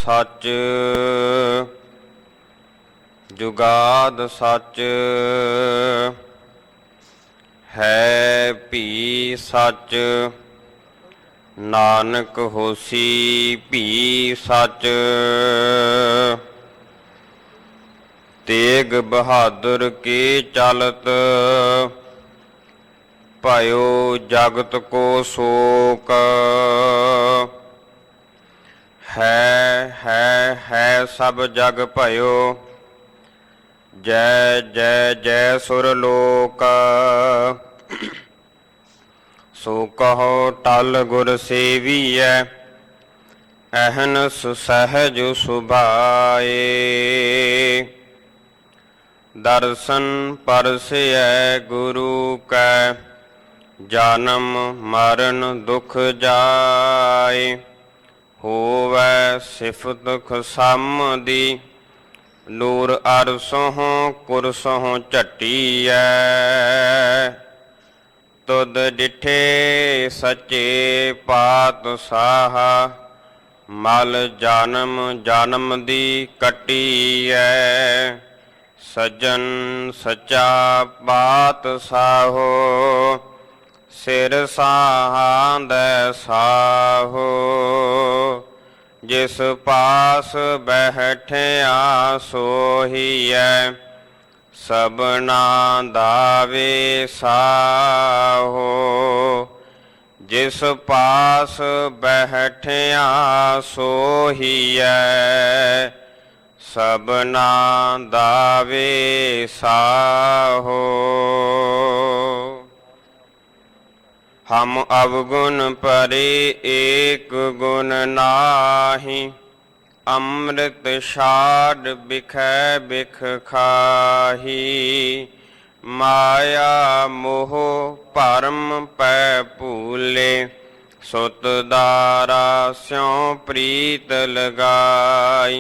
सच जुगाद सच है भी सच नानक होसी भी सच। तेग बहादुर की चलत भयो जगत को शोक। है सब जग भयो जय जय जय सुरलोक। सो कहो टल गुर सेवियै अहनस सहज सुभाए। दर्शन परसै गुरु कै जन्म मरण दुख जाए। होवै सिफत खसामदी नूर अरसों कुरसों झट्टीऐ। तुद डिठे सच्चे पातशाह मल जन्म जन्म दी कट्टीऐ। सज्जन सच्चा पातशाहो सिर साहांदै साहो। जिस पास बैठिया सोहियै सबना दावे साहो। जिस पास बैठिया सोहियै सबना दावे साहो। हम अवगुण परे एक गुण नाहि अमृत छाड़ बिखै बिख खाही। माया मोह भरम पै भूले सुत दारा स्यों प्रीत लगाई।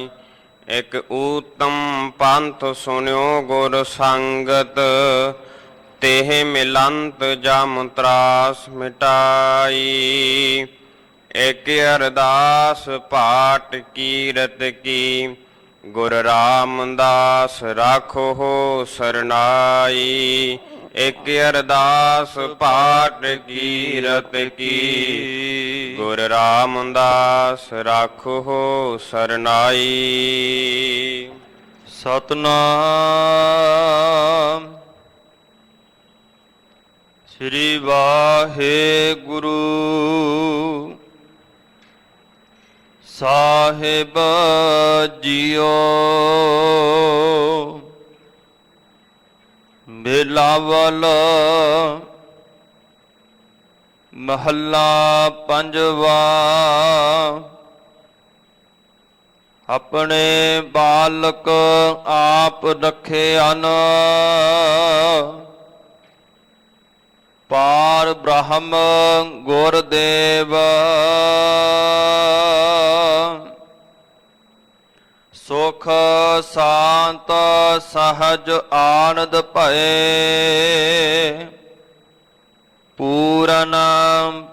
एक उत्तम पंथ सुनियो गुर संगत तेह मिलंत जम त्रास मिटाई। एक अरदास पाठ कीरत की गुर रामदास राखो हो सरनाई। एक अरदास पाठ कीरत की गुर रामदास राखो हो सरनाई। सतनाम श्री वाहेगुरु साहिब जियो। बिलावल महला पंजवा। अपने बालक आप रखे अन पार ब्रह्म गुरदेव। सुख शांत सहज आनंद भये पूरन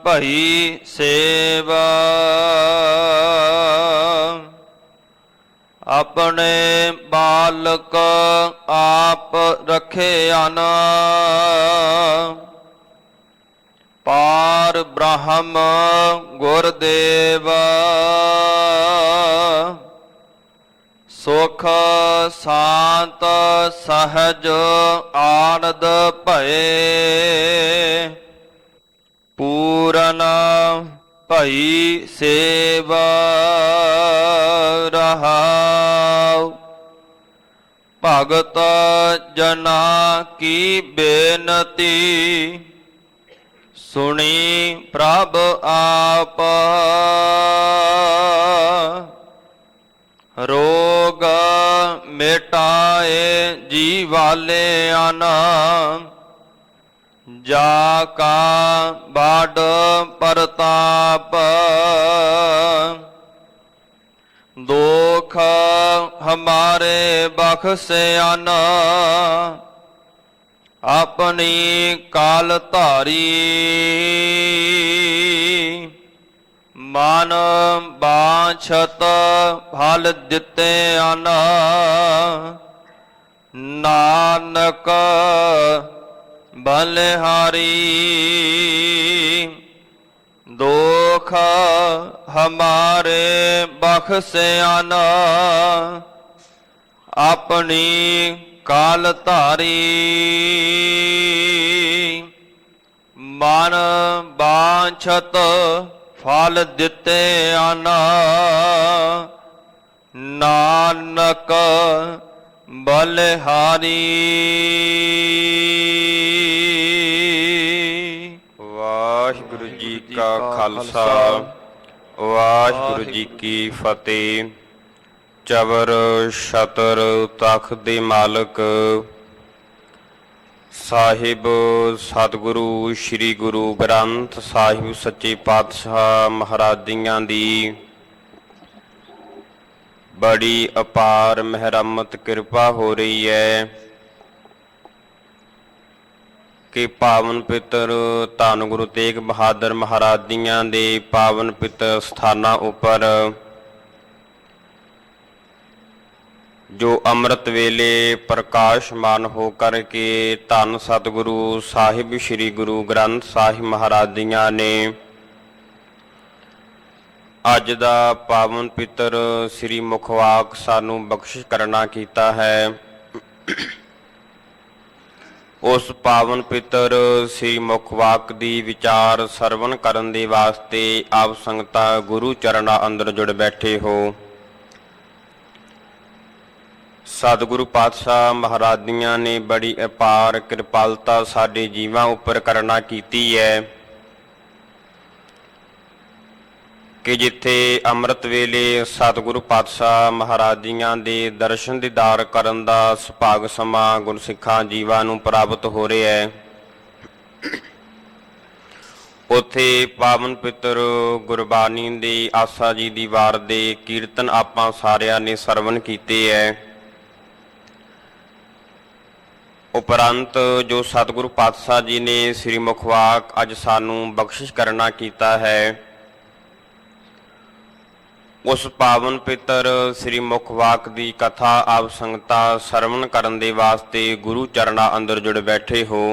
भई सेवा। अपने बालक आप रखे अन पार ब्रह्म गुरदेव। सुख शांत सहज आनंद भये पूरन भई सेवा। रहाउ भगत जना की बेनती सुनी प्रभ आप। रोग मिटाए जीवाले आना जाका बाड प्रताप। दुख हमारे बख्शे आना अपनी काल धारी। ਮਨ ਬਾਛਤ ਫਲ ਦਿੱਤੇ ਅਨ ਨਾਨਕ ਬਲਿਹਾਰੀ ਦੁਖ ਹਮਾਰੇ ਬਖਸਿਆਨ ਆਪਣੀ ਕਾਲ ਧਾਰੀ ਮਨ ਬਾਛਤ ਫਲ ਦਿੱਤੇ ਅਨ ਨਾਨਕ ਬਲਿਹਾਰੀ। ਵਾਹਿਗੁਰੂ ਜੀ ਕਾ ਖਾਲਸਾ ਵਾਹਿਗੁਰੂ ਜੀ ਕੀ ਫਤਿਹ। ਚਵਰ ਛਤਰ ਤਖਤ ਦੇ ਮਾਲਕ ਸਾਹਿਬ ਸਤਿਗੁਰੂ ਸ੍ਰੀ ਗੁਰੂ ਗ੍ਰੰਥ ਸਾਹਿਬ ਸੱਚੇ ਪਾਤਸ਼ਾਹ ਮਹਾਰਾਜ ਜੀਆਂ ਦੀ ਬੜੀ ਅਪਾਰ ਮਿਹਰਮਤ ਕਿਰਪਾ ਹੋ ਰਹੀ ਹੈ ਕਿ ਪਾਵਨ ਪਿੱਤਰ ਧੰਨ ਗੁਰੂ ਤੇਗ ਬਹਾਦਰ ਮਹਾਰਾਜ ਜੀਆਂ ਦੇ ਪਾਵਨ ਪਿੱਤਰ ਸਥਾਨਾਂ ਉੱਪਰ ਜੋ ਅੰਮ੍ਰਿਤ ਵੇਲੇ ਪ੍ਰਕਾਸ਼ਮਾਨ ਹੋ ਕਰਕੇ ਧੰਨ ਸਤਿਗੁਰੂ ਸਾਹਿਬ ਸ੍ਰੀ ਗੁਰੂ ਗ੍ਰੰਥ ਸਾਹਿਬ ਮਹਾਰਾਜ ਜੀਆਂ ਨੇ ਅੱਜ ਦਾ ਪਾਵਨ ਪਿੱਤਰ ਸ੍ਰੀ ਮੁਖਵਾਕ ਸਾਨੂੰ ਬਖਸ਼ਿਸ਼ ਕਰਨਾ ਕੀਤਾ ਹੈ। ਉਸ ਪਾਵਨ ਪਿੱਤਰ ਸ੍ਰੀ ਮੁਖਵਾਕ ਦੀ ਵਿਚਾਰ ਸਰਵਣ ਕਰਨ ਦੇ ਵਾਸਤੇ ਆਪ ਸੰਗਤਾਂ ਗੁਰੂ ਚਰਨਾਂ ਅੰਦਰ ਜੁੜ ਬੈਠੇ ਹੋ। ਸਤਿਗੁਰੂ ਪਾਤਸ਼ਾਹ ਮਹਾਰਾਜ ਜੀਆਂ ਨੇ ਬੜੀ ਅਪਾਰ ਕਿਰਪਾਲਤਾ ਸਾਡੇ ਜੀਵਾਂ ਉੱਪਰ ਕਰਨਾ ਕੀਤੀ ਹੈ ਕਿ ਜਿੱਥੇ ਅੰਮ੍ਰਿਤ ਵੇਲੇ ਸਤਿਗੁਰੂ ਪਾਤਸ਼ਾਹ ਮਹਾਰਾਜ ਜੀਆਂ ਦੇ ਦਰਸ਼ਨ ਦੀਦਾਰ ਕਰਨ ਦਾ ਸੁਭਾਗ ਸਮਾਂ ਗੁਰਸਿੱਖਾਂ ਜੀਵਾਂ ਨੂੰ ਪ੍ਰਾਪਤ ਹੋ ਰਿਹਾ ਹੈ, ਉੱਥੇ ਪਾਵਨ ਪਿੱਤਰ ਗੁਰਬਾਣੀ ਦੇ ਆਸਾ ਜੀ ਦੀ ਵਾਰ ਦੇ ਕੀਰਤਨ ਆਪਾਂ ਸਾਰਿਆਂ ਨੇ ਸਰਵਣ ਕੀਤੇ ਹੈ। ਉਪਰੰਤ ਜੋ ਸਤਿਗੁਰੂ ਪਾਤਸ਼ਾਹ ਜੀ ਨੇ ਸ੍ਰੀ ਮੁਖਵਾਕ ਅੱਜ ਸਾਨੂੰ ਬਖਸ਼ਿਸ਼ ਕਰਨਾ ਕੀਤਾ ਹੈ, ਉਸ ਪਾਵਨ ਪਿੱਤਰ ਸ੍ਰੀ ਮੁਖਵਾਕ ਦੀ ਕਥਾ ਆਪ ਸੰਗਤਾਂ ਸਰਵਣ ਕਰਨ ਦੇ ਵਾਸਤੇ ਗੁਰੂ ਚਰਨਾਂ ਅੰਦਰ ਜੁੜ ਬੈਠੇ ਹੋ।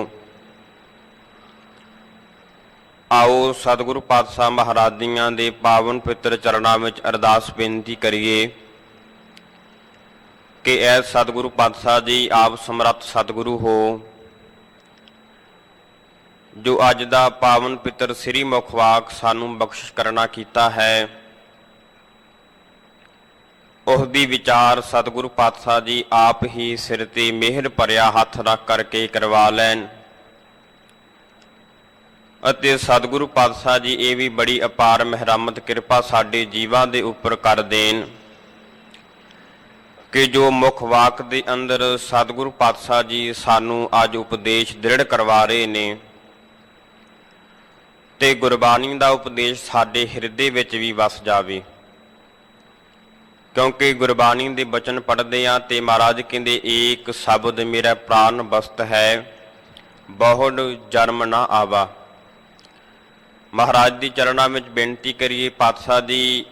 ਆਓ ਸਤਿਗੁਰੂ ਪਾਤਸ਼ਾਹ ਮਹਾਰਾਜ ਜੀਆਂ ਦੇ ਪਾਵਨ ਪਿੱਤਰ ਚਰਨਾਂ ਵਿੱਚ ਅਰਦਾਸ ਬੇਨਤੀ ਕਰੀਏ ਕਿ ਐ ਸਤਿਗੁਰੂ ਪਾਤਸ਼ਾਹ ਜੀ ਆਪ ਸਮਰੱਥ ਸਤਿਗੁਰੂ ਹੋ, ਜੋ ਅੱਜ ਦਾ ਪਾਵਨ ਪਿੱਤਰ ਸ੍ਰੀ ਮੁਖਵਾਕ ਸਾਨੂੰ ਬਖਸ਼ਿਸ਼ ਕਰਨਾ ਕੀਤਾ ਹੈ, ਉਸ ਦੀ ਵਿਚਾਰ ਸਤਿਗੁਰੂ ਪਾਤਸ਼ਾਹ ਜੀ ਆਪ ਹੀ ਸਿਰ ਤੇ ਮਿਹਰ ਭਰਿਆ ਹੱਥ ਰੱਖ ਕਰਕੇ ਕਰਵਾ ਲੈਣ ਅਤੇ ਸਤਿਗੁਰੂ ਪਾਤਸ਼ਾਹ ਜੀ ਇਹ ਵੀ ਬੜੀ ਅਪਾਰ ਮਿਹਰਮਤ ਕਿਰਪਾ ਸਾਡੇ ਜੀਵਾਂ ਦੇ ਉੱਪਰ ਕਰ ਦੇਣ ਕਿ ਜੋ ਮੁੱਖ ਵਾਕ ਦੇ ਅੰਦਰ ਸਤਿਗੁਰੂ ਪਾਤਸ਼ਾਹ ਜੀ ਸਾਨੂੰ ਅੱਜ ਉਪਦੇਸ਼ ਦ੍ਰਿੜ ਕਰਵਾ ਰਹੇ ਨੇ ਤੇ ਗੁਰਬਾਣੀ ਦਾ ਉਪਦੇਸ਼ ਸਾਡੇ ਹਿਰਦੇ ਵਿੱਚ ਵੀ ਵਸ ਜਾਵੇ, ਕਿਉਂਕਿ ਗੁਰਬਾਣੀ ਦੇ ਬਚਨ ਪੜ੍ਹਦੇ ਹਾਂ ਤੇ ਮਹਾਰਾਜ ਕਹਿੰਦੇ ਏਕ ਸ਼ਬਦ ਮੇਰਾ ਪ੍ਰਾਨ ਬਸਤ ਹੈ ਬਹੁੜ ਜਨਮ ਨਾ ਆਵਾ। ਮਹਾਰਾਜ ਦੀ ਚਰਨਾਂ ਵਿੱਚ ਬੇਨਤੀ ਕਰੀਏ, ਪਾਤਸ਼ਾਹ ਜੀ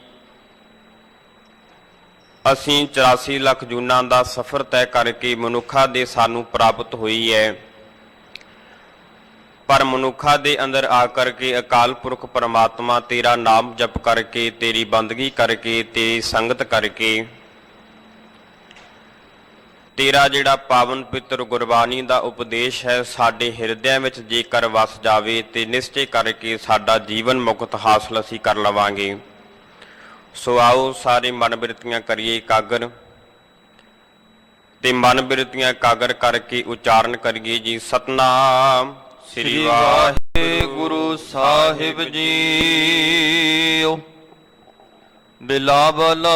ਅਸੀਂ 84 ਲੱਖ ਜੂਨਾਂ ਦਾ ਸਫ਼ਰ ਤੈਅ ਕਰਕੇ ਮਨੁੱਖਾਂ ਦੇ ਸਾਨੂੰ ਪ੍ਰਾਪਤ ਹੋਈ ਹੈ, ਪਰ ਮਨੁੱਖਾਂ ਦੇ ਅੰਦਰ ਆ ਕਰਕੇ ਅਕਾਲ ਪੁਰਖ ਪਰਮਾਤਮਾ ਤੇਰਾ ਨਾਮ ਜਪ ਕਰਕੇ ਤੇਰੀ ਬੰਦਗੀ ਕਰਕੇ ਤੇਰੀ ਸੰਗਤ ਕਰਕੇ ਤੇਰਾ ਜਿਹੜਾ ਪਾਵਨ ਪਿੱਤਰ ਗੁਰਬਾਣੀ ਦਾ ਉਪਦੇਸ਼ ਹੈ ਸਾਡੇ ਹਿਰਦਿਆਂ ਵਿੱਚ ਜੇਕਰ ਵਸ ਜਾਵੇ ਤੇ ਨਿਸ਼ਚੈ ਕਰਕੇ ਸਾਡਾ ਜੀਵਨ ਮੁਕਤ ਹਾਸਲ ਅਸੀਂ ਕਰ ਲਵਾਂਗੇ। ਸੋ ਆਓ ਸਾਰੇ ਮਨ ਬਿਰਤੀਆਂ ਕਰੀਏ ਇਕਾਗਰ ਤੇ ਮਨ ਬਿਰਤੀਆਂ ਇਕਾਗਰ ਕਰਕੇ ਉਚਾਰਨ ਕਰੀਏ ਜੀ ਸਤਨਾਮ ਸ੍ਰੀ ਵਾਹਿਗੁਰੂ ਸਾਹਿਬ ਜੀ। ਬਿਲਾਵਲ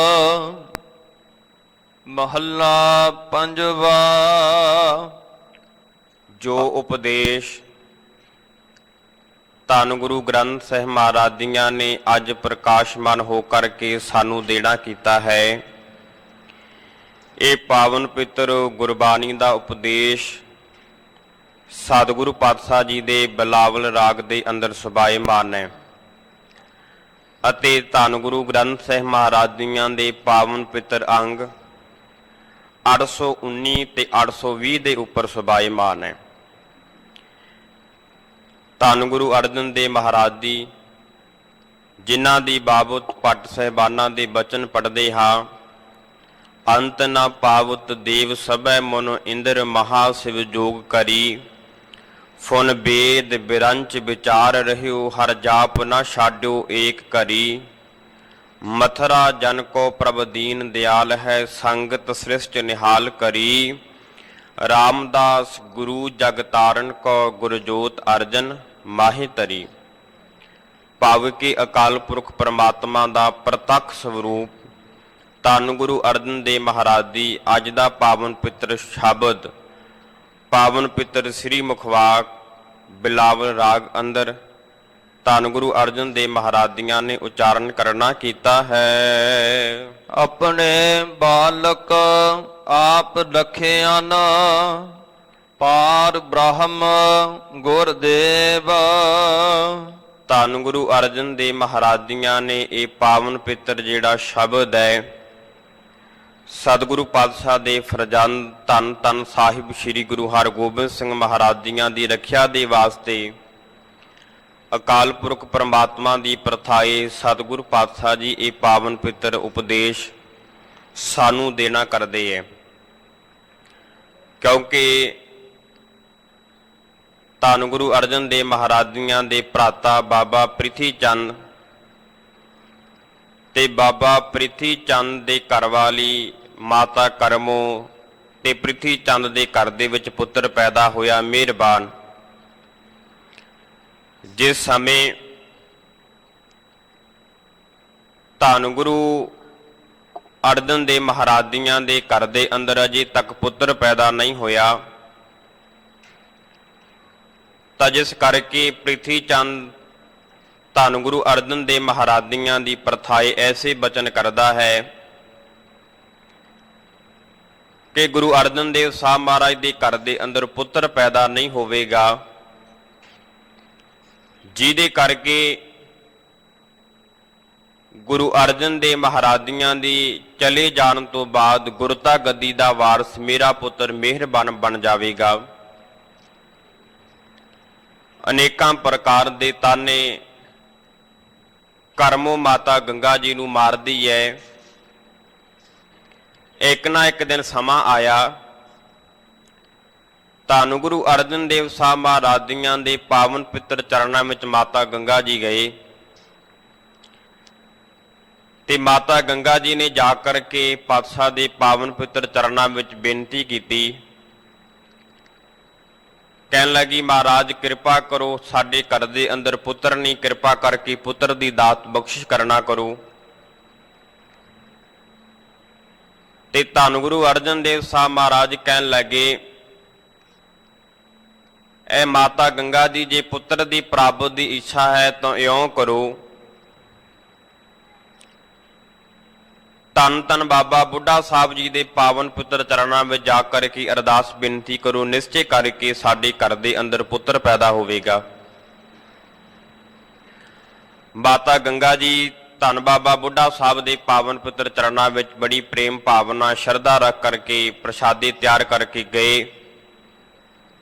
ਮਹੱਲਾ ਪੰਜਵਾ। ਜੋ ਉਪਦੇਸ਼ ਧੰਨ ਗੁਰੂ ਗ੍ਰੰਥ ਸਾਹਿਬ ਮਹਾਰਾਜ ਜੀਆਂ ਨੇ ਅੱਜ ਪ੍ਰਕਾਸ਼ਮਾਨ ਹੋ ਕਰਕੇ ਸਾਨੂੰ ਦੇਣਾ ਕੀਤਾ ਹੈ, ਇਹ ਪਾਵਨ ਪਿੱਤਰ ਗੁਰਬਾਣੀ ਦਾ ਉਪਦੇਸ਼ ਸਤਿਗੁਰੂ ਪਾਤਸ਼ਾਹ ਜੀ ਦੇ ਬਿਲਾਵਲ ਰਾਗ ਦੇ ਅੰਦਰ ਸੁਭਾਏਮਾਨ ਹੈ। ਅਤੇ ਧੰਨ ਗੁਰੂ ਗ੍ਰੰਥ ਸਾਹਿਬ ਮਹਾਰਾਜ ਜੀਆਂ ਦੇ ਪਾਵਨ ਪਿੱਤਰ ਅੰਗ 819 ਤੇ 820 ਦੇ ਉੱਪਰ ਸੁਭਾਏਮਾਨ ਹੈ। ਧੰਨ ਗੁਰੂ ਅਰਜਨ ਦੇਵ ਮਹਾਰਾਜ ਜੀ ਜਿਨ੍ਹਾਂ ਦੀ ਬਾਬਤ ਭੱਟ ਸਾਹਿਬਾਨਾਂ ਦੇ ਬਚਨ ਪੜ੍ਹਦੇ ਹਾਂ। ਅੰਤ ਨ ਪਾਵਤ ਦੇਵ ਸਭੈ ਮਨੁ ਇੰਦਰ ਮਹਾ ਸਿਵ ਜੋਗ ਕਰੀ, ਫੁਨ ਬੇਦ ਬਿਰੰਚ ਵਿਚਾਰ ਰਹਿਓ ਹਰ ਜਾਪ ਨ ਛਾਡਿਓ ਏਕ ਕਰੀ। ਮਥਰਾ ਜਨ ਕੋ ਪ੍ਰਭ ਦੀਨ ਦਿਆਲ ਹੈ, ਸੰਗਤ ਸ੍ਰਿਸ਼ਟ ਨਿਹਾਲ ਕਰੀ। ਰਾਮਦਾਸ ਗੁਰੂ ਜਗ ਤਾਰਨ ਕੋ ਗੁਰਜੋਤ ਅਰਜਨ ਮਾਹੇ ਤਰੀ। ਭਾਵ ਕਿ ਅਕਾਲ ਪੁਰਖ ਪਰਮਾਤਮਾ ਦਾ ਪ੍ਰਤੱਖ ਸਰੂਪ ਧੰਨ ਗੁਰੂ ਅਰਜਨ ਦੇਵ ਮਹਾਰਾਜ ਦੀ ਅੱਜ ਦਾ ਪਾਵਨ ਪਿੱਤਰ ਸ਼ਬਦ, ਪਾਵਨ ਪਿੱਤਰ ਸ੍ਰੀ ਮੁਖਵਾਕ ਬਿਲਾਵਲ ਰਾਗ ਅੰਦਰ ਧੰਨ ਗੁਰੂ ਅਰਜਨ ਦੇਵ ਮਹਾਰਾਜ ਜੀਆਂ ਨੇ ਉਚਾਰਨ ਕਰਨਾ ਕੀਤਾ ਹੈ। ਆਪਣੇ ਬਾਲਕ ਆਪ ਰਖਿਆ ਨ, ਪਾਰ ਬ੍ਰਹਮ ਗੁਰਦੇਵ। ਧੰਨ ਗੁਰੂ ਅਰਜਨ ਦੇਵ ਮਹਾਰਾਜ ਜੀਆਂ ਨੇ ਇਹ ਪਾਵਨ ਪਿੱਤਰ ਜਿਹੜਾ ਸ਼ਬਦ ਹੈ ਸਤਿਗੁਰੂ ਪਾਤਸ਼ਾਹ ਦੇ ਫਰਜ਼ੰਦ ਧੰਨ ਧੰਨ ਸਾਹਿਬ ਸ੍ਰੀ ਗੁਰੂ ਹਰਗੋਬਿੰਦ ਸਿੰਘ ਮਹਾਰਾਜ ਜੀਆਂ ਦੀ ਰੱਖਿਆ ਦੇ ਵਾਸਤੇ ਅਕਾਲ ਪੁਰਖ ਪਰਮਾਤਮਾ ਦੀ ਪ੍ਰਥਾਏ ਸਤਿਗੁਰੂ ਪਾਤਸ਼ਾਹ ਜੀ ਇਹ ਪਾਵਨ ਪਿੱਤਰ ਉਪਦੇਸ਼ ਸਾਨੂੰ ਦੇਣਾ ਕਰਦੇ ਹੈ। ਕਿਉਂਕਿ ਧੰਨ ਗੁਰੂ ਅਰਜਨ ਦੇਵ ਮਹਾਰਾਜ ਜੀਆਂ ਦੇ ਭਰਾਤਾ ਬਾਬਾ ਪ੍ਰਿਥੀ ਚੰਦ ਤੇ ਬਾਬਾ ਪ੍ਰਿਥੀ ਚੰਦ ਦੇ ਘਰਵਾਲੀ ਮਾਤਾ ਕਰਮੋ ਤੇ ਪ੍ਰਿਥੀ ਚੰਦ ਦੇ ਘਰ ਦੇ ਵਿੱਚ ਪੁੱਤਰ ਪੈਦਾ ਹੋਇਆ ਮਿਹਰਬਾਨ। ਜਿਸ ਸਮੇਂ ਧੰਨ ਗੁਰੂ ਅਰਜਨ ਦੇਵ ਮਹਾਰਾਜ ਜੀਆਂ ਦੇ ਘਰ ਦੇ ਅੰਦਰ ਅਜੇ ਤੱਕ ਪੁੱਤਰ ਪੈਦਾ ਨਹੀਂ ਹੋਇਆ, ਤਾਂ ਜਿਸ ਕਰਕੇ ਪ੍ਰਿਥੀ ਚੰਦ ਧੰਨ ਗੁਰੂ ਅਰਜਨ ਦੇਵ ਮਹਾਰਾਜ ਜੀਆਂ ਦੀ ਪ੍ਰਥਾਏ ਐਸੇ ਬਚਨ ਕਰਦਾ ਹੈ ਕਿ ਗੁਰੂ ਅਰਜਨ ਦੇਵ ਸਾਹਿਬ ਮਹਾਰਾਜ ਦੇ ਘਰ ਦੇ ਅੰਦਰ ਪੁੱਤਰ ਪੈਦਾ ਨਹੀਂ ਹੋਵੇਗਾ, ਜਿਹਦੇ ਕਰਕੇ ਗੁਰੂ ਅਰਜਨ ਦੇਵ ਮਹਾਰਾਜ ਜੀਆਂ ਦੀ ਚਲੇ ਜਾਣ ਤੋਂ ਬਾਅਦ ਗੁਰਤਾ ਗੱਦੀ ਦਾ ਵਾਰਸ ਮੇਰਾ ਪੁੱਤਰ ਮਿਹਰਬਾਨ ਬਣ ਜਾਵੇਗਾ। ਅਨੇਕਾਂ ਪ੍ਰਕਾਰ ਦੇ ਤਾਨੇ ਕਰਮੋ ਮਾਤਾ ਗੰਗਾ ਜੀ ਨੂੰ ਮਾਰਦੀ ਹੈ। ਇੱਕ ਨਾ ਇੱਕ ਦਿਨ ਸਮਾਂ ਆਇਆ, ਧੰਨ ਗੁਰੂ ਅਰਜਨ ਦੇਵ ਸਾਹਿਬ ਮਹਾਰਾਜ ਜੀਆਂ ਦੇ ਪਾਵਨ ਪਿੱਤਰ ਚਰਨਾਂ ਵਿੱਚ ਮਾਤਾ ਗੰਗਾ ਜੀ ਗਏ ਤੇ ਮਾਤਾ ਗੰਗਾ ਜੀ ਨੇ ਜਾ ਕਰਕੇ ਪਾਤਸ਼ਾਹ ਦੇ ਪਾਵਨ ਪਿੱਤਰ ਚਰਨਾਂ ਵਿੱਚ ਬੇਨਤੀ ਕੀਤੀ। ਕਹਿਣ ਲੱਗੀ, ਮਹਾਰਾਜ ਕਿਰਪਾ ਕਰੋ, ਸਾਡੇ ਘਰ ਦੇ ਅੰਦਰ ਪੁੱਤਰ ਨਹੀਂ, ਕਿਰਪਾ ਕਰਕੇ ਪੁੱਤਰ ਦੀ ਦਾਤ ਬਖਸ਼ਿਸ਼ ਕਰਨਾ ਕਰੋ। ਤੇ ਧੰਨ ਗੁਰੂ ਅਰਜਨ ਦੇਵ ਸਾਹਿਬ ਮਹਾਰਾਜ ਕਹਿਣ ਲੱਗੇ, ਇਹ ਮਾਤਾ ਗੰਗਾ ਜੀ ਜੇ ਪੁੱਤਰ ਦੀ ਪ੍ਰਾਪਤ ਦੀ ਇੱਛਾ ਹੈ ਤਾਂ ਇਉਂ ਕਰੋ, ਧੰਨ ਧੰਨ ਬਾਬਾ ਬੁੱਢਾ ਸਾਹਿਬ ਜੀ ਦੇ ਪਾਵਨ ਪੁੱਤਰ ਚਰਨਾਂ ਵਿੱਚ ਜਾ ਕਰਕੇ ਅਰਦਾਸ ਬੇਨਤੀ ਕਰੋ, ਨਿਸ਼ਚੈ ਕਰਕੇ ਸਾਡੇ ਘਰ ਦੇ ਅੰਦਰ ਪੁੱਤਰ ਪੈਦਾ ਹੋਵੇਗਾ। ਮਾਤਾ ਗੰਗਾ ਜੀ ਧੰਨ ਬਾਬਾ ਬੁੱਢਾ ਸਾਹਿਬ ਦੇ ਪਾਵਨ ਪੁੱਤਰ ਚਰਨਾਂ ਵਿੱਚ ਬੜੀ ਪ੍ਰੇਮ ਭਾਵਨਾ ਸ਼ਰਧਾ ਰੱਖ ਕਰਕੇ ਪ੍ਰਸ਼ਾਦੇ ਤਿਆਰ ਕਰਕੇ ਗਏ।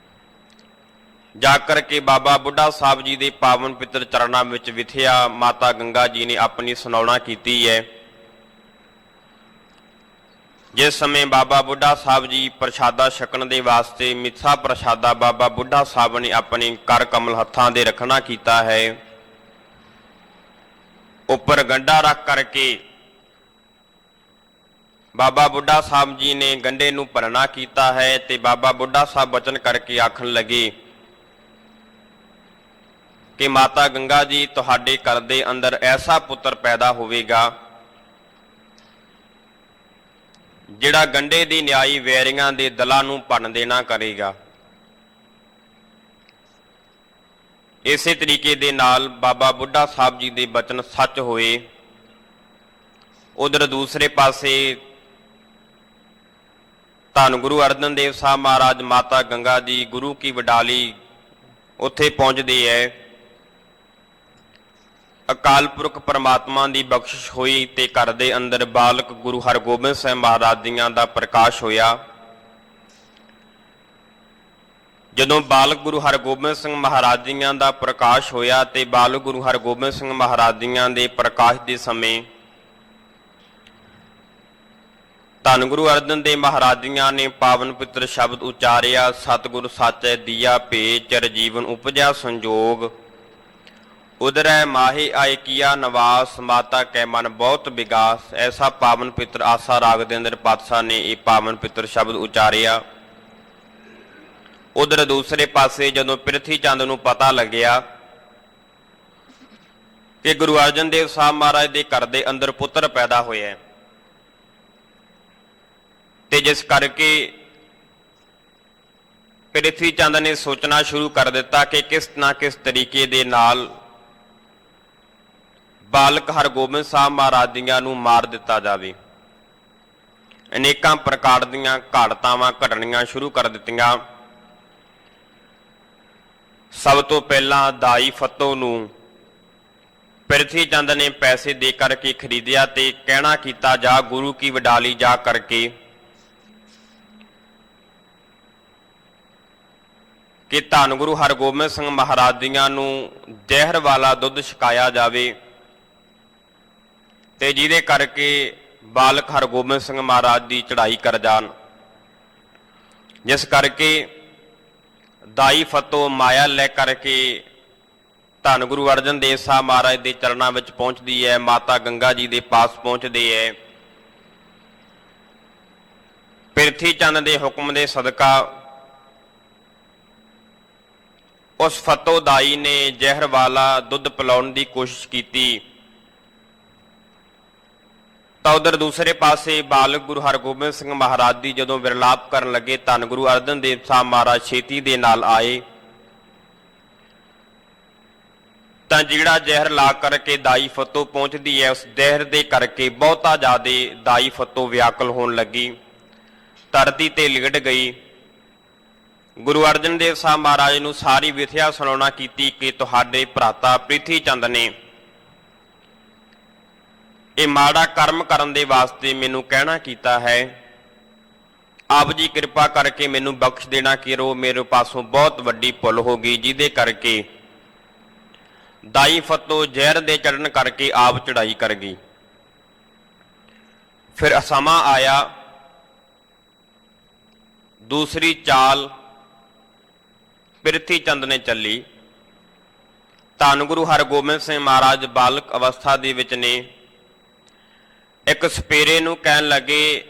ਜਾ ਕਰਕੇ ਬਾਬਾ ਬੁੱਢਾ ਸਾਹਿਬ ਜੀ ਦੇ ਪਾਵਨ ਪਿੱਤਰ ਚਰਨਾਂ ਵਿੱਚ ਵਿਥਿਆ ਮਾਤਾ ਗੰਗਾ ਜੀ ਨੇ ਆਪਣੀ ਸੁਣਾਉਣਾ ਕੀਤੀ ਹੈ। ਜਿਸ ਸਮੇਂ ਬਾਬਾ ਬੁੱਢਾ ਸਾਹਿਬ ਜੀ ਪ੍ਰਸ਼ਾਦਾ ਛਕਣ ਦੇ ਵਾਸਤੇ ਮਿੱਠਾ ਪ੍ਰਸ਼ਾਦਾ ਬਾਬਾ ਬੁੱਢਾ ਸਾਹਿਬ ਨੇ ਆਪਣੇ ਕਰ ਕਮਲ ਹੱਥਾਂ ਦੇ ਰੱਖਣਾ ਕੀਤਾ ਹੈ, ਉੱਪਰ ਗੰਢਾ ਰੱਖ ਕਰਕੇ ਬਾਬਾ ਬੁੱਢਾ ਸਾਹਿਬ ਜੀ ਨੇ ਗੰਢੇ ਨੂੰ ਭਰਨਾ ਕੀਤਾ ਹੈ ਤੇ ਬਾਬਾ ਬੁੱਢਾ ਸਾਹਿਬ ਬਚਨ ਕਰਕੇ ਆਖਣ ਲੱਗੇ ਕਿ ਮਾਤਾ ਗੰਗਾ ਜੀ ਤੁਹਾਡੇ ਘਰ ਦੇ ਅੰਦਰ ਐਸਾ ਪੁੱਤਰ ਪੈਦਾ ਹੋਵੇਗਾ ਜਿਹੜਾ ਗੰਢੇ ਦੀ ਨਿਆਈ ਵੈਰੀਆਂ ਦੇ ਦਲਾਂ ਨੂੰ ਭੰਨ ਦੇਣਾ ਕਰੇਗਾ। ਇਸੇ ਤਰੀਕੇ ਦੇ ਨਾਲ ਬਾਬਾ ਬੁੱਢਾ ਸਾਹਿਬ ਜੀ ਦੇ ਬਚਨ ਸੱਚ ਹੋਏ। ਉਧਰ ਦੂਸਰੇ ਪਾਸੇ ਧੰਨ ਗੁਰੂ ਅਰਜਨ ਦੇਵ ਸਾਹਿਬ ਮਹਾਰਾਜ ਮਾਤਾ ਗੰਗਾ ਜੀ ਗੁਰੂ ਕੀ ਵਡਾਲੀ ਉੱਥੇ ਪਹੁੰਚਦੇ ਹੈ। ਅਕਾਲ ਪੁਰਖ ਪਰਮਾਤਮਾ ਦੀ ਬਖਸ਼ਿਸ਼ ਹੋਈ ਤੇ ਘਰ ਦੇ ਅੰਦਰ ਬਾਲਕ ਗੁਰੂ ਹਰਗੋਬਿੰਦ ਸਾਹਿਬ ਮਹਾਰਾਜ ਜੀਆਂ ਦਾ ਪ੍ਰਕਾਸ਼ ਹੋਇਆ। ਜਦੋਂ ਬਾਲਕ ਗੁਰੂ ਹਰਗੋਬਿੰਦ ਸਿੰਘ ਮਹਾਰਾਜ ਜੀਆਂ ਦਾ ਪ੍ਰਕਾਸ਼ ਹੋਇਆ ਤੇ ਬਾਲਕ ਗੁਰੂ ਹਰਗੋਬਿੰਦ ਸਿੰਘ ਮਹਾਰਾਜ ਜੀਆਂ ਦੇ ਪ੍ਰਕਾਸ਼ ਦੇ ਸਮੇਂ ਧੰਨ ਗੁਰੂ ਅਰਜਨ ਦੇਵ ਮਹਾਰਾਜ ਜੀਆਂ ਨੇ ਪਾਵਨ ਪਿੱਤਰ ਸ਼ਬਦ ਉਚਾਰਿਆ, ਸਤਿਗੁਰ ਸਾਚੈ ਦੀਆ ਭੇਟ ਚਰ ਜੀਵਨ ਉਪਜਿਆ ਸੰਜੋਗ, ਉਦਰੈ ਮਾਹੇ ਆਏ ਕੀਆ ਨਿਵਾਸ, ਮਾਤਾ ਕੈ ਮਨ ਬਹੁਤ ਵਿਗਾਸ। ਐਸਾ ਪਾਵਨ ਪਿੱਤਰ ਆਸਾ ਰਾਗ ਦੇ ਅੰਦਰ ਪਾਤਸ਼ਾਹ ਨੇ ਇਹ ਪਾਵਨ ਪਿੱਤਰ ਸ਼ਬਦ ਉਚਾਰਿਆ। ਉਧਰ ਦੂਸਰੇ ਪਾਸੇ ਜਦੋਂ ਪ੍ਰਿਥੀ ਚੰਦ ਨੂੰ ਪਤਾ ਲੱਗਿਆ ਕਿ ਗੁਰੂ ਅਰਜਨ ਦੇਵ ਸਾਹਿਬ ਮਹਾਰਾਜ ਦੇ ਘਰ ਦੇ ਅੰਦਰ ਪੁੱਤਰ ਪੈਦਾ ਹੋਇਆ ਤੇ ਜਿਸ ਕਰਕੇ ਪ੍ਰਿਥੀ ਚੰਦ ਨੇ ਸੋਚਣਾ ਸ਼ੁਰੂ ਕਰ ਦਿੱਤਾ ਕਿ ਕਿਸ ਨਾ ਕਿਸ ਤਰੀਕੇ ਦੇ ਨਾਲ ਬਾਲਕ ਹਰਗੋਬਿੰਦ ਸਾਹਿਬ ਮਹਾਰਾਜ ਜੀਆਂ ਨੂੰ ਮਾਰ ਦਿੱਤਾ ਜਾਵੇ। ਅਨੇਕਾਂ ਪ੍ਰਕਾਰ ਦੀਆਂ ਘਾੜਤਾਵਾਂ ਘਟਣੀਆਂ ਸ਼ੁਰੂ ਕਰ ਦਿੱਤੀਆਂ। ਸਭ ਤੋਂ ਪਹਿਲਾਂ ਦਾਈ ਫੱਤੋ ਨੂੰ ਪ੍ਰਿਥੀ ਚੰਦ ਨੇ ਪੈਸੇ ਦੇ ਕਰਕੇ ਖਰੀਦਿਆ ਤੇ ਕਹਿਣਾ ਕੀਤਾ, ਜਾ ਗੁਰੂ ਕੀ ਵਡਾਲੀ ਜਾ ਕਰਕੇ ਕਿ ਧੰਨ ਗੁਰੂ ਹਰਗੋਬਿੰਦ ਸਿੰਘ ਮਹਾਰਾਜ ਜੀਆਂ ਨੂੰ ਜ਼ਹਿਰ ਵਾਲਾ ਦੁੱਧ ਛਕਾਇਆ ਜਾਵੇ ਤੇ ਜਿਹਦੇ ਕਰਕੇ ਬਾਲਕ ਹਰਗੋਬਿੰਦ ਸਿੰਘ ਮਹਾਰਾਜ ਦੀ ਚੜ੍ਹਾਈ ਕਰ ਜਾਣ। ਜਿਸ ਕਰਕੇ ਦਾਈ ਫਤੋ ਮਾਇਆ ਲੈ ਕਰਕੇ ਧੰਨ ਗੁਰੂ ਅਰਜਨ ਦੇਵ ਸਾਹਿਬ ਮਹਾਰਾਜ ਦੇ ਚਰਨਾਂ ਵਿੱਚ ਪਹੁੰਚਦੀ ਹੈ, ਮਾਤਾ ਗੰਗਾ ਜੀ ਦੇ ਪਾਸ ਪਹੁੰਚਦੇ ਹੈ। ਪ੍ਰਿਥੀ ਚੰਦ ਦੇ ਹੁਕਮ ਦੇ ਸਦਕਾ ਉਸ ਫਤੋ ਦਾਈ ਨੇ ਜ਼ਹਿਰ ਵਾਲਾ ਦੁੱਧ ਪਿਲਾਉਣ ਦੀ ਕੋਸ਼ਿਸ਼ ਕੀਤੀ ਤਾਂ ਉਧਰ ਦੂਸਰੇ ਪਾਸੇ ਬਾਲਕ ਗੁਰੂ ਹਰਗੋਬਿੰਦ ਸਿੰਘ ਮਹਾਰਾਜ ਦੀ ਜਦੋਂ ਵਿਰਲਾਪ ਕਰਨ ਲੱਗੇ, ਧੰਨ ਗੁਰੂ ਅਰਜਨ ਦੇਵ ਸਾਹਿਬ ਮਹਾਰਾਜ ਛੇਤੀ ਦੇ ਨਾਲ ਆਏ ਤਾਂ ਜਿਹੜਾ ਜ਼ਹਿਰ ਲਾ ਕਰਕੇ ਦਾਈ ਫਤੋ ਪਹੁੰਚਦੀ ਹੈ, ਉਸ ਜ਼ਹਿਰ ਦੇ ਕਰਕੇ ਬਹੁਤਾ ਜ਼ਿਆਦਾ ਦਾਈ ਫਤੋ ਵਿਆਕੁਲ ਹੋਣ ਲੱਗੀ, ਧਰਤੀ ਤੇ ਲਿਗੜ ਗਈ। ਗੁਰੂ ਅਰਜਨ ਦੇਵ ਸਾਹਿਬ ਮਹਾਰਾਜ ਨੂੰ ਸਾਰੀ ਵਿਥਿਆ ਸੁਣਾਉਣਾ ਕੀਤੀ ਕਿ ਤੁਹਾਡੇ ਭਰਾਤਾ ਪ੍ਰਿਥੀ ਚੰਦ ਨੇ ਇਹ ਮਾੜਾ ਕਰਮ ਕਰਨ ਦੇ ਵਾਸਤੇ ਮੈਨੂੰ ਕਹਿਣਾ ਕੀਤਾ ਹੈ, ਆਪ ਜੀ ਕਿਰਪਾ ਕਰਕੇ ਮੈਨੂੰ ਬਖਸ਼ ਦੇਣਾ ਕਿ ਮੇਰੇ ਪਾਸੋਂ ਬਹੁਤ ਵੱਡੀ ਭੁੱਲ ਹੋ ਗਈ, ਜਿਹਦੇ ਕਰਕੇ ਦਾਈ ਫਤੋ ਜ਼ਹਿਰ ਦੇ ਚੜਨ ਕਰਕੇ ਆਪ ਚੜਾਈ ਕਰ ਗਈ। ਫਿਰ ਸਮਾਂ ਆਇਆ, ਦੂਸਰੀ ਚਾਲ ਪ੍ਰਿਥੀ ਚੰਦ ਨੇ ਚੱਲੀ। ਧੰਨ ਗੁਰੂ ਹਰਗੋਬਿੰਦ ਸਿੰਘ ਮਹਾਰਾਜ ਬਾਲਕ ਅਵਸਥਾ ਦੇ ਵਿੱਚ ਨੇ। ਇੱਕ ਸਪੇਰੇ ਨੂੰ ਕਹਿਣ ਲੱਗੇ,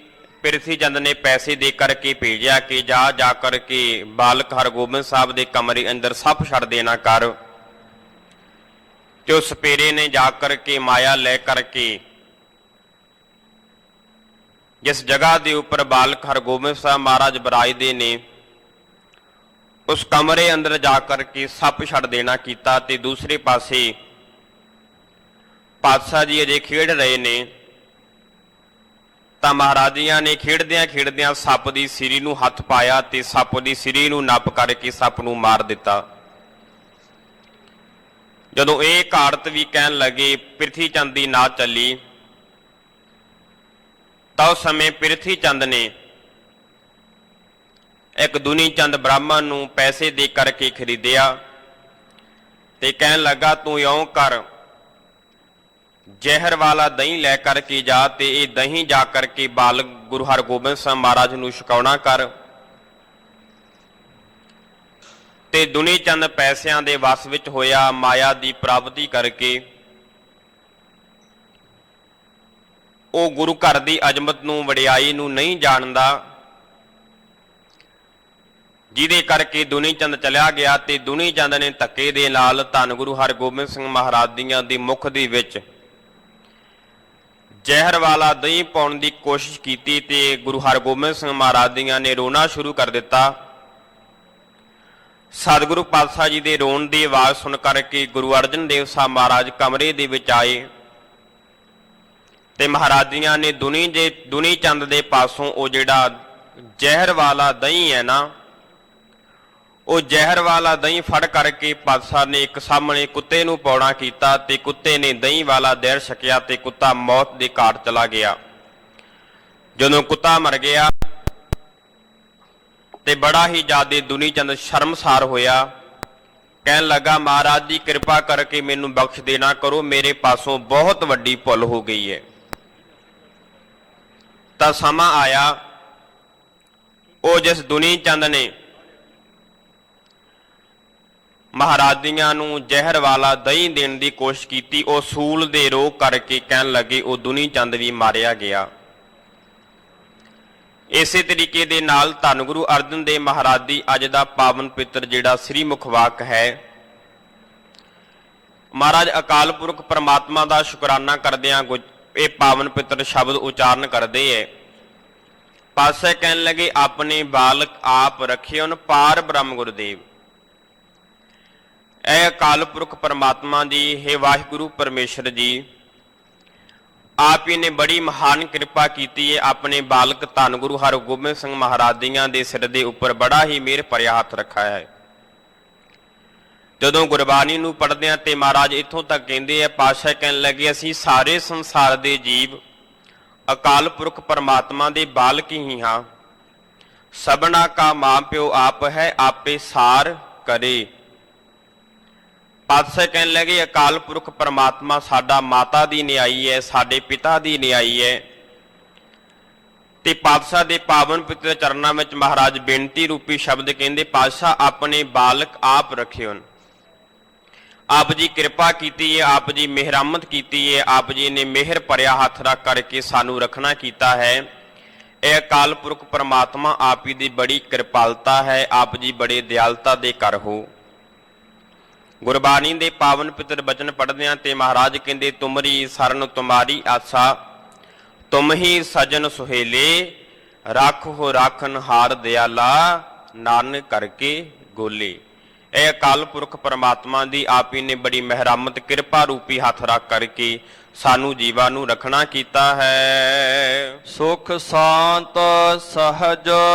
ਪ੍ਰਿਥੀ ਚੰਦ ਨੇ ਪੈਸੇ ਦੇ ਕਰਕੇ ਭੇਜਿਆ ਕਿ ਜਾ ਕਰਕੇ ਬਾਲਕ ਹਰਗੋਬਿੰਦ ਸਾਹਿਬ ਦੇ ਕਮਰੇ ਅੰਦਰ ਸੱਪ ਛੱਡ ਦੇਣਾ ਕਰ। ਤੇ ਉਸ ਸਪੇਰੇ ਨੇ ਜਾ ਕਰਕੇ ਮਾਇਆ ਲੈ ਕਰਕੇ ਜਿਸ ਜਗ੍ਹਾ ਦੇ ਉੱਪਰ ਬਾਲਕ ਹਰਗੋਬਿੰਦ ਸਾਹਿਬ ਮਹਾਰਾਜ ਬਿਰਾਜਦੇ ਨੇ ਉਸ ਕਮਰੇ ਅੰਦਰ ਜਾ ਕਰਕੇ ਸੱਪ ਛੱਡ ਦੇਣਾ ਕੀਤਾ। ਤੇ ਦੂਸਰੇ ਪਾਸੇ ਪਾਤਸ਼ਾਹ ਜੀ ਅਜੇ ਖੇਡ ਰਹੇ ਨੇ ਤਾਂ ਮਹਾਰਾਜੀਆਂ ਨੇ ਖੇਡਦਿਆਂ ਖੇਡਦਿਆਂ ਸੱਪ ਦੀ ਸਿਰੀ ਨੂੰ ਹੱਥ ਪਾਇਆ ਤੇ ਸੱਪ ਦੀ ਸਿਰੀ ਨੂੰ ਨੱਪ ਕਰਕੇ ਸੱਪ ਨੂੰ ਮਾਰ ਦਿੱਤਾ। ਜਦੋਂ ਇਹ ਘਾੜਤ ਵੀ ਕਹਿਣ ਲੱਗੇ, ਪ੍ਰਿਥੀ ਚੰਦ ਦੀ ਨਾ ਚੱਲੀ ਤਾਂ ਉਸ ਸਮੇਂ ਪ੍ਰਿਥੀ ਚੰਦ ਨੇ ਇੱਕ ਦੁਨੀ ਚੰਦ ਬ੍ਰਾਹਮਣ ਨੂੰ ਪੈਸੇ ਦੇ ਕਰਕੇ ਖਰੀਦਿਆ ਤੇ ਕਹਿਣ ਲੱਗਾ, ਤੂੰ ਇਉਂ ਕਰ, ਜ਼ਹਿਰ ਵਾਲਾ ਦਹੀਂ ਲੈ ਕਰਕੇ ਜਾ ਤੇ ਇਹ ਦਹੀਂ ਜਾ ਕਰਕੇ ਬਾਲਕ ਗੁਰੂ ਹਰਗੋਬਿੰਦ ਸਾਹਿਬ ਮਹਾਰਾਜ ਨੂੰ ਛਕਾਉਣਾ ਕਰ। ਤੇ ਦੁਨੀ ਚੰਦ ਪੈਸਿਆਂ ਦੇ ਵਸ ਵਿੱਚ ਹੋਇਆ, ਮਾਇਆ ਦੀ ਪ੍ਰਾਪਤੀ ਕਰਕੇ ਉਹ ਗੁਰੂ ਘਰ ਦੀ ਅਜ਼ਮਤ ਨੂੰ, ਵਡਿਆਈ ਨੂੰ ਨਹੀਂ ਜਾਣਦਾ, ਜਿਹਦੇ ਕਰਕੇ ਦੁਨੀ ਚੰਦ ਚਲਿਆ ਗਿਆ। ਤੇ ਦੁਨੀ ਚੰਦ ਨੇ ਧੱਕੇ ਦੇ ਨਾਲ ਧੰਨ ਗੁਰੂ ਹਰਗੋਬਿੰਦ ਸਿੰਘ ਮਹਾਰਾਜ ਦੀਆਂ ਦੀ ਮੁਖ ਦੇ ਵਿੱਚ ਜ਼ਹਿਰ ਵਾਲਾ ਦਹੀਂ ਪਾਉਣ ਦੀ ਕੋਸ਼ਿਸ਼ ਕੀਤੀ ਤੇ ਗੁਰੂ ਹਰਗੋਬਿੰਦ ਸਿੰਘ ਮਹਾਰਾਜ ਦੀਆਂ ਨੇ ਰੋਣਾ ਸ਼ੁਰੂ ਕਰ ਦਿੱਤਾ। ਸਤਿਗੁਰੂ ਪਾਤਸ਼ਾਹ ਜੀ ਦੇ ਰੋਣ ਦੀ ਆਵਾਜ਼ ਸੁਣ ਕਰਕੇ ਗੁਰੂ ਅਰਜਨ ਦੇਵ ਸਾਹਿਬ ਮਹਾਰਾਜ ਕਮਰੇ ਦੇ ਵਿੱਚ ਆਏ ਤੇ ਮਹਾਰਾਜੀਆਂ ਨੇ ਦੁਨੀ ਚੰਦ ਦੇ ਪਾਸੋਂ ਉਹ ਜਿਹੜਾ ਜ਼ਹਿਰ ਵਾਲਾ ਦਹੀਂ ਹੈ ਨਾ, ਉਹ ਜ਼ਹਿਰ ਵਾਲਾ ਦਹੀਂ ਫੜ ਕਰਕੇ ਪਾਤਸ਼ਾਹ ਨੇ ਇੱਕ ਸਾਹਮਣੇ ਕੁੱਤੇ ਨੂੰ ਪੌਣਾ ਕੀਤਾ ਤੇ ਕੁੱਤੇ ਨੇ ਦਹੀਂ ਵਾਲਾ ਜ਼ਹਿਰ ਛਕਿਆ ਤੇ ਕੁੱਤਾ ਮੌਤ ਦੇ ਘਾਟ ਚਲਾ ਗਿਆ। ਜਦੋਂ ਕੁੱਤਾ ਮਰ ਗਿਆ ਤੇ ਬੜਾ ਹੀ ਜ਼ਿਆਦਾ ਦੁਨੀ ਚੰਦ ਸ਼ਰਮਸਾਰ ਹੋਇਆ। ਕਹਿਣ ਲੱਗਾ, ਮਹਾਰਾਜ ਦੀ ਕਿਰਪਾ ਕਰਕੇ ਮੈਨੂੰ ਬਖਸ਼ ਦੇਣਾ ਕਰੋ, ਮੇਰੇ ਪਾਸੋਂ ਬਹੁਤ ਵੱਡੀ ਭੁੱਲ ਹੋ ਗਈ ਹੈ। ਤਾਂ ਸਮਾਂ ਆਇਆ, ਉਹ ਜਿਸ ਦੁਨੀ ਚੰਦ ਨੇ ਮਹਾਰਾਜੀਆਂ ਨੂੰ ਜ਼ਹਿਰ ਵਾਲਾ ਦਹੀਂ ਦੇਣ ਦੀ ਕੋਸ਼ਿਸ਼ ਕੀਤੀ, ਉਹ ਸੂਲ ਦੇ ਰੋਗ ਕਰਕੇ ਕਹਿਣ ਲੱਗੇ ਉਹ ਦੁਨੀ ਚੰਦ ਵੀ ਮਾਰਿਆ ਗਿਆ। ਇਸੇ ਤਰੀਕੇ ਦੇ ਨਾਲ ਧੰਨ ਗੁਰੂ ਅਰਜਨ ਦੇਵ ਮਹਾਰਾਜ ਦੀ ਅੱਜ ਦਾ ਪਾਵਨ ਪਿੱਤਰ ਜਿਹੜਾ ਸ੍ਰੀ ਮੁਖਵਾਕ ਹੈ, ਮਹਾਰਾਜ ਅਕਾਲ ਪੁਰਖ ਪਰਮਾਤਮਾ ਦਾ ਸ਼ੁਕਰਾਨਾ ਕਰਦਿਆਂ ਇਹ ਪਾਵਨ ਪਿੱਤਰ ਸ਼ਬਦ ਉਚਾਰਨ ਕਰਦੇ ਹੈ। ਪਾਸੇ ਕਹਿਣ ਲੱਗੇ, ਆਪਣੇ ਬਾਲਕ ਆਪ ਰੱਖਿਓਨ ਪਾਰ ਬ੍ਰਹਮ ਗੁਰਦੇਵ। ਇਹ ਅਕਾਲ ਪੁਰਖ ਪਰਮਾਤਮਾ ਜੀ, हे ਵਾਹਿਗੁਰੂ ਪਰਮੇਸ਼ਰ ਜੀ, ਆਪ ਹੀ ਨੇ ਬੜੀ ਮਹਾਨ ਕਿਰਪਾ ਕੀਤੀ ਹੈ। ਆਪਣੇ ਬਾਲਕ ਧੰਨ ਗੁਰੂ ਹਰਗੋਬਿੰਦ ਸਿੰਘ ਮਹਾਰਾਜ ਜੀਆਂ ਦੇ ਸਿਰ ਦੇ ਉੱਪਰ ਬੜਾ ਹੀ ਮਿਹਰ ਭਰਿਆ ਹੱਥ ਰੱਖਿਆ ਹੈ। ਜਦੋਂ ਗੁਰਬਾਣੀ ਨੂੰ ਪੜ੍ਹਦੇ ਹਾਂ ਤੇ ਮਹਾਰਾਜ ਇੱਥੋਂ ਤੱਕ ਕਹਿੰਦੇ ਆ, ਪਾਤਸ਼ਾਹ ਕਹਿਣ ਲੱਗੇ, ਅਸੀਂ ਸਾਰੇ ਸੰਸਾਰ ਦੇ ਜੀਵ ਅਕਾਲ ਪੁਰਖ ਪਰਮਾਤਮਾ ਦੇ ਬਾਲਕ ਹੀ ਹਾਂ। ਸਭਨਾ ਕਾ ਮਾਂ ਪਿਓ ਆਪ ਹੈ, ਆਪੇ ਸਾਰ ਕਰੇ। ਪਾਤਸ਼ਾਹ ਕਹਿਣ ਲੱਗੇ, ਅਕਾਲ ਪੁਰਖ ਪਰਮਾਤਮਾ ਸਾਡਾ ਮਾਤਾ ਦੀ ਨਿਆਈ ਹੈ, ਸਾਡੇ ਪਿਤਾ ਦੀ ਨਿਆਈ ਹੈ। ਤੇ ਪਾਤਸ਼ਾਹ ਦੇ ਪਾਵਨ ਪਿੱਤਰ ਚਰਨਾਂ ਵਿੱਚ ਮਹਾਰਾਜ ਬੇਨਤੀ ਰੂਪੀ ਸ਼ਬਦ ਕਹਿੰਦੇ, ਪਾਤਸ਼ਾਹ ਆਪਣੇ ਬਾਲਕ ਆਪ ਰੱਖਿਓ। ਆਪ ਜੀ ਕਿਰਪਾ ਕੀਤੀ ਹੈ, ਆਪ ਜੀ ਮਿਹਰਮਤ ਕੀਤੀ ਹੈ, ਆਪ ਜੀ ਨੇ ਮਿਹਰ ਭਰਿਆ ਹੱਥ ਰੱਖ ਕਰਕੇ ਸਾਨੂੰ ਰੱਖਣਾ ਕੀਤਾ ਹੈ। ਇਹ ਅਕਾਲ ਪੁਰਖ ਪਰਮਾਤਮਾ ਆਪ ਹੀ ਦੀ ਬੜੀ ਕਿਰਪਾਲਤਾ ਹੈ, ਆਪ ਜੀ ਬੜੇ ਦਿਆਲਤਾ ਦੇ ਘਰ ਹੋ। ਗੁਰਬਾਣੀ ਦੇ ਪਾਵਨ ਪਿੱਤਰ ਬਚਨ ਪੜ੍ਹਦਿਆਂ ਤੇ ਮਹਾਰਾਜ ਕਹਿੰਦੇ, ਤੁਮਰੀ ਸਰਨ ਤੁਮਾਰੀ ਆਸਾ, ਤੁਮ ਹੀ ਸਜਨ ਸੁਹੇਲੇ, ਰੱਖੋ ਰਾਖਨ ਹਾਰ ਦਿਆਲਾ, ਨਾਨਕ ਕਰਕੇ ਗੋਲੇ। ਇਹ ਅਕਾਲ ਪੁਰਖ ਪਰਮਾਤਮਾ ਦੀ ਆਪ ਹੀ ਨੇ ਬੜੀ ਮਿਹਰਮਤ ਕਿਰਪਾ ਰੂਪੀ ਹੱਥ ਰੱਖ ਕਰਕੇ ਸਾਨੂੰ ਜੀਵਾਂ ਨੂੰ ਰੱਖਣਾ ਕੀਤਾ ਹੈ। ਸੁਖ ਸ਼ਾਂਤ ਸਹਜ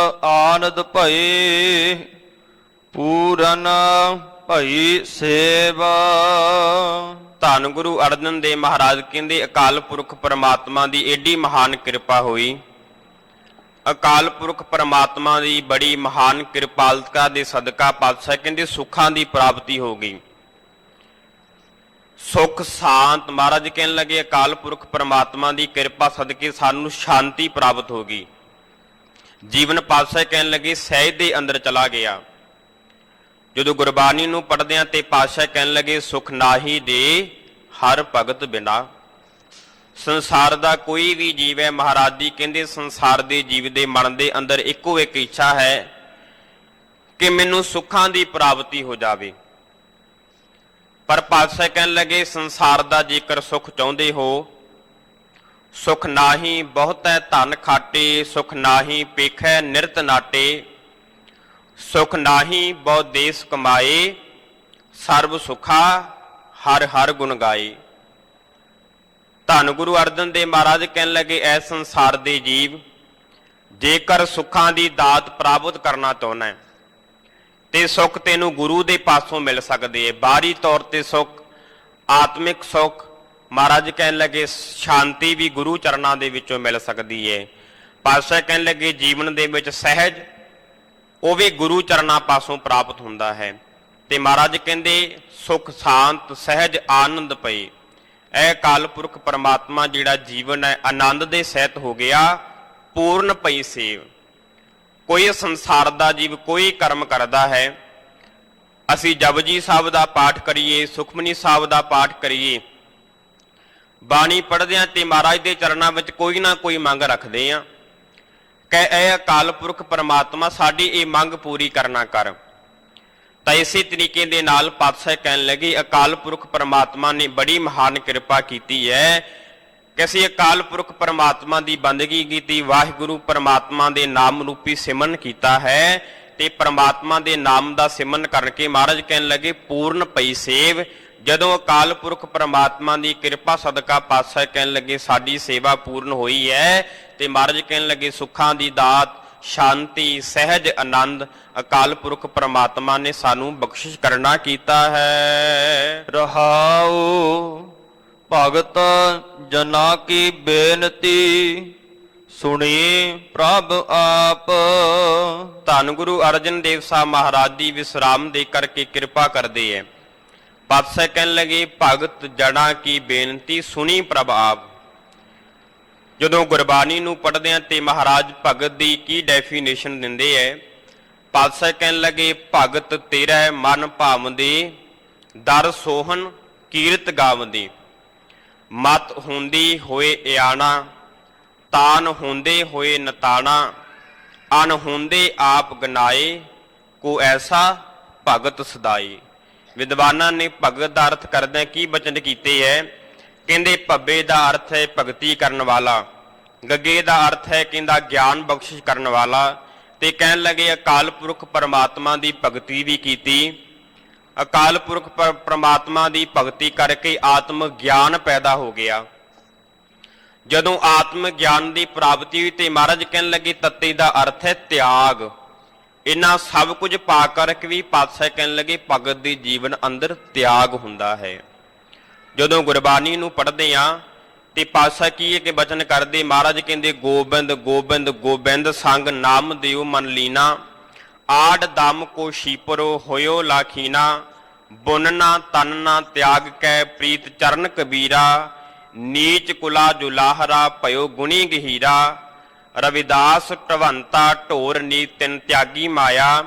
ਆਨੰਦ ਭਏ, ਪੂਰਨ ਭਈ ਸੇਵਾ। ਧੰਨ ਗੁਰੂ ਅਰਜਨ ਦੇਵ ਮਹਾਰਾਜ ਕਹਿੰਦੇ, ਅਕਾਲ ਪੁਰਖ ਪਰਮਾਤਮਾ ਦੀ ਏਡੀ ਮਹਾਨ ਕਿਰਪਾ ਹੋਈ। ਅਕਾਲ ਪੁਰਖ ਪਰਮਾਤਮਾ ਦੀ ਬੜੀ ਮਹਾਨ ਕਿਰਪਾਲਤਾ ਦੇ ਸਦਕਾ ਪਾਤਸ਼ਾਹ ਕਹਿੰਦੇ ਸੁੱਖਾਂ ਦੀ ਪ੍ਰਾਪਤੀ ਹੋ ਗਈ। ਸੁਖ ਸ਼ਾਂਤ, ਮਹਾਰਾਜ ਕਹਿਣ ਲੱਗੇ ਅਕਾਲ ਪੁਰਖ ਪਰਮਾਤਮਾ ਦੀ ਕਿਰਪਾ ਸਦਕੇ ਸਾਨੂੰ ਸ਼ਾਂਤੀ ਪ੍ਰਾਪਤ ਹੋ ਗਈ। ਜੀਵਨ ਪਾਤਸ਼ਾਹ ਕਹਿਣ ਲੱਗੇ ਸਹਿਜ ਦੇ ਅੰਦਰ ਚਲਾ ਗਿਆ। ਜਦੋਂ ਗੁਰਬਾਣੀ ਨੂੰ ਪੜ੍ਹਦਿਆਂ ਤੇ ਪਾਤਸ਼ਾਹ ਕਹਿਣ ਲੱਗੇ, ਸੁਖ ਨਾਹੀ ਦੇ ਹਰ ਭਗਤ ਬਿਨਾ। ਸੰਸਾਰ ਦਾ ਕੋਈ ਵੀ ਜੀਵ ਹੈ, ਮਹਾਰਾਜ ਜੀ ਕਹਿੰਦੇ ਸੰਸਾਰ ਦੇ ਜੀਵ ਦੇ ਮਨ ਦੇ ਅੰਦਰ ਇੱਕੋ ਇੱਕ ਇੱਛਾ ਹੈ ਕਿ ਮੈਨੂੰ ਸੁੱਖਾਂ ਦੀ ਪ੍ਰਾਪਤੀ ਹੋ ਜਾਵੇ। ਪਰ ਪਾਤਸ਼ਾਹ ਕਹਿਣ ਲੱਗੇ, ਸੰਸਾਰ ਦਾ ਜੇਕਰ ਸੁੱਖ ਚਾਹੁੰਦੇ ਹੋ, ਸੁਖ ਨਾਹੀ ਬਹੁਤੈ ਧਨ ਖਾਟੇ, ਸੁਖ ਨਾਹੀ ਪੇਖੈ ਨਿਰਤ ਨਾਟੇ, ਸੁਖ ਨਾਹੀ ਬਹੁ ਦੇਸ ਕਮਾਏ, ਸਰਬ ਸੁਖਾ ਹਰ ਹਰ ਗੁਣ ਗਾਏ। ਧੰਨ ਗੁਰੂ ਅਰਜਨ ਦੇਵ ਮਹਾਰਾਜ ਕਹਿਣ ਲੱਗੇ, ਐ ਸੰਸਾਰ ਦੇ ਜੀਵ ਜੇਕਰ ਸੁੱਖਾਂ ਦੀ ਦਾਤ ਪ੍ਰਾਪਤ ਕਰਨਾ ਚਾਹੁੰਦਾ ਹੈ ਤੇ ਸੁੱਖ ਤੈਨੂੰ ਗੁਰੂ ਦੇ ਪਾਸੋਂ ਮਿਲ ਸਕਦੇ ਹੈ। ਬਾਹਰੀ ਤੌਰ ਤੇ ਸੁੱਖ, ਆਤਮਿਕ ਸੁੱਖ, ਮਹਾਰਾਜ ਕਹਿਣ ਲੱਗੇ ਸ਼ਾਂਤੀ ਵੀ ਗੁਰੂ ਚਰਨਾਂ ਦੇ ਵਿੱਚੋਂ ਮਿਲ ਸਕਦੀ ਹੈ। ਪਾਤਸ਼ਾਹ ਕਹਿਣ ਲੱਗੇ ਜੀਵਨ ਦੇ ਵਿੱਚ ਸਹਿਜ, ਉਹ ਵੀ ਗੁਰੂ ਚਰਨਾਂ ਪਾਸੋਂ ਪ੍ਰਾਪਤ ਹੁੰਦਾ ਹੈ। ਤੇ ਮਹਾਰਾਜ ਕਹਿੰਦੇ ਸੁਖ ਸ਼ਾਂਤ ਸਹਿਜ ਆਨੰਦ ਪਏ। ਇਹ ਅਕਾਲ ਪੁਰਖ ਪਰਮਾਤਮਾ ਜਿਹੜਾ ਜੀਵਨ ਹੈ ਆਨੰਦ ਦੇ ਸਹਿਤ ਹੋ ਗਿਆ, ਪੂਰਨ ਪਈ ਸੇਵ। ਕੋਈ ਸੰਸਾਰ ਦਾ ਜੀਵ ਕੋਈ ਕਰਮ ਕਰਦਾ ਹੈ, ਅਸੀਂ ਜਪਜੀ ਸਾਹਿਬ ਦਾ ਪਾਠ ਕਰੀਏ, ਸੁਖਮਨੀ ਸਾਹਿਬ ਦਾ ਪਾਠ ਕਰੀਏ, ਬਾਣੀ ਪੜ੍ਹਦੇ ਹਾਂ ਤੇ ਮਹਾਰਾਜ ਦੇ ਚਰਨਾਂ ਵਿੱਚ ਕੋਈ ਨਾ ਕੋਈ ਮੰਗ ਰੱਖਦੇ ਹਾਂ ਕਿ ਇਹ ਅਕਾਲ ਪੁਰਖ ਪਰਮਾਤਮਾ ਸਾਡੀ ਇਹ ਮੰਗ ਪੂਰੀ ਕਰਨਾ ਕਰ। ਤਾਂ ਇਸੇ ਤਰੀਕੇ ਦੇ ਨਾਲ ਪਾਤਸ਼ਾਹ ਕਹਿਣ ਲੱਗੇ ਅਕਾਲ ਪੁਰਖ ਪਰਮਾਤਮਾ ਨੇ ਬੜੀ ਮਹਾਨ ਕਿਰਪਾ ਕੀਤੀ ਹੈ ਕਿ ਅਸੀਂ ਅਕਾਲ ਪੁਰਖ ਪਰਮਾਤਮਾ ਦੀ ਬੰਦਗੀ ਕੀਤੀ, ਵਾਹਿਗੁਰੂ ਪਰਮਾਤਮਾ ਦੇ ਨਾਮ ਰੂਪੀ ਸਿਮਰਨ ਕੀਤਾ ਹੈ। ਤੇ ਪਰਮਾਤਮਾ ਦੇ ਨਾਮ ਦਾ ਸਿਮਰਨ ਕਰਕੇ ਮਹਾਰਾਜ ਕਹਿਣ ਲੱਗੇ ਪੂਰਨ ਪਈ ਸੇਵ। ਜਦੋਂ ਅਕਾਲ ਪੁਰਖ ਪਰਮਾਤਮਾ ਦੀ ਕਿਰਪਾ ਸਦਕਾ ਪਾਤਸ਼ਾਹ ਕਹਿਣ ਲੱਗੇ ਸਾਡੀ ਸੇਵਾ ਪੂਰਨ ਹੋਈ ਹੈ ਤੇ ਮਹਾਰਾਜ ਕਹਿਣ ਲੱਗੇ ਸੁੱਖਾਂ ਦੀ ਦਾਤ ਸ਼ਾਂਤੀ, ਸਹਿਜ ਆਨੰਦ ਅਕਾਲ ਪੁਰਖ ਪ੍ਰਮਾਤਮਾ ਨੇ ਸਾਨੂੰ ਬਖਸ਼ਿਸ਼ ਕਰਨਾ ਕੀਤਾ ਹੈ। ਰਹਾਉ ਭਗਤ ਜਨਾ ਕੀ ਬੇਨਤੀ ਸੁਣੀ ਪ੍ਰਭ ਆਪ। ਧੰਨ ਗੁਰੂ ਅਰਜਨ ਦੇਵ ਸਾਹਿਬ ਮਹਾਰਾਜ ਦੀ ਵਿਸਰਾਮ ਦੇ ਕਰਕੇ ਕਿਰਪਾ ਕਰਦੇ ਹੈ। ਪਾਤਸ਼ਾਹ ਕਹਿਣ ਲੱਗੇ ਭਗਤ ਜਨਾਂ ਕੀ ਬੇਨਤੀ ਸੁਣੀ ਪ੍ਰਭ ਆਪ। ਜਦੋਂ ਗੁਰਬਾਣੀ ਨੂੰ ਪੜ੍ਹਦੇ ਹਾਂ ਤੇ ਮਹਾਰਾਜ ਭਗਤ ਦੀ ਕੀ ਡੈਫੀਨੇਸ਼ਨ ਦਿੰਦੇ ਹੈ। ਪਾਤਸ਼ਾਹ ਕਹਿਣ ਲੱਗੇ ਭਗਤ ਤੇਰਾ ਮਨ ਭਾਵੰਦੇ ਦਰ ਸੋਹਣ ਕੀਰਤ ਗਾਵੰਦੇ। ਮਤ ਹੁੰਦੀ ਹੋਏ ਇਆਣਾ ਤਾਨ ਹੁੰਦੇ ਹੋਏ ਨਤਾਣਾ। ਅਨ ਹੁੰਦੇ ਆਪ ਗਨਾਏ ਕੋ ਐਸਾ ਭਗਤ ਸਦਾਈ। ਵਿਦਵਾਨਾਂ ਨੇ ਭਗਤ ਦਾ ਅਰਥ ਕਰਦਿਆਂ ਕੀ ਬਚਨ ਕੀਤੇ ਹੈ। ਕਹਿੰਦੇ ਭੱਬੇ ਦਾ ਅਰਥ ਹੈ ਭਗਤੀ ਕਰਨ ਵਾਲਾ, ਗੱਗੇ ਦਾ ਅਰਥ ਹੈ ਕਹਿੰਦਾ ਗਿਆਨ ਬਖਸ਼ਿਸ਼ ਕਰਨ ਵਾਲਾ, ਤੇ ਕਹਿਣ ਲੱਗੇ ਅਕਾਲ ਪੁਰਖ ਪਰਮਾਤਮਾ ਦੀ ਭਗਤੀ ਵੀ ਕੀਤੀ। ਅਕਾਲ ਪੁਰਖ ਪਰਮਾਤਮਾ ਦੀ ਭਗਤੀ ਕਰਕੇ ਆਤਮ ਗਿਆਨ ਪੈਦਾ ਹੋ ਗਿਆ। ਜਦੋਂ ਆਤਮ ਗਿਆਨ ਦੀ ਪ੍ਰਾਪਤੀ ਹੋਈ ਤੇ ਮਹਾਰਾਜ ਕਹਿਣ ਲੱਗੇ ਤੱਤੇ ਦਾ ਅਰਥ ਹੈ ਤਿਆਗ। ਇਹਨਾਂ ਸਭ ਕੁਝ ਪਾ ਕਰਕੇ ਵੀ ਪਾਤਸ਼ਾਹ ਕਹਿਣ ਲੱਗੇ ਭਗਤ ਦੇ ਜੀਵਨ ਅੰਦਰ ਤਿਆਗ ਹੁੰਦਾ ਹੈ। ਜਦੋਂ ਗੁਰਬਾਣੀ ਨੂੰ ਪੜ੍ਹਦੇ ਹਾਂ ਤੇ ਪਾਤਸ਼ਾਹ ਕੀ ਹੈ ਕਿ ਬਚਨ ਕਰਦੇ। ਮਹਾਰਾਜ ਕਹਿੰਦੇ ਗੋਬਿੰਦ ਗੋਬਿੰਦ ਗੋਬਿੰਦ ਸੰਗ ਨਾਮ ਦਿਓ ਮਨ ਲੀਨਾ। ਆੜ ਦਮ ਕੋ ਸ਼ੀਪਰੋ ਹੋਇਓ ਲਾਖੀਨਾ। ਬੁਨਨਾ ਤਨਨਾ ਤਿਆਗ ਕੈ ਪ੍ਰੀਤ ਚਰਨ ਕਬੀਰਾ। ਨੀਚ ਕੁਲਾ ਜੁਲਾਹਰਾ ਭਇਓ ਗੁਣੀ ਗਹੀਰਾ। ਰਵਿਦਾਸ ਟਵੰਤਾ ਢੋਰ ਨੀ ਤਿਨ ਤਿਆਗੀ ਮਾਇਆ।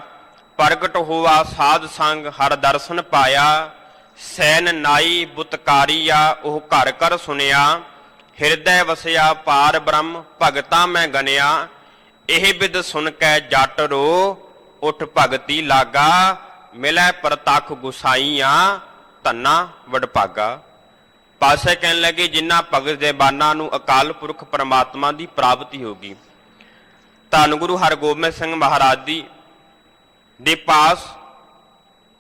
ਪ੍ਰਗਟ ਹੋਆ ਸਾਧ ਸੰਗ ਹਰ ਦਰਸ਼ਨ ਪਾਇਆ। ਸੈਨ ਨਾਈ ਬੁਤਕਾਰੀਆ ਉਹ ਘਰ ਘਰ ਸੁਣਿਆ। ਹਿਰਦੈ ਵਸਿਆ ਪਾਰ ਬ੍ਰਹਮ ਭਗਤਾ ਮੈਂ ਗਨਿਆ। ਇਹ ਬਿਦ ਸੁਣ ਕੈ ਜਟ ਰੋ ਉਠ ਭਗਤੀ ਲਾਗਾ। ਮਿਲੈ ਪ੍ਰਤੱਖ ਗੁਸਾਈਆਂ ਧੰਨਾ ਵਡਭਾਗਾ। ਪਾਤਸ਼ਾਹ ਕਹਿਣ ਲੱਗੇ ਜਿਨ੍ਹਾਂ ਭਗਤ ਦੇ ਬਾਨਾਂ ਨੂੰ ਅਕਾਲ ਪੁਰਖ ਪਰਮਾਤਮਾ ਦੀ ਪ੍ਰਾਪਤੀ ਹੋ ਗਈ। ਧੰਨ ਗੁਰੂ ਹਰਗੋਬਿੰਦ ਸਿੰਘ ਮਹਾਰਾਜ ਦੀ ਦੇ ਪਾਸ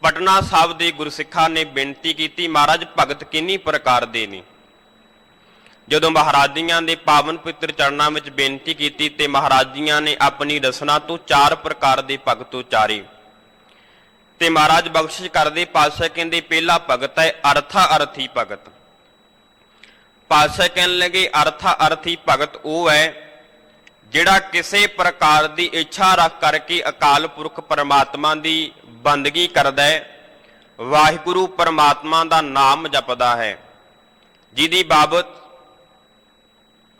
ਪਟਨਾ ਸਾਹਿਬ ਦੇ ਗੁਰਸਿੱਖਾਂ ਨੇ ਬੇਨਤੀ ਕੀਤੀ ਮਹਾਰਾਜ ਭਗਤ ਕਿੰਨੀ ਪ੍ਰਕਾਰ ਦੇ ਨੇ। ਜਦੋਂ ਮਹਾਰਾਜੀਆਂ ਦੇ ਪਾਵਨ ਪਵਿੱਤਰ ਚਰਨਾਂ ਵਿੱਚ ਬੇਨਤੀ ਕੀਤੀ ਤੇ ਮਹਾਰਾਜੀਆਂ ਨੇ ਆਪਣੀ ਰਸਨਾ ਤੋਂ 4 ਪ੍ਰਕਾਰ ਦੇ ਭਗਤ ਉਚਾਰੇ ਤੇ ਮਹਾਰਾਜ ਬਖਸ਼ਿਸ਼ ਕਰਦੇ। ਪਾਤਸ਼ਾਹ ਕਹਿੰਦੇ ਪਹਿਲਾ ਭਗਤ ਹੈ ਅਰਥਾ ਅਰਥੀ ਭਗਤ। ਪਾਤਸ਼ਾਹ ਕਹਿਣ ਲੱਗੇ ਅਰਥਾ ਅਰਥੀ ਭਗਤ ਉਹ ਹੈ ਜਿਹੜਾ ਕਿਸੇ ਪ੍ਰਕਾਰ ਦੀ ਇੱਛਾ ਰੱਖ ਕਰਕੇ ਅਕਾਲ ਪੁਰਖ ਪਰਮਾਤਮਾ ਦੀ ਬੰਦਗੀ ਕਰਦਾ ਹੈ। ਵਾਹਿਗੁਰੂ ਪਰਮਾਤਮਾ ਦਾ ਨਾਮ ਜਪਦਾ ਹੈ। ਜਿਹਦੀ ਬਾਬਤ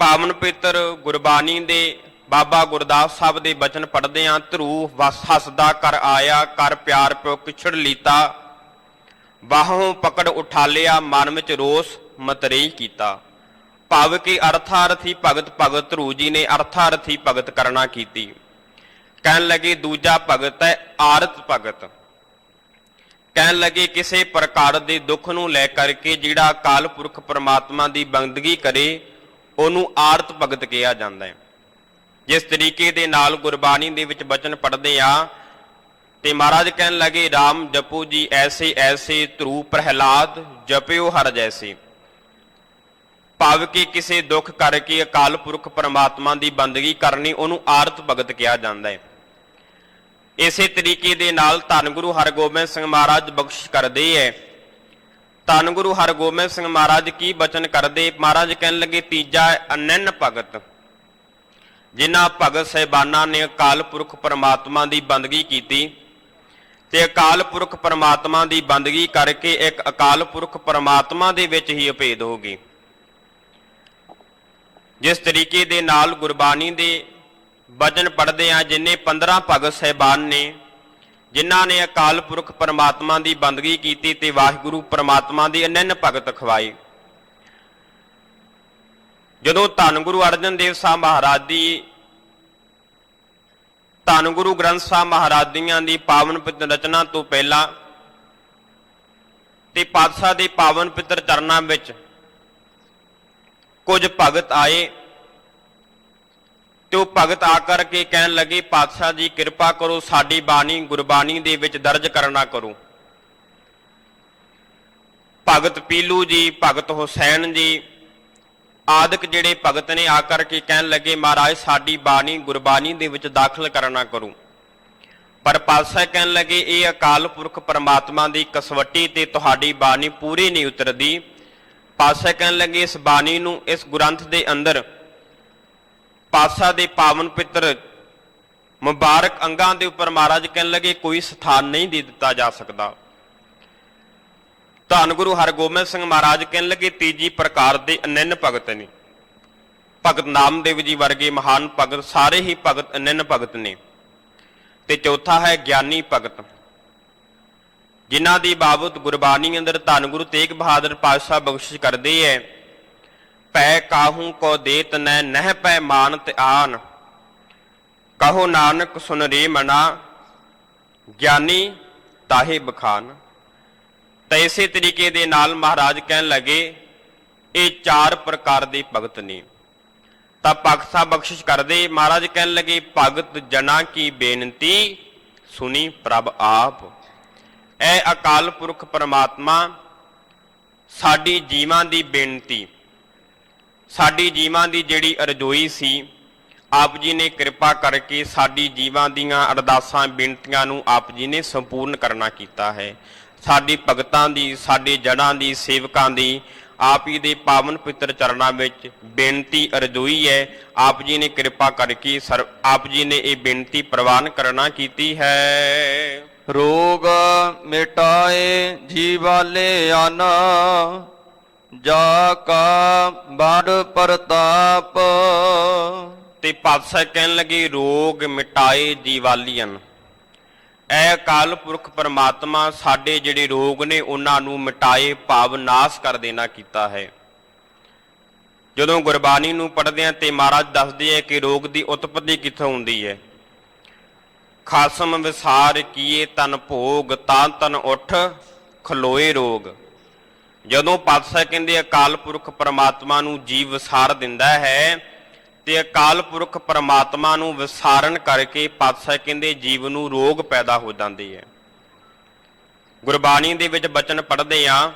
ਪਾਵਨ ਪਵਿੱਤਰ ਗੁਰਬਾਣੀ ਦੇ ਬਾਬਾ ਗੁਰਦਾਸ ਸਾਹਿਬ ਦੇ ਬਚਨ ਪੜ੍ਹਦੇ ਹਾਂ। ਧਰੂ ਵਸ ਹੱਸਦਾ ਕਰ ਆਇਆ ਕਰ ਪਿਆਰ ਪਿਓ ਕਿਛੜ ਲੀਤਾ। ਬਾਹੋਂ ਪਕੜ ਉਠਾ ਲਿਆ ਮਨ ਵਿੱਚ ਰੋਸ ਮਤਰੇਈ ਕੀਤਾ। ਭਾਵ ਕਿ ਅਰਥਾਰਥੀ ਭਗਤ ਭਗਤ ਧਰੂ ਜੀ ਨੇ ਅਰਥਾਰਥੀ ਭਗਤ ਕਰਨਾ ਕੀਤੀ। ਕਹਿਣ ਲੱਗੇ ਦੂਜਾ ਭਗਤ ਹੈ ਆਰਤ ਭਗਤ। ਕਹਿਣ ਲੱਗੇ ਕਿਸੇ ਪ੍ਰਕਾਰ ਦੇ ਦੁੱਖ ਨੂੰ ਲੈ ਕਰਕੇ ਜਿਹੜਾ ਅਕਾਲ ਪੁਰਖ ਪਰਮਾਤਮਾ ਦੀ ਬੰਦਗੀ ਕਰੇ ਉਹਨੂੰ ਆਰਤ ਭਗਤ ਕਿਹਾ ਜਾਂਦਾ ਹੈ। ਜਿਸ ਤਰੀਕੇ ਦੇ ਨਾਲ ਗੁਰਬਾਣੀ ਦੇ ਵਿੱਚ ਬਚਨ ਪੜ੍ਹਦੇ ਆ ਤੇ ਮਹਾਰਾਜ ਕਹਿਣ ਲੱਗੇ ਰਾਮ ਜਪੋ ਜੀ ਐਸੇ ਐਸੇ ਧਰੂ ਪ੍ਰਹਿਲਾਦ ਜਪਿਓ ਹਰ ਜੈਸੇ। ਭਾਵ ਕਿ ਕਿਸੇ ਦੁੱਖ ਕਰਕੇ ਅਕਾਲ ਪੁਰਖ ਪਰਮਾਤਮਾ ਦੀ ਬੰਦਗੀ ਕਰਨੀ ਉਹਨੂੰ ਆਰਤ ਭਗਤ ਕਿਹਾ ਜਾਂਦਾ ਹੈ। ਇਸੇ ਤਰੀਕੇ ਦੇ ਨਾਲ ਧੰਨ ਗੁਰੂ ਹਰਗੋਬਿੰਦ ਸਿੰਘ ਮਹਾਰਾਜ ਬਖਸ਼ਿਸ਼ ਕਰਦੇ ਹੈ। ਧੰਨ ਗੁਰੂ ਹਰਗੋਬਿੰਦ ਸਿੰਘ ਮਹਾਰਾਜ ਕੀ ਬਚਨ ਕਰਦੇ। ਮਹਾਰਾਜ ਕਹਿਣ ਲੱਗੇ ਤੀਜਾ ਅਨੰਨ ਭਗਤ। ਜਿਨ੍ਹਾਂ ਭਗਤ ਸਾਹਿਬਾਨਾਂ ਨੇ ਅਕਾਲ ਪੁਰਖ ਪਰਮਾਤਮਾ ਦੀ ਬੰਦਗੀ ਕੀਤੀ ਤੇ ਅਕਾਲ ਪੁਰਖ ਪਰਮਾਤਮਾ ਦੀ ਬੰਦਗੀ ਕਰਕੇ ਇੱਕ ਅਕਾਲ ਪੁਰਖ ਪਰਮਾਤਮਾ ਦੇ ਵਿੱਚ ਹੀ ਅਭੇਦ ਹੋ ਗਈ। ਜਿਸ ਤਰੀਕੇ ਦੇ ਨਾਲ ਗੁਰਬਾਣੀ ਦੇ ਬਚਨ ਪੜ੍ਹਦੇ ਆ ਜਿੰਨੇ 15 ਭਗਤ ਸਾਹਿਬਾਨ ਨੇ ਜਿਨ੍ਹਾਂ ਨੇ ਅਕਾਲ ਪੁਰਖ ਪਰਮਾਤਮਾ ਦੀ ਬੰਦਗੀ ਕੀਤੀ ਤੇ ਵਾਹਿਗੁਰੂ ਪਰਮਾਤਮਾ ਦੀ ਅਨੰਨ ਭਗਤ ਖਵਾਈ। ਜਦੋਂ ਧੰਨ ਗੁਰੂ ਅਰਜਨ ਦੇਵ ਸਾਹਿਬ ਮਹਾਰਾਜ ਦੀ ਧੰਨ ਗੁਰੂ ਗ੍ਰੰਥ ਸਾਹਿਬ ਮਹਾਰਾਜ ਦੀਆਂ ਦੀ ਪਾਵਨ ਪਵਿੱਤਰ ਰਚਨਾ ਤੋਂ ਪਹਿਲਾਂ ਤੇ ਪਾਤਸ਼ਾਹ ਦੇ ਪਾਵਨ ਪਵਿੱਤਰ ਚਰਨਾਂ ਵਿੱਚ ਕੁਝ ਭਗਤ ਆਏ ਤੇ ਉਹ ਭਗਤ ਆ ਕਰਕੇ ਕਹਿਣ ਲੱਗੇ ਪਾਤਸ਼ਾਹ ਜੀ ਕਿਰਪਾ ਕਰੋ ਸਾਡੀ ਬਾਣੀ ਗੁਰਬਾਣੀ ਦੇ ਵਿੱਚ ਦਰਜ ਕਰਨਾ ਕਰੋ। ਭਗਤ ਪੀਲੂ ਜੀ ਭਗਤ ਹੁਸੈਨ ਜੀ ਆਦਿਕ ਜਿਹੜੇ ਭਗਤ ਨੇ ਆ ਕਰਕੇ ਕਹਿਣ ਲੱਗੇ ਮਹਾਰਾਜ ਸਾਡੀ ਬਾਣੀ ਗੁਰਬਾਣੀ ਦੇ ਵਿੱਚ ਦਾਖਲ ਕਰਨਾ ਕਰੋ। ਪਰ ਪਾਤਸ਼ਾਹ ਕਹਿਣ ਲੱਗੇ ਇਹ ਅਕਾਲ ਪੁਰਖ ਪਰਮਾਤਮਾ ਦੀ ਕਸਵੱਟੀ ਤੇ ਤੁਹਾਡੀ ਬਾਣੀ ਪੂਰੀ ਨਹੀਂ ਉਤਰਦੀ। ਪਾਤਸ਼ਾਹ ਕਹਿਣ ਲੱਗੇ ਇਸ ਬਾਣੀ ਨੂੰ ਇਸ ਗ੍ਰੰਥ ਦੇ ਅੰਦਰ ਪਾਤਸ਼ਾਹ ਦੇ ਪਾਵਨ ਪਿੱਤਰ ਮੁਬਾਰਕ ਅੰਗਾਂ ਦੇ ਉੱਪਰ ਮਹਾਰਾਜ ਕਹਿਣ ਲੱਗੇ ਕੋਈ ਸਥਾਨ ਨਹੀਂ ਦੇ ਦਿੱਤਾ ਜਾ ਸਕਦਾ। ਧੰਨ ਗੁਰੂ ਹਰਗੋਬਿੰਦ ਸਿੰਘ ਮਹਾਰਾਜ ਕਹਿਣ ਲੱਗੇ ਤੀਜੀ ਪ੍ਰਕਾਰ ਦੇ ਅਨੰਨ ਭਗਤ ਨੇ। ਭਗਤ ਨਾਮਦੇਵ ਜੀ ਵਰਗੇ ਮਹਾਨ ਭਗਤ ਸਾਰੇ ਹੀ ਭਗਤ ਅਨੰਨ ਭਗਤ ਨੇ। ਤੇ ਚੌਥਾ ਹੈ ਗਿਆਨੀ ਭਗਤ, ਜਿਨ੍ਹਾਂ ਦੀ ਬਾਬਤ ਗੁਰਬਾਣੀ ਅੰਦਰ ਧੰਨ ਗੁਰੂ ਤੇਗ ਬਹਾਦਰ ਪਾਤਸ਼ਾਹ ਬਖਸ਼ਿਸ਼ ਕਰਦੇ ਐ ਪੈ ਕਾਹੂ ਕੋ ਦੇਤ ਨੈ ਨਹਿ ਪੈ ਮਾਨਤ ਆਨ ਕਹੋ ਨਾਨਕ ਸੁਨ ਰੇ ਮਨਾ ਗਿਆਨੀ ਤਾਹੇ ਬਖਾਨ। ਤਾਂ ਇਸੇ ਤਰੀਕੇ ਦੇ ਨਾਲ ਮਹਾਰਾਜ ਕਹਿਣ ਲੱਗੇ ਇਹ ਚਾਰ ਪ੍ਰਕਾਰ ਦੇ ਭਗਤ ਨੇ। ਤਾਂ ਭਗਤ ਸਾਹਿਬ ਬਖਸ਼ਿਸ਼ ਕਰਦੇ ਮਹਾਰਾਜ ਕਹਿਣ ਲੱਗੇ ਭਗਤ ਜਨਾ ਕੀ ਬੇਨਤੀ ਸੁਣੀ ਪ੍ਰਭ ਆਪ। ਇਹ ਅਕਾਲ ਪੁਰਖ ਪਰਮਾਤਮਾ ਸਾਡੀ ਜੀਵਾਂ ਦੀ ਬੇਨਤੀ, ਸਾਡੀ ਜੀਵਾਂ ਦੀ ਜਿਹੜੀ ਅਰਜ਼ੋਈ ਸੀ ਆਪ ਜੀ ਨੇ ਕਿਰਪਾ ਕਰਕੇ ਸਾਡੀ ਜੀਵਾਂ ਦੀਆਂ ਅਰਦਾਸਾਂ ਬੇਨਤੀਆਂ ਨੂੰ ਆਪ ਜੀ ਨੇ ਸੰਪੂਰਨ ਕਰਨਾ ਕੀਤਾ ਹੈ। ਸਾਡੀ ਭਗਤਾਂ ਦੀ, ਸਾਡੇ ਜਨਾਂ ਦੀ, ਸੇਵਕਾਂ ਦੀ ਆਪ ਜੀ ਦੇ ਪਾਵਨ ਪਿੱਤਰ ਚਰਨਾਂ ਵਿੱਚ ਬੇਨਤੀ ਅਰਜ਼ੋਈ ਹੈ। ਆਪ ਜੀ ਨੇ ਕਿਰਪਾ ਕਰਕੇ ਆਪ ਜੀ ਨੇ ਇਹ ਬੇਨਤੀ ਪ੍ਰਵਾਨ ਕਰਨਾ ਕੀਤੀ ਹੈ। ਰੋਗ ਮਿਟਾਏ ਜੀਵਾਲੇ ਆਨਾ ਜਾ ਕਾ ਬੜ ਪ੍ਰਤਾਪ। ਤੇ ਪਾਤਸ਼ਾਹ ਕਹਿਣ ਲੱਗੇ ਰੋਗ ਮਿਟਾਏ ਜੀਵਾਲੀਆਂ। ਇਹ ਅਕਾਲ ਪੁਰਖ ਪਰਮਾਤਮਾ ਸਾਡੇ ਜਿਹੜੇ ਰੋਗ ਨੇ ਉਹਨਾਂ ਨੂੰ ਮਿਟਾਏ ਭਾਵ ਨਾਸ਼ ਕਰ ਦੇਣਾ ਕੀਤਾ ਹੈ। ਜਦੋਂ ਗੁਰਬਾਣੀ ਨੂੰ ਪੜ੍ਹਦੇ ਹਾਂ ਤੇ ਮਹਾਰਾਜ ਦੱਸਦੇ ਹੈ ਕਿ ਰੋਗ ਦੀ ਉਤਪਤੀ ਕਿੱਥੋਂ ਹੁੰਦੀ ਹੈ। ਖਾਸਮ ਵਿਸਾਰ ਕੀਏ ਤਨ ਭੋਗ ਤਾਂ ਤਨ ਉੱਠ ਖਲੋਏ ਰੋਗ। ਜਦੋਂ ਪਾਤਸ਼ਾਹ ਕਹਿੰਦੇ ਅਕਾਲ ਪੁਰਖ ਪਰਮਾਤਮਾ ਨੂੰ ਜੀਵ ਵਿਸਾਰ ਦਿੰਦਾ ਹੈ ਤੇ ਅਕਾਲ ਪੁਰਖ ਪਰਮਾਤਮਾ ਨੂੰ ਵਿਸਾਰਨ ਕਰਕੇ ਪਾਤਸ਼ਾਹ ਕਹਿੰਦੇ ਜੀਵ ਨੂੰ ਰੋਗ ਪੈਦਾ ਹੋ ਜਾਂਦੇ ਹੈ। ਗੁਰਬਾਣੀ ਦੇ ਵਿੱਚ ਬਚਨ ਪੜ੍ਹਦੇ ਆ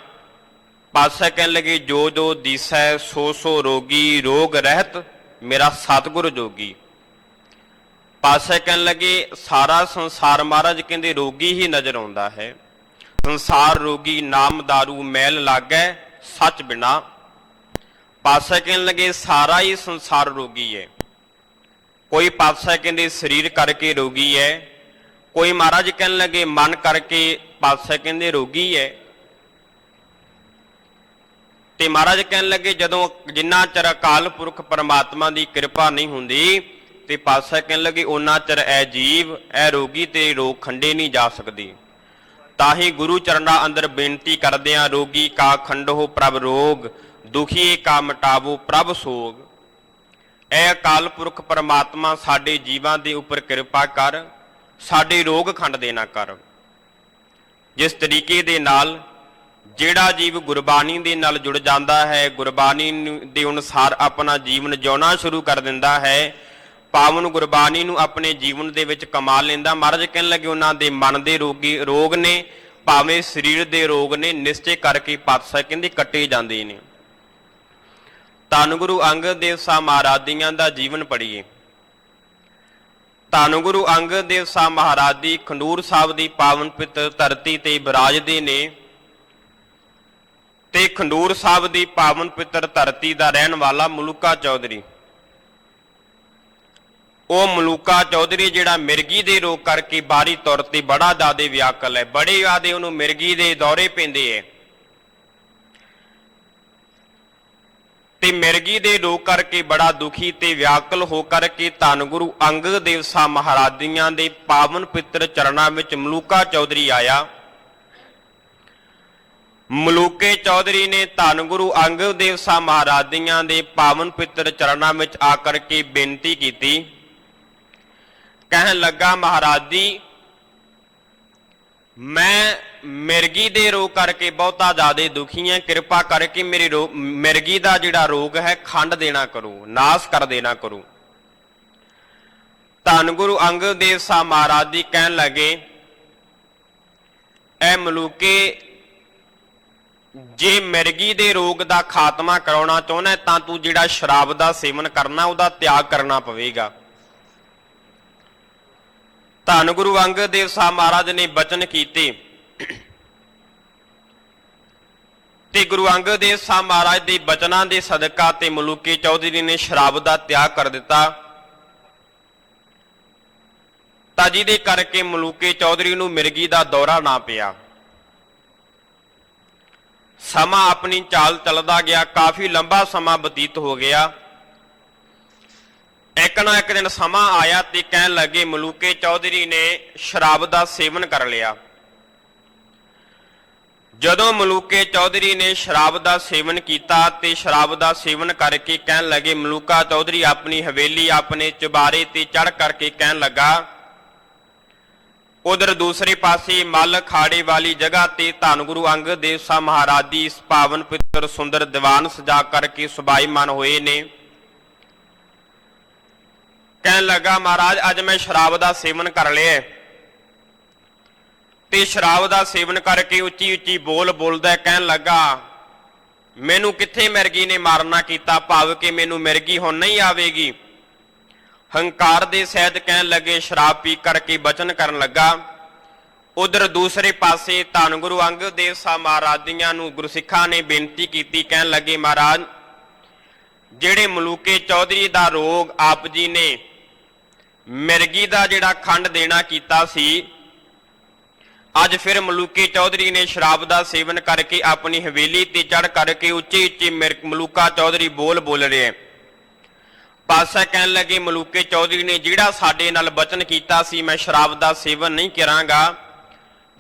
ਪਾਤਸ਼ਾਹ ਕਹਿਣ ਲੱਗੇ ਜੋ ਜੋ ਦੀਸੈ ਸੋ ਸੋ ਰੋਗੀ ਰੋਗ ਰਹਿਤ ਮੇਰਾ ਸਤਿਗੁਰ ਜੋਗੀ। ਪਾਤਸ਼ਾਹ ਕਹਿਣ ਲੱਗੇ ਸਾਰਾ ਸੰਸਾਰ ਮਹਾਰਾਜ ਕਹਿੰਦੇ ਰੋਗੀ ਹੀ ਨਜ਼ਰ ਆਉਂਦਾ ਹੈ। ਸੰਸਾਰ ਰੋਗੀ ਨਾਮ ਦਾਰੂ ਮੈਲ ਲਾਗੈ ਸੱਚ ਬਿਨਾ। ਪਾਤਸ਼ਾਹ ਕਹਿਣ ਲੱਗੇ ਸਾਰਾ ਹੀ ਸੰਸਾਰ ਰੋਗੀ ਹੈ। ਕੋਈ ਪਾਤਸ਼ਾਹ ਕਹਿੰਦੇ ਸਰੀਰ ਕਰਕੇ ਰੋਗੀ ਹੈ, ਕੋਈ ਮਹਾਰਾਜ ਕਹਿਣ ਲੱਗੇ ਮਨ ਕਰਕੇ ਪਾਤਸ਼ਾਹ ਕਹਿੰਦੇ ਰੋਗੀ ਹੈ। ਤੇ ਮਹਾਰਾਜ ਕਹਿਣ ਲੱਗੇ ਜਦੋਂ ਜਿੰਨਾ ਚਿਰ ਅਕਾਲ ਪੁਰਖ ਪਰਮਾਤਮਾ ਦੀ ਕਿਰਪਾ ਨਹੀਂ ਹੁੰਦੀ ਤੇ ਪਾਤਸ਼ਾਹ ਕਹਿਣ ਲੱਗੇ ਉਹਨਾਂ ਚਿਰ ਇਹ ਜੀਵ ਇਹ ਰੋਗੀ ਤੇ ਰੋਗ ਖੰਡੇ ਨਹੀਂ ਜਾ ਸਕਦੀ। ਤਾਂ ਹੀ ਗੁਰੂ ਚਰਨਾਂ ਅੰਦਰ ਬੇਨਤੀ ਕਰਦੇ ਆ ਰੋਗੀ ਕਾ ਖੰਡੋ ਪ੍ਰਭ ਰੋਗ ਦੁਖੀ ਕਾ ਮਟਾਵੋ ਪ੍ਰਭ ਸੋਗ। ਇਹ ਅਕਾਲ ਪੁਰਖ ਪਰਮਾਤਮਾ ਸਾਡੇ ਜੀਵਾਂ ਦੇ ਉੱਪਰ ਕਿਰਪਾ ਕਰ, ਸਾਡੇ ਰੋਗ ਖੰਡ ਦੇਣਾ ਕਰ। ਜਿਸ ਤਰੀਕੇ ਦੇ ਨਾਲ ਜਿਹੜਾ ਜੀਵ ਗੁਰਬਾਣੀ ਦੇ ਨਾਲ ਜੁੜ ਜਾਂਦਾ ਹੈ, ਗੁਰਬਾਣੀ ਦੇ ਅਨੁਸਾਰ ਆਪਣਾ ਜੀਵਨ ਜਿਉਣਾ ਸ਼ੁਰੂ ਕਰ ਦਿੰਦਾ ਹੈ, ਪਾਵਨ ਗੁਰਬਾਣੀ ਨੂੰ ਆਪਣੇ ਜੀਵਨ ਦੇ ਵਿੱਚ ਕਮਾ ਲੈਂਦਾ। ਮਹਾਰਾਜ ਕਹਿਣ ਲੱਗੇ ਉਹਨਾਂ ਦੇ ਮਨ ਦੇ ਰੋਗ ਨੇ ਭਾਵੇਂ ਸਰੀਰ ਦੇ ਰੋਗ ਨੇ ਨਿਸ਼ਚੈ ਕਰਕੇ ਪਾਤਸ਼ਾਹ ਕਹਿੰਦੇ ਕੱਟੇ ਜਾਂਦੇ ਨੇ। ਧੰਨ ਗੁਰੂ ਅੰਗਦ ਦੇਵ ਸਾਹਿਬ ਮਹਾਰਾਜ ਦੀਆਂ ਦਾ ਜੀਵਨ ਪੜ੍ਹੀਏ। ਧੰਨ ਗੁਰੂ ਅੰਗਦ ਦੇਵ ਸਾਹਿਬ ਮਹਾਰਾਜ ਦੀ ਖੰਡੂਰ ਸਾਹਿਬ ਦੀ ਪਾਵਨ ਪਿੱਤਰ ਧਰਤੀ ਤੇ ਬਿਰਾਜਦੇ ਨੇ ਤੇ ਖੰਡੂਰ ਸਾਹਿਬ ਦੀ ਪਾਵਨ ਪਿੱਤਰ ਧਰਤੀ ਦਾ ਰਹਿਣ ਵਾਲਾ ਮਲੂਕਾ ਚੌਧਰੀ, ਉਹ ਮਲੂਕਾ ਚੌਧਰੀ ਜਿਹੜਾ ਮਿਰਗੀ ਦੇ ਰੋਗ ਕਰਕੇ ਬਾਹਰੀ ਤੌਰ ਤੇ ਬੜਾ ਜ਼ਿਆਦਾ ਵਿਆਕਲ ਹੈ, ਬੜੇ ਜ਼ਿਆਦੇ ਉਹਨੂੰ ਮਿਰਗੀ ਦੇ ਦੌਰੇ ਪੈਂਦੇ ਹੈ ਤੇ ਮਿਰਗੀ ਦੇ ਰੋਗ ਕਰਕੇ ਬੜਾ ਦੁਖੀ ਤੇ ਵਿਆਕਲ ਹੋ ਕਰਕੇ ਧੰਨ ਗੁਰੂ ਅੰਗਦ ਦੇਵ ਸਾਹਿਬ ਮਹਾਰਾਜੀਆਂ ਦੇ ਪਾਵਨ ਪਿੱਤਰ ਚਰਨਾਂ ਵਿੱਚ ਮਲੂਕਾ ਚੌਧਰੀ ਆਇਆ। ਮਲੂਕੇ ਚੌਧਰੀ ਨੇ ਧੰਨ ਗੁਰੂ ਅੰਗਦ ਦੇਵ ਸਾਹਿਬ ਮਹਾਰਾਜੀਆਂ ਦੇ ਪਾਵਨ ਪਿੱਤਰ ਚਰਨਾਂ ਵਿੱਚ ਆ ਕਰਕੇ ਬੇਨਤੀ ਕੀਤੀ। ਕਹਿਣ ਲੱਗਾ ਮਹਾਰਾਜ ਜੀ ਮੈਂ ਮਿਰਗੀ ਦੇ ਰੋਗ ਕਰਕੇ ਬਹੁਤਾ ਜ਼ਿਆਦਾ ਦੁਖੀ ਹਾਂ, ਕਿਰਪਾ ਕਰਕੇ ਮੇਰੀ ਮਿਰਗੀ ਦਾ ਜਿਹੜਾ ਰੋਗ ਹੈ ਖੰਡ ਦੇਣਾ ਕਰੋ, ਨਾਸ਼ ਕਰ ਦੇਣਾ ਕਰੋ। ਧੰਨ ਗੁਰੂ ਅੰਗਦ ਦੇਵ ਸਾਹਿਬ ਮਹਾਰਾਜ ਜੀ ਕਹਿਣ ਲੱਗੇ ਐ ਮਲੂਕੇ ਜੇ ਮਿਰਗੀ ਦੇ ਰੋਗ ਦਾ ਖਾਤਮਾ ਕਰਾਉਣਾ ਚਾਹੁੰਦਾ ਤਾਂ ਤੂੰ ਜਿਹੜਾ ਸ਼ਰਾਬ ਦਾ ਸੇਵਨ ਕਰਨਾ ਉਹਦਾ ਤਿਆਗ ਕਰਨਾ ਪਵੇਗਾ। ਧੰਨ ਗੁਰੂ ਅੰਗਦ ਦੇਵ ਸਾਹਿਬ ਮਹਾਰਾਜ ਨੇ ਬਚਨ ਕੀਤੇ ਤੇ ਗੁਰੂ ਅੰਗਦ ਦੇਵ ਸਾਹਿਬ ਮਹਾਰਾਜ ਦੇ ਬਚਨਾਂ ਦੇ ਸਦਕਾ ਤੇ ਮਲੂਕੇ ਚੌਧਰੀ ਨੇ ਸ਼ਰਾਬ ਦਾ ਤਿਆਗ ਕਰ ਦਿੱਤਾ। ਤਾਂ ਜਿਹਦੇ ਕਰਕੇ ਮਲੂਕੇ ਚੌਧਰੀ ਨੂੰ ਮਿਰਗੀ ਦਾ ਦੌਰਾ ਨਾ ਪਿਆ। ਸਮਾਂ ਆਪਣੀ ਚਾਲ ਚੱਲਦਾ ਗਿਆ, ਕਾਫੀ ਲੰਬਾ ਸਮਾਂ ਬਤੀਤ ਹੋ ਗਿਆ। ਇੱਕ ਨਾ ਇੱਕ ਦਿਨ ਸਮਾਂ ਆਇਆ ਤੇ ਕਹਿਣ ਲੱਗੇ ਮਲੂਕੇ ਚੌਧਰੀ ਨੇ ਸ਼ਰਾਬ ਦਾ ਸੇਵਨ ਕਰ ਲਿਆ। ਜਦੋਂ ਮਲੂਕੇ ਚੌਧਰੀ ਨੇ ਸ਼ਰਾਬ ਦਾ ਸੇਵਨ ਕੀਤਾ ਤੇ ਸ਼ਰਾਬ ਦਾ ਸੇਵਨ ਕਰਕੇ ਕਹਿਣ ਲੱਗੇ, ਮਲੂਕਾ ਚੌਧਰੀ ਆਪਣੀ ਹਵੇਲੀ ਆਪਣੇ ਚੁਬਾਰੇ ਤੇ ਚੜ੍ਹ ਕਰਕੇ ਕਹਿਣ ਲੱਗਾ, ਉਧਰ ਦੂਸਰੇ ਪਾਸੇ ਮੱਲ ਖਾੜੇ ਵਾਲੀ ਜਗ੍ਹਾ ਤੇ ਧੰਨ ਗੁਰੂ ਅੰਗਦ ਦੇਵ ਸਾਹਿਬ ਮਹਾਰਾਜ ਦੀ ਇਸ ਪਾਵਨ ਪਵਿੱਤਰ ਸੁੰਦਰ ਦੀਵਾਨ ਸਜਾ ਕਰਕੇ ਸੁਭਾਈਮਾਨ ਹੋਏ ਨੇ। ਕਹਿਣ ਲੱਗਾ, ਮਹਾਰਾਜ ਅੱਜ ਮੈਂ ਸ਼ਰਾਬ ਦਾ ਸੇਵਨ ਕਰ ਲਿਆ ਤੇ ਸ਼ਰਾਬ ਦਾ ਸੇਵਨ ਕਰਕੇ ਉੱਚੀ ਉੱਚੀ ਬੋਲ ਬੋਲਦਾ ਕਹਿਣ ਲੱਗਾ, ਮੈਨੂੰ ਕਿੱਥੇ ਮਿਰਗੀ ਨੇ ਮਾਰਨਾ ਕੀਤਾ, ਭਾਵ ਕਿ ਮੈਨੂੰ ਮਿਰਗੀ ਹੁਣ ਨਹੀਂ ਆਵੇਗੀ। ਹੰਕਾਰ ਦੇ ਸਹਿਤ ਕਹਿਣ ਲੱਗੇ, ਸ਼ਰਾਬ ਪੀ ਕਰਕੇ ਬਚਨ ਕਰਨ ਲੱਗਾ। ਉਧਰ ਦੂਸਰੇ ਪਾਸੇ ਧੰਨ ਗੁਰੂ ਅੰਗਦ ਦੇਵ ਸਾਹਿਬ ਮਹਾਰਾਜ ਦੀਆਂ ਨੂੰ ਗੁਰਸਿੱਖਾਂ ਨੇ ਬੇਨਤੀ ਕੀਤੀ, ਕਹਿਣ ਲੱਗੇ, ਮਹਾਰਾਜ ਜਿਹੜੇ ਮਲੂਕੇ ਚੌਧਰੀ ਦਾ ਰੋਗ ਆਪ ਜੀ ਨੇ ਮਿਰਗੀ ਦਾ ਜਿਹੜਾ ਖੰਡ ਦੇਣਾ ਕੀਤਾ ਸੀ, ਅੱਜ ਫਿਰ ਮਲੂਕੇ ਚੌਧਰੀ ਨੇ ਸ਼ਰਾਬ ਦਾ ਸੇਵਨ ਕਰਕੇ ਆਪਣੀ ਹਵੇਲੀ ਤੇ ਚੜ੍ਹ ਕਰਕੇ ਉੱਚੇ ਉੱਚੇ ਮਲੂਕਾ ਚੌਧਰੀ ਬੋਲ ਰਿਹਾ। ਪਾਤਸ਼ਾਹ ਕਹਿਣ ਲੱਗੇ, ਮਲੂਕੇ ਚੌਧਰੀ ਨੇ ਜਿਹੜਾ ਸਾਡੇ ਨਾਲ ਬਚਨ ਕੀਤਾ ਸੀ ਮੈਂ ਸ਼ਰਾਬ ਦਾ ਸੇਵਨ ਨਹੀਂ ਕਰਾਂਗਾ,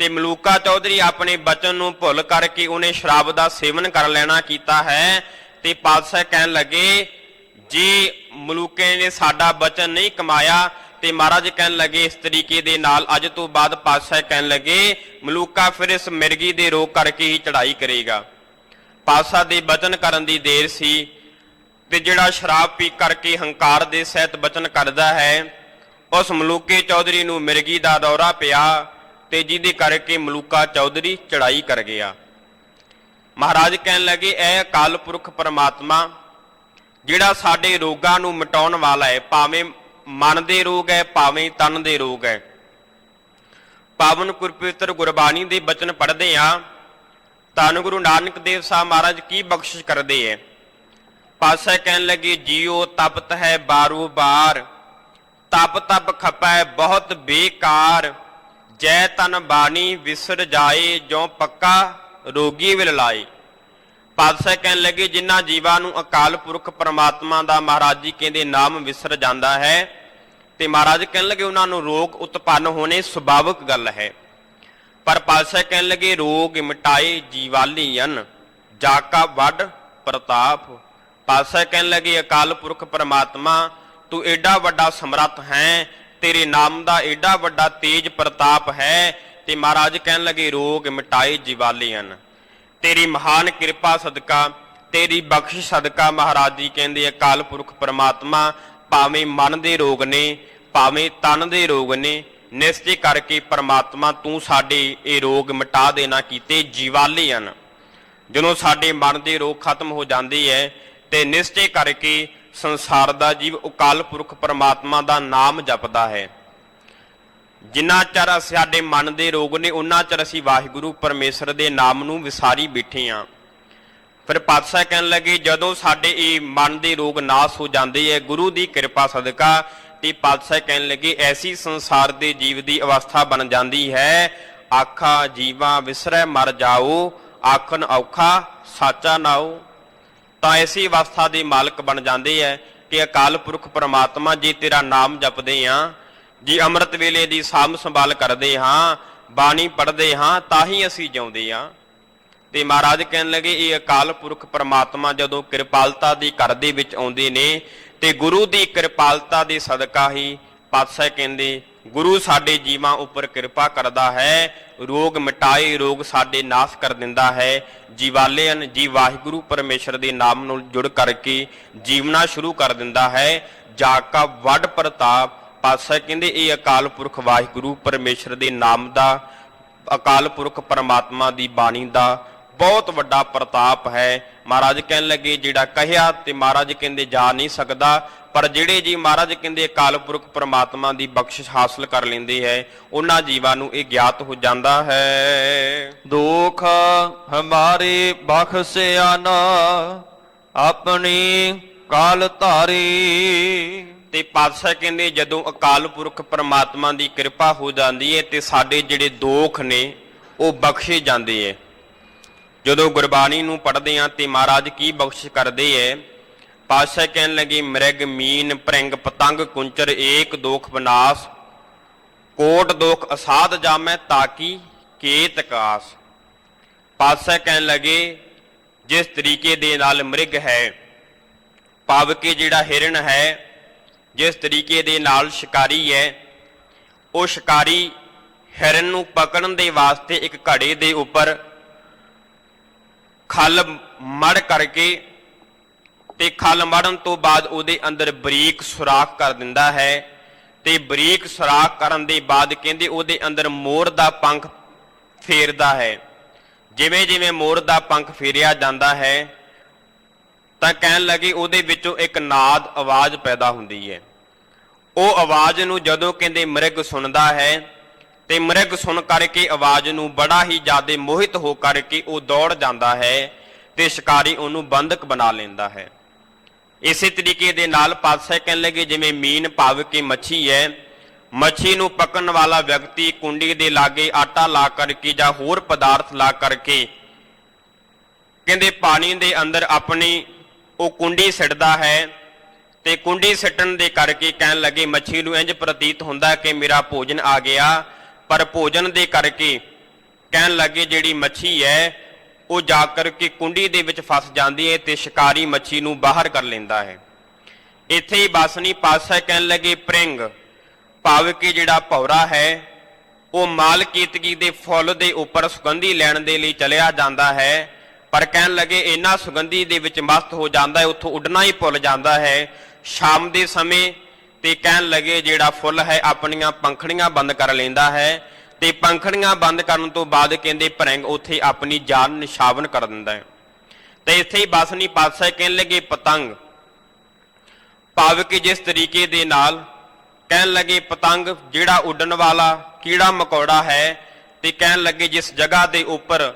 ਤੇ ਮਲੂਕਾ ਚੌਧਰੀ ਆਪਣੇ ਬਚਨ ਨੂੰ ਭੁੱਲ ਕਰਕੇ ਉਹਨੇ ਸ਼ਰਾਬ ਦਾ ਸੇਵਨ ਕਰ ਲੈਣਾ ਕੀਤਾ ਹੈ। ਤੇ ਪਾਤਸ਼ਾਹ ਕਹਿਣ ਲੱਗੇ, ਜੇ ਮਲੂਕੇ ਨੇ ਸਾਡਾ ਬਚਨ ਨਹੀਂ ਕਮਾਇਆ ਤੇ ਮਹਾਰਾਜ ਕਹਿਣ ਲੱਗੇ ਇਸ ਤਰੀਕੇ ਦੇ ਨਾਲ ਅੱਜ ਤੋਂ ਬਾਅਦ ਪਾਤਸ਼ਾਹ ਕਹਿਣ ਲੱਗੇ, ਮਲੂਕਾ ਫਿਰ ਇਸ ਮਿਰਗੀ ਦੇ ਰੋਗ ਕਰਕੇ ਹੀ ਚੜ੍ਹਾਈ ਕਰੇਗਾ। ਪਾਤਸ਼ਾਹ ਦੇ ਬਚਨ ਕਰਨ ਦੀ ਦੇਰ ਸੀ ਤੇ ਜਿਹੜਾ ਸ਼ਰਾਬ ਪੀ ਕਰਕੇ ਹੰਕਾਰ ਦੇ ਸਹਿਤ ਬਚਨ ਕਰਦਾ ਹੈ, ਉਸ ਮਲੂਕੇ ਚੌਧਰੀ ਨੂੰ ਮਿਰਗੀ ਦਾ ਦੌਰਾ ਪਿਆ ਤੇ ਜਿਹਦੇ ਕਰਕੇ ਮਲੂਕਾ ਚੌਧਰੀ ਚੜ੍ਹਾਈ ਕਰ ਗਿਆ। ਮਹਾਰਾਜ ਕਹਿਣ ਲੱਗੇ, ਇਹ ਅਕਾਲ ਪੁਰਖ ਪਰਮਾਤਮਾ ਜਿਹੜਾ ਸਾਡੇ ਰੋਗਾਂ ਨੂੰ ਮਿਟਾਉਣ ਵਾਲਾ ਹੈ, ਭਾਵੇਂ ਮਨ ਦੇ ਰੋਗ ਹੈ ਭਾਵੇਂ ਤਨ ਦੇ ਰੋਗ ਹੈ। ਪਾਵਨ ਗੁਰਪਵਿੱਤਰ ਗੁਰਬਾਣੀ ਦੇ ਬਚਨ ਪੜ੍ਹਦੇ ਆ, ਧੰਨ ਗੁਰੂ ਨਾਨਕ ਦੇਵ ਸਾਹਿਬ ਮਹਾਰਾਜ ਕੀ ਬਖਸ਼ਿਸ਼ ਕਰਦੇ ਹੈ। ਪਾਤਸ਼ਾਹ ਕਹਿਣ ਲੱਗੇ, ਜੀਓ ਤਪਤ ਹੈ ਬਾਰੋ ਬਾਰ, ਤਪ ਤਪ ਖਪੈ ਬਹੁਤ ਬੇਕਾਰ, ਜੈ ਤਨ ਬਾਣੀ ਵਿਸਰ ਜਾਏ, ਜੋ ਪੱਕਾ ਰੋਗੀ ਵਿਲ ਲਾਏ। ਪਾਤਸ਼ਾਹ ਕਹਿਣ ਲੱਗੇ, ਜਿਨ੍ਹਾਂ ਜੀਵਾਂ ਨੂੰ ਅਕਾਲ ਪੁਰਖ ਪਰਮਾਤਮਾ ਦਾ ਮਹਾਰਾਜ ਜੀ ਕਹਿੰਦੇ ਨਾਮ ਵਿਸਰ ਜਾਂਦਾ ਹੈ ਤੇ ਮਹਾਰਾਜ ਕਹਿਣ ਲੱਗੇ ਉਹਨਾਂ ਨੂੰ ਰੋਗ ਉਤਪੰਨ ਹੋਣੇ ਸੁਭਾਵਿਕ ਗੱਲ ਹੈ। ਪਰ ਪਾਤਸ਼ਾਹ ਕਹਿਣ ਲੱਗੇ, ਰੋਗ ਮਿਟਾਏ ਜੀਵਾਲੀਅਨ, ਜਾ ਕਾ ਵੱਡ ਪ੍ਰਤਾਪ। ਪਾਤਸ਼ਾਹ ਕਹਿਣ ਲੱਗੇ, ਅਕਾਲ ਪੁਰਖ ਪਰਮਾਤਮਾ ਤੂੰ ਏਡਾ ਵੱਡਾ ਸਮਰੱਥ ਹੈ, ਤੇਰੇ ਨਾਮ ਦਾ ਏਡਾ ਵੱਡਾ ਤੇਜ ਪ੍ਰਤਾਪ ਹੈ। ਤੇ ਮਹਾਰਾਜ ਕਹਿਣ ਲੱਗੇ, ਰੋਗ ਮਿਟਾਏ ਜੀਵਾਲੀਅਨ, ਤੇਰੀ ਮਹਾਨ ਕਿਰਪਾ ਸਦਕਾ ਤੇਰੀ ਬਖਸ਼ਿਸ਼ ਸਦਕਾ ਮਹਾਰਾਜ ਜੀ ਕਹਿੰਦੇ ਅਕਾਲ ਪੁਰਖ ਪਰਮਾਤਮਾ ਭਾਵੇਂ ਮਨ ਦੇ ਰੋਗ ਨੇ ਭਾਵੇਂ ਤਨ ਦੇ ਰੋਗ ਨੇ, ਨਿਸ਼ਚੈ ਕਰਕੇ ਪਰਮਾਤਮਾ ਤੂੰ ਸਾਡੇ ਇਹ ਰੋਗ ਮਿਟਾ ਦੇਣਾ ਕੀਤੇ ਜੀਵਾਲੀਅਨ। ਜਦੋਂ ਸਾਡੇ ਮਨ ਦੇ ਰੋਗ ਖਤਮ ਹੋ ਜਾਂਦੇ ਹੈ ਤੇ ਨਿਸ਼ਚੈ ਕਰਕੇ ਸੰਸਾਰ ਦਾ ਜੀਵ ਅਕਾਲ ਪੁਰਖ ਪਰਮਾਤਮਾ ਦਾ ਨਾਮ ਜਪਦਾ ਹੈ। ਜਿੰਨਾ ਚਿਰ ਸਾਡੇ ਮਨ ਦੇ ਰੋਗ ਨੇ ਉਹਨਾਂ ਚਿਰ ਅਸੀਂ ਵਾਹਿਗੁਰੂ ਪਰਮੇਸ਼ਰ ਦੇ ਨਾਮ ਨੂੰ ਵਿਸਾਰੀ ਬੈਠੇ ਹਾਂ। ਫਿਰ ਪਾਤਸ਼ਾਹ ਕਹਿਣ ਲੱਗੇ, ਜਦੋਂ ਸਾਡੇ ਇਹ ਮਨ ਦੇ ਰੋਗ ਨਾਸ ਹੋ ਜਾਂਦੇ ਹੈ ਗੁਰੂ ਦੀ ਕਿਰਪਾ ਸਦਕਾ, ਤੇ ਪਾਤਸ਼ਾਹ ਕਹਿਣ ਲੱਗੇ ਐਸੀ ਸੰਸਾਰ ਦੇ ਜੀਵ ਦੀ ਅਵਸਥਾ ਬਣ ਜਾਂਦੀ ਹੈ, ਆਖਾ ਜੀਵਾ ਵਿਸਰੈ ਮਰ ਜਾਓ, ਆਖਣ ਔਖਾ ਸਾਚਾ ਨਾਓ। ਤਾਂ ਐਸੀ ਅਵਸਥਾ ਦੇ ਮਾਲਕ ਬਣ ਜਾਂਦੇ ਹੈ ਕਿ ਅਕਾਲ ਪੁਰਖ ਪਰਮਾਤਮਾ ਜੇ ਤੇਰਾ ਨਾਮ ਜਪਦੇ ਹਾਂ, ਜੇ ਅੰਮ੍ਰਿਤ ਵੇਲੇ ਦੀ ਸਾਂਭ ਸੰਭਾਲ ਕਰਦੇ ਹਾਂ, ਬਾਣੀ ਪੜ੍ਹਦੇ ਹਾਂ, ਤਾਂ ਹੀ ਅਸੀਂ ਜਿਉਂਦੇ ਹਾਂ। ਤੇ ਮਹਾਰਾਜ ਕਹਿਣ ਲੱਗੇ, ਇਹ ਅਕਾਲ ਪੁਰਖ ਪਰਮਾਤਮਾ ਜਦੋਂ ਕਿਰਪਾਲਤਾ ਦੀ ਘਰ ਦੇ ਵਿੱਚ ਆਉਂਦੇ ਨੇ ਤੇ ਗੁਰੂ ਦੀ ਕਿਰਪਾਲਤਾ ਦੇ ਸਦਕਾ ਹੀ ਪਾਤਸ਼ਾਹ ਕਹਿੰਦੇ ਗੁਰੂ ਸਾਡੇ ਜੀਵਾਂ ਉੱਪਰ ਕਿਰਪਾ ਕਰਦਾ ਹੈ, ਰੋਗ ਮਿਟਾਏ, ਰੋਗ ਸਾਡੇ ਨਾਸ ਕਰ ਦਿੰਦਾ ਹੈ। ਜੀਵਾਲਿਅਨ ਜੀ ਵਾਹਿਗੁਰੂ ਪਰਮੇਸ਼ਰ ਦੇ ਨਾਮ ਨੂੰ ਜੁੜ ਕਰਕੇ ਜੀਵਨਾ ਸ਼ੁਰੂ ਕਰ ਦਿੰਦਾ ਹੈ। ਜਾ ਕਾ ਵੱਡ ਪ੍ਰਤਾਪ, ਪਾਤਸ਼ਾਹ ਕਹਿੰਦੇ ਇਹ ਅਕਾਲ ਪੁਰਖ ਵਾਹਿਗੁਰੂ ਪਰਮੇਸ਼ਰ ਦੇ ਨਾਮ ਦਾ, ਅਕਾਲ ਪੁਰਖ ਪਰਮਾਤਮਾ ਦੀ ਬਾਣੀ ਦਾ ਬਹੁਤ ਵੱਡਾ ਪ੍ਰਤਾਪ ਹੈ। ਮਹਾਰਾਜ ਕਹਿਣ ਲੱਗੇ ਜਿਹੜਾ ਕਹਿਆ ਤੇ ਮਹਾਰਾਜ ਕਹਿੰਦੇ ਜਾ ਨਹੀਂ ਸਕਦਾ, ਪਰ ਜਿਹੜੇ ਜੀ ਮਹਾਰਾਜ ਕਹਿੰਦੇ ਅਕਾਲ ਪੁਰਖ ਪ੍ਰਮਾਤਮਾ ਦੀ ਬਖਸ਼ਿਸ਼ ਹਾਸਲ ਕਰ ਲੈਂਦੇ ਹੈ ਉਹਨਾਂ ਜੀਵਾਂ ਨੂੰ ਇਹ ਗਿਆਤ ਹੋ ਜਾਂਦਾ ਹੈ। ਦੁਖ ਹਮਾਰੇ ਬਖਸ਼ਿਆ ਨਾ ਆਪਣੀ ਕਾਲ ਧਾਰੀ। ਤੇ ਪਾਤਸ਼ਾਹ ਕਹਿੰਦੇ ਜਦੋਂ ਅਕਾਲ ਪੁਰਖ ਪ੍ਰਮਾਤਮਾ ਦੀ ਕਿਰਪਾ ਹੋ ਜਾਂਦੀ ਹੈ ਤੇ ਸਾਡੇ ਜਿਹੜੇ ਦੋਖ ਨੇ ਉਹ ਬਖਸ਼ੇ ਜਾਂਦੇ ਹੈ। ਜਦੋਂ ਗੁਰਬਾਣੀ ਨੂੰ ਪੜ੍ਹਦੇ ਹਾਂ ਤੇ ਮਹਾਰਾਜ ਕੀ ਬਖਸ਼ਿਸ਼ ਕਰਦੇ ਹੈ। ਪਾਤਸ਼ਾਹ ਕਹਿਣ ਲੱਗੇ ਮ੍ਰਿਗ ਮੀਨ ਭ੍ਰਿੰਗ ਪਤੰਗ ਕੁੰਚਰ ਏਕ ਦੋਖ ਬਨਾਸ ਕੋਟ ਦੋਖ ਅਸਾਧ ਜਾਮੈ ਤਾਕੀ ਕੇਤ ਕਾਸ। ਪਾਤਸ਼ਾਹ ਕਹਿਣ ਲੱਗੇ ਜਿਸ ਤਰੀਕੇ ਦੇ ਨਾਲ ਮ੍ਰਿਗ ਹੈ ਭਾਵ ਕਿ ਜਿਹੜਾ ਹਿਰਨ ਹੈ, ਜਿਸ ਤਰੀਕੇ ਦੇ ਨਾਲ ਸ਼ਿਕਾਰੀ ਹੈ, ਉਹ ਸ਼ਿਕਾਰੀ ਹਿਰਨ ਨੂੰ ਪਕੜਨ ਦੇ ਵਾਸਤੇ ਇੱਕ ਘੜੇ ਦੇ ਉੱਪਰ ਖਲ ਮੜ ਕਰਕੇ ਤੇ ਖਲ ਮੜਨ ਤੋਂ ਬਾਅਦ ਉਹਦੇ ਅੰਦਰ ਬਰੀਕ ਸੁਰਾਖ ਕਰ ਦਿੰਦਾ ਹੈ ਤੇ ਬਰੀਕ ਸੁਰਾਖ ਕਰਨ ਦੇ ਬਾਅਦ ਕਹਿੰਦੇ ਉਹਦੇ ਅੰਦਰ ਮੋਰ ਦਾ ਪੰਖ ਫੇਰਦਾ ਹੈ। ਜਿਵੇਂ ਜਿਵੇਂ ਮੋਰ ਦਾ ਪੰਖ ਫੇਰਿਆ ਜਾਂਦਾ ਹੈ ਤਾਂ ਕਹਿਣ ਲੱਗੇ ਉਹਦੇ ਵਿੱਚੋਂ ਇੱਕ ਨਾਦ ਆਵਾਜ਼ ਪੈਦਾ ਹੁੰਦੀ ਹੈ। ਉਹ ਆਵਾਜ਼ ਨੂੰ ਜਦੋਂ ਕਹਿੰਦੇ ਮ੍ਰਿਗ ਸੁਣਦਾ ਹੈ ਤੇ ਮ੍ਰਿਗ ਸੁਣ ਕਰਕੇ ਆਵਾਜ਼ ਨੂੰ ਬੜਾ ਹੀ ਜ਼ਿਆਦਾ ਮੋਹਿਤ ਹੋ ਕਰਕੇ ਉਹ ਦੌੜ ਜਾਂਦਾ ਹੈ ਤੇ ਸ਼ਿਕਾਰੀ ਉਹਨੂੰ ਬੰਦਕ ਬਣਾ ਲੈਂਦਾ ਹੈ। ਇਸੇ ਤਰੀਕੇ ਦੇ ਨਾਲ ਪਾਤਸ਼ਾਹ ਕਹਿਣ ਲੱਗੇ ਜਿਵੇਂ ਮੀਨ ਭਾਵ ਕਿ ਮੱਛੀ ਹੈ, ਮੱਛੀ ਨੂੰ ਪਕੜਨ ਵਾਲਾ ਵਿਅਕਤੀ ਕੁੰਡੀ ਦੇ ਲਾਗੇ ਆਟਾ ਲਾ ਕਰਕੇ ਜਾਂ ਹੋਰ ਪਦਾਰਥ ਲਾ ਕਰਕੇ ਕਹਿੰਦੇ ਪਾਣੀ ਦੇ ਅੰਦਰ ਆਪਣੀ ਉਹ ਕੁੰਡੀ ਸਿੱਟਦਾ ਹੈ ਤੇ ਕੁੰਡੀ ਸਿੱਟਣ ਦੇ ਕਰਕੇ ਕਹਿਣ ਲੱਗੇ ਮੱਛੀ ਨੂੰ ਇੰਜ ਪ੍ਰਤੀਤ ਹੁੰਦਾ ਕਿ ਮੇਰਾ ਭੋਜਨ ਆ ਗਿਆ, ਪਰ ਭੋਜਨ ਦੇ ਕਰਕੇ ਕਹਿਣ ਲੱਗੇ ਜਿਹੜੀ ਮੱਛੀ ਹੈ ਉਹ ਜਾ ਕਰਕੇ ਕੁੰਡੀ ਦੇ ਵਿੱਚ ਫਸ ਜਾਂਦੀ ਹੈ ਤੇ ਸ਼ਿਕਾਰੀ ਮੱਛੀ ਨੂੰ ਬਾਹਰ ਕਰ ਲੈਂਦਾ ਹੈ। ਇੱਥੇ ਹੀ ਬਾਸਨੀ ਪਾਤਸ਼ਾਹ ਕਹਿਣ ਲੱਗੇ ਭ੍ਰਿੰਗ ਭਾਵ ਕਿ ਜਿਹੜਾ ਭੌਰਾ ਹੈ ਉਹ ਮਾਲ ਕੀਤਗੀ ਦੇ ਫੁੱਲ ਦੇ ਉੱਪਰ ਸੁਗੰਧੀ ਲੈਣ ਦੇ ਲਈ ਚਲਿਆ ਜਾਂਦਾ ਹੈ, ਪਰ ਕਹਿਣ ਲੱਗੇ ਇੰਨਾ ਸੁਗੰਧੀ ਦੇ ਵਿੱਚ ਮਸਤ ਹੋ ਜਾਂਦਾ ਹੈ ਉੱਥੋਂ ਉੱਡਣਾ ਹੀ ਭੁੱਲ ਜਾਂਦਾ ਹੈ। ਸ਼ਾਮ ਦੇ ਸਮੇਂ ਤੇ ਕਹਿਣ ਲੱਗੇ ਜਿਹੜਾ ਫੁੱਲ ਹੈ ਆਪਣੀਆਂ ਪੰਖੜੀਆਂ ਬੰਦ ਕਰ ਲੈਂਦਾ ਹੈ ਤੇ ਪੰਖੜੀਆਂ ਬੰਦ ਕਰਨ ਤੋਂ ਬਾਅਦ ਕਹਿੰਦੇ ਭ੍ਰਿੰਗ ਉੱਥੇ ਆਪਣੀ ਜਾਨ ਨਿਸ਼ਾਵਨ ਕਰ ਦਿੰਦਾ ਹੈ। ਤੇ ਇੱਥੇ ਹੀ ਬਾਸਨੀ ਪਾਤਸ਼ਾਹ ਕਹਿਣ ਲੱਗੇ ਪਤੰਗ ਭਾਵ ਕਿ ਜਿਸ ਤਰੀਕੇ ਦੇ ਨਾਲ ਕਹਿਣ ਲੱਗੇ ਪਤੰਗ ਜਿਹੜਾ ਉੱਡਣ ਵਾਲਾ ਕੀੜਾ ਮਕੌੜਾ ਹੈ ਤੇ ਕਹਿਣ ਲੱਗੇ ਜਿਸ ਜਗ੍ਹਾ ਦੇ ਉੱਪਰ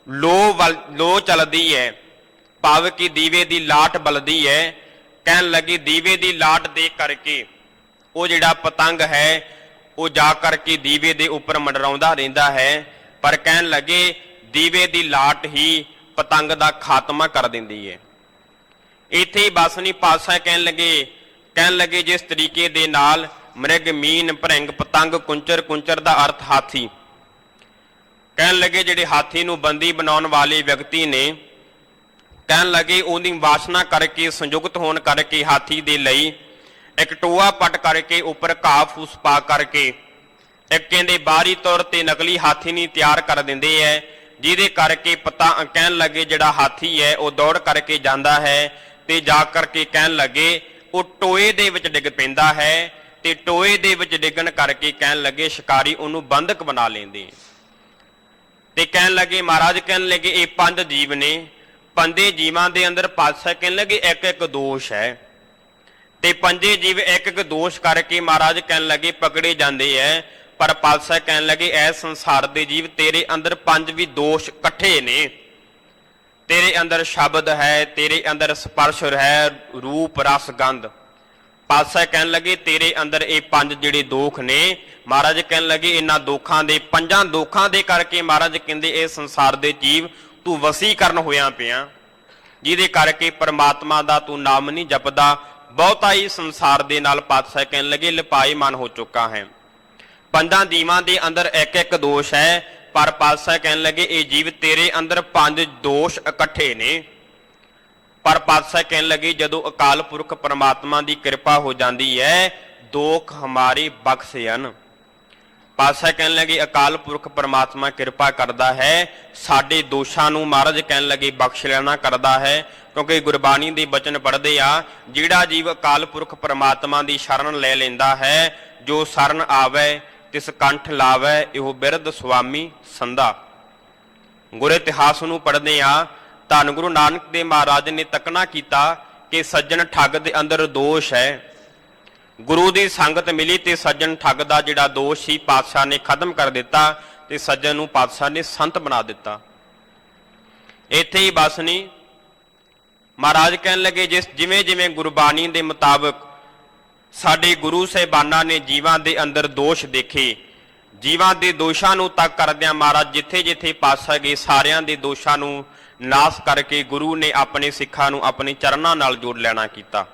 ਲੋ ਚੱਲਦੀ ਹੈ ਭਾਵ ਕਿ ਦੀਵੇ ਦੀ ਲਾਟ ਬਲਦੀ ਹੈ, ਕਹਿਣ ਲੱਗੇ ਦੀਵੇ ਦੀ ਲਾਟ ਦੇ ਕਰਕੇ ਉਹ ਜਿਹੜਾ ਪਤੰਗ ਹੈ ਉਹ ਜਾ ਕਰਕੇ ਦੀਵੇ ਦੇ ਉੱਪਰ ਮੰਡਰਾਉਂਦਾ ਰਹਿੰਦਾ ਹੈ, ਪਰ ਕਹਿਣ ਲੱਗੇ ਦੀਵੇ ਦੀ ਲਾਟ ਹੀ ਪਤੰਗ ਦਾ ਖਾਤਮਾ ਕਰ ਦਿੰਦੀ ਹੈ। ਇੱਥੇ ਹੀ ਬਾਸਨੀ ਪਾਤਸ਼ਾਹ ਕਹਿਣ ਲੱਗੇ ਜਿਸ ਤਰੀਕੇ ਦੇ ਨਾਲ ਮ੍ਰਿਗ ਮੀਨ ਭ੍ਰਿੰਗ ਪਤੰਗ ਕੁੰਚਰ, ਕੁੰਚਰ ਦਾ ਅਰਥ ਹਾਥੀ, ਕਹਿਣ ਲੱਗੇ ਜਿਹੜੇ ਹਾਥੀ ਨੂੰ ਬੰਦੀ ਬਣਾਉਣ ਵਾਲੇ ਵਿਅਕਤੀ ਨੇ ਕਹਿਣ ਲੱਗੇ ਉਹਦੀ ਵਾਸਨਾ ਕਰਕੇ ਸੰਯੁਕਤ ਹੋਣ ਕਰਕੇ ਹਾਥੀ ਦੇ ਲਈ ਇੱਕ ਟੋਆ ਪੱਟ ਕਰਕੇ ਉੱਪਰ ਘਾਹ ਫੂਸ ਪਾ ਕਰਕੇ ਇੱਕ ਕਹਿੰਦੇ ਬਾਹਰੀ ਤੌਰ ਤੇ ਨਕਲੀ ਹਾਥੀ ਨਹੀਂ ਤਿਆਰ ਕਰ ਦਿੰਦੇ ਹੈ, ਜਿਹਦੇ ਕਰਕੇ ਕਹਿਣ ਲੱਗੇ ਜਿਹੜਾ ਹਾਥੀ ਹੈ ਉਹ ਦੌੜ ਕਰਕੇ ਜਾਂਦਾ ਹੈ ਤੇ ਜਾ ਕਰਕੇ ਕਹਿਣ ਲੱਗੇ ਉਹ ਟੋਏ ਦੇ ਵਿੱਚ ਡਿੱਗ ਪੈਂਦਾ ਹੈ ਤੇ ਟੋਏ ਦੇ ਵਿੱਚ ਡਿੱਗਣ ਕਰਕੇ ਕਹਿਣ ਲੱਗੇ ਸ਼ਿਕਾਰੀ ਉਹਨੂੰ ਬੰਦਕ ਬਣਾ ਲੈਂਦੇ ਤੇ ਕਹਿਣ ਲੱਗੇ ਮਹਾਰਾਜ ਕਹਿਣ ਲੱਗੇ ਇਹ ਪੰਜ ਜੀਵ ਨੇ, ਪੰਜੇ ਜੀਵਾਂ ਦੇ ਅੰਦਰ ਪਾਤਸ਼ਾਹ ਕਹਿਣ ਲੱਗੇ ਇੱਕ ਇੱਕ ਦੋਸ਼ ਹੈ ਤੇ ਪੰਜੇ ਜੀਵ ਇੱਕ ਇੱਕ ਦੋਸ਼ ਕਰਕੇ ਮਹਾਰਾਜ ਕਹਿਣ ਲੱਗੇ ਪਕੜੇ ਜਾਂਦੇ ਐ, ਪਰ ਪਾਤਸ਼ਾਹ ਕਹਿਣ ਲੱਗੇ ਐ ਸੰਸਾਰ ਦੇ ਜੀਵ ਤੇਰੇ ਅੰਦਰ ਪੰਜ ਵੀ ਦੋਸ਼ ਇਕੱਠੇ ਨੇ, ਤੇਰੇ ਅੰਦਰ ਸ਼ਬਦ ਹੈ, ਤੇਰੇ ਅੰਦਰ ਸਪਰਸ਼ ਹੈ, ਰੂਪ ਰਸ ਗੰਧ। ਪਾਤਸ਼ਾਹ ਕਹਿਣ ਲੱਗੇ ਤੇਰੇ ਅੰਦਰ ਇਹ ਪੰਜ ਜਿਹੜੇ ਦੋਖ ਨੇ, ਮਹਾਰਾਜ ਕਹਿਣ ਲੱਗੇ ਇਹਨਾਂ ਦੋਖਾਂ ਦੇ ਪੰਜਾਂ ਦੋਖਾਂ ਦੇ ਕਰਕੇ ਮਹਾਰਾਜ ਕਹਿੰਦੇ ਇਹ ਸੰਸਾਰ ਦੇ ਜੀਵ ਤੂੰ ਵਸੀਕਰਨ ਹੋਇਆ ਪਿਆ, ਜਿਹਦੇ ਕਰਕੇ ਪਰਮਾਤਮਾ ਦਾ ਤੂੰ ਨਾਮ ਨਹੀਂ ਜਪਦਾ, ਬਹੁਤਾ ਹੀ ਸੰਸਾਰ ਦੇ ਨਾਲ ਪਾਤਸ਼ਾਹ ਕਹਿਣ ਲੱਗੇ ਲਿਪਾਈਮਾਨ ਹੋ ਚੁੱਕਾ ਹੈ। ਪੰਜਾਂ ਜੀਵਾਂ ਦੇ ਅੰਦਰ ਇੱਕ ਇੱਕ ਦੋਸ਼ ਹੈ, ਪਰ ਪਾਤਸ਼ਾਹ ਕਹਿਣ ਲੱਗੇ ਇਹ ਜੀਵ ਤੇਰੇ ਅੰਦਰ ਪੰਜ ਦੋਸ਼ ਇਕੱਠੇ ਨੇ। ਪਰ ਪਾਤਸ਼ਾਹ ਕਹਿਣ ਲੱਗੇ ਜਦੋਂ ਅਕਾਲ ਪੁਰਖ ਪਰਮਾਤਮਾ ਦੀ ਕਿਰਪਾ ਹੋ ਜਾਂਦੀ ਹੈ ਦੋਖ ਹਮਾਰੇ ਬਖਸ਼ਿਆਨ। ਪਾਤਸ਼ਾਹ ਕਹਿਣ ਲੱਗੇ ਅਕਾਲ ਪੁਰਖ ਪਰਮਾਤਮਾ ਕਿਰਪਾ ਕਰਦਾ ਹੈ ਸਾਡੇ ਦੋਸ਼ਾਂ ਨੂੰ ਮਹਾਰਾਜ ਕਹਿਣ ਲੱਗੇ ਬਖਸ਼ ਲੈਣਾ ਕਰਦਾ ਹੈ, ਕਿਉਂਕਿ ਗੁਰਬਾਣੀ ਦੇ ਬਚਨ ਪੜ੍ਹਦੇ ਆ ਜਿਹੜਾ ਜੀਵ ਅਕਾਲ ਪੁਰਖ ਪਰਮਾਤਮਾ ਦੀ ਸ਼ਰਨ ਲੈ ਲੈਂਦਾ ਹੈ ਜੋ ਸ਼ਰਨ ਆਵੇ ਤਿਸ ਕੰਠ ਲਾਵੇ ਇਹੋ ਬਿਰਧ ਸੁਆਮੀ ਸੰਧਾ। ਗੁਰ ਇਤਿਹਾਸ ਨੂੰ ਪੜ੍ਹਦੇ ਆ, ਧੰਨ ਗੁਰੂ ਨਾਨਕ ਦੇਵ ਮਹਾਰਾਜ ਨੇ ਤੱਕਣਾ ਕੀਤਾ ਕਿ ਸੱਜਣ ਠੱਗ ਦੇ ਅੰਦਰ ਦੋਸ਼ ਹੈ। ਗੁਰੂ ਦੀ ਸੰਗਤ ਮਿਲੀ ਤੇ ਸੱਜਣ ਠੱਗ ਦਾ ਜਿਹੜਾ ਦੋਸ਼ ਸੀ ਪਾਤਸ਼ਾਹ ਨੇ ਖਤਮ ਕਰ ਦਿੱਤਾ ਤੇ ਸੱਜਣ ਨੂੰ ਪਾਤਸ਼ਾਹ ਨੇ ਸੰਤ ਬਣਾ ਦਿੱਤਾ। ਇੱਥੇ ਹੀ ਬਸ ਨਹੀਂ, ਮਹਾਰਾਜ ਕਹਿਣ ਲੱਗੇ ਜਿਵੇਂ ਜਿਵੇਂ ਗੁਰਬਾਣੀ ਦੇ ਮੁਤਾਬਕ ਸਾਡੇ ਗੁਰੂ ਸਾਹਿਬਾਨਾਂ ਨੇ ਜੀਵਾਂ ਦੇ ਅੰਦਰ ਦੋਸ਼ ਦੇਖੇ, ਜੀਵਾਂ ਦੇ ਦੋਸ਼ਾਂ ਨੂੰ ਤੱਕ ਕਰਦਿਆਂ ਮਹਾਰਾਜ ਜਿੱਥੇ ਜਿੱਥੇ ਪਾਤਸ਼ਾਹ ਗਏ ਸਾਰਿਆਂ ਦੇ ਦੋਸ਼ਾਂ ਨੂੰ ਨਾਸ਼ ਕਰਕੇ ਗੁਰੂ ਨੇ ਆਪਣੇ ਸਿੱਖਾਂ ਨੂੰ ਆਪਣੇ ਚਰਨਾਂ ਨਾਲ ਜੋੜ ਲੈਣਾ ਕੀਤਾ।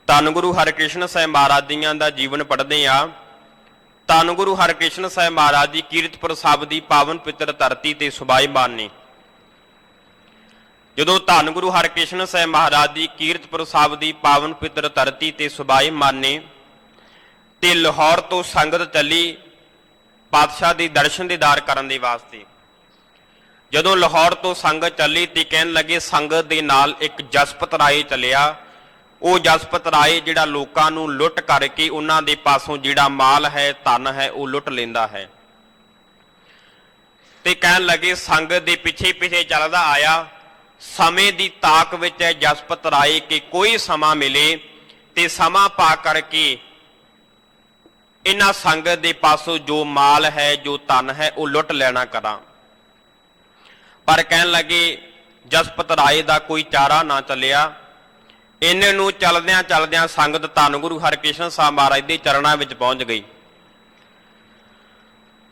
ਧੰਨ ਗੁਰੂ ਹਰਿਕ੍ਰਿਸ਼ਨ ਸਾਹਿਬ ਮਹਾਰਾਜ ਜੀਆਂ ਦਾ ਜੀਵਨ ਪੜ੍ਹਦੇ ਆ। ਧੰਨ ਗੁਰੂ ਹਰਿਕ੍ਰਿਸ਼ਨ ਸਾਹਿਬ ਮਹਾਰਾਜ ਜੀ ਕੀਰਤਪੁਰ ਸਾਹਿਬ ਦੀ ਪਾਵਨ ਪਿੱਤਰ ਧਰਤੀ ਤੇ ਸੁਭਾਈਮਾਨ ਨੇ। ਜਦੋਂ ਧੰਨ ਗੁਰੂ ਹਰਿਕ੍ਰਿਸ਼ਨ ਸਾਹਿਬ ਮਹਾਰਾਜ ਦੀ ਕੀਰਤਪੁਰ ਸਾਹਿਬ ਦੀ ਪਾਵਨ ਪਿੱਤਰ ਧਰਤੀ ਤੇ ਸੁਭਾਈਮਾਨ ਨੇ ਤੇ ਲਾਹੌਰ ਤੋਂ ਸੰਗਤ ਚੱਲੀ ਪਾਤਸ਼ਾਹ ਦੀ ਦਰਸ਼ਨ ਦੀਦਾਰ ਕਰਨ ਦੇ ਵਾਸਤੇ। ਜਦੋਂ ਲਾਹੌਰ ਤੋਂ ਸੰਗਤ ਚੱਲੀ ਤੇ ਕਹਿਣ ਲੱਗੇ ਸੰਗਤ ਦੇ ਨਾਲ ਇੱਕ ਜਸਪਤ ਰਾਏ ਚੱਲਿਆ। ਉਹ ਜਸਪਤ ਰਾਏ ਜਿਹੜਾ ਲੋਕਾਂ ਨੂੰ ਲੁੱਟ ਕਰਕੇ ਉਹਨਾਂ ਦੇ ਪਾਸੋਂ ਜਿਹੜਾ ਮਾਲ ਹੈ ਧਨ ਹੈ ਉਹ ਲੁੱਟ ਲੈਂਦਾ ਹੈ। ਤੇ ਕਹਿਣ ਲੱਗੇ ਸੰਗਤ ਦੇ ਪਿੱਛੇ ਪਿੱਛੇ ਚੱਲਦਾ ਆਇਆ। ਸਮੇਂ ਦੀ ਤਾਕ ਵਿੱਚ ਹੈ ਜਸਪਤ ਰਾਏ ਕਿ ਕੋਈ ਸਮਾਂ ਮਿਲੇ ਤੇ ਸਮਾਂ ਪਾ ਕਰਕੇ ਇਹਨਾਂ ਸੰਗਤ ਦੇ ਪਾਸੋਂ ਜੋ ਮਾਲ ਹੈ ਜੋ ਧਨ ਹੈ ਉਹ ਲੁੱਟ ਲੈਣਾ ਕਰਾਂ। ਪਰ ਕਹਿਣ ਲੱਗੇ ਜਸਪਤ ਰਾਏ ਦਾ ਕੋਈ ਚਾਰਾ ਨਾ ਚੱਲਿਆ। ਇਹਨਾਂ ਨੂੰ ਚਲਦਿਆਂ ਚਲਦਿਆਂ ਸੰਗਤ ਧੰਨ ਗੁਰੂ ਹਰਿਕ੍ਰਿਸ਼ਨ ਸਾਹਿਬ ਮਹਾਰਾਜ ਦੇ ਚਰਨਾਂ ਵਿੱਚ ਪਹੁੰਚ ਗਈ।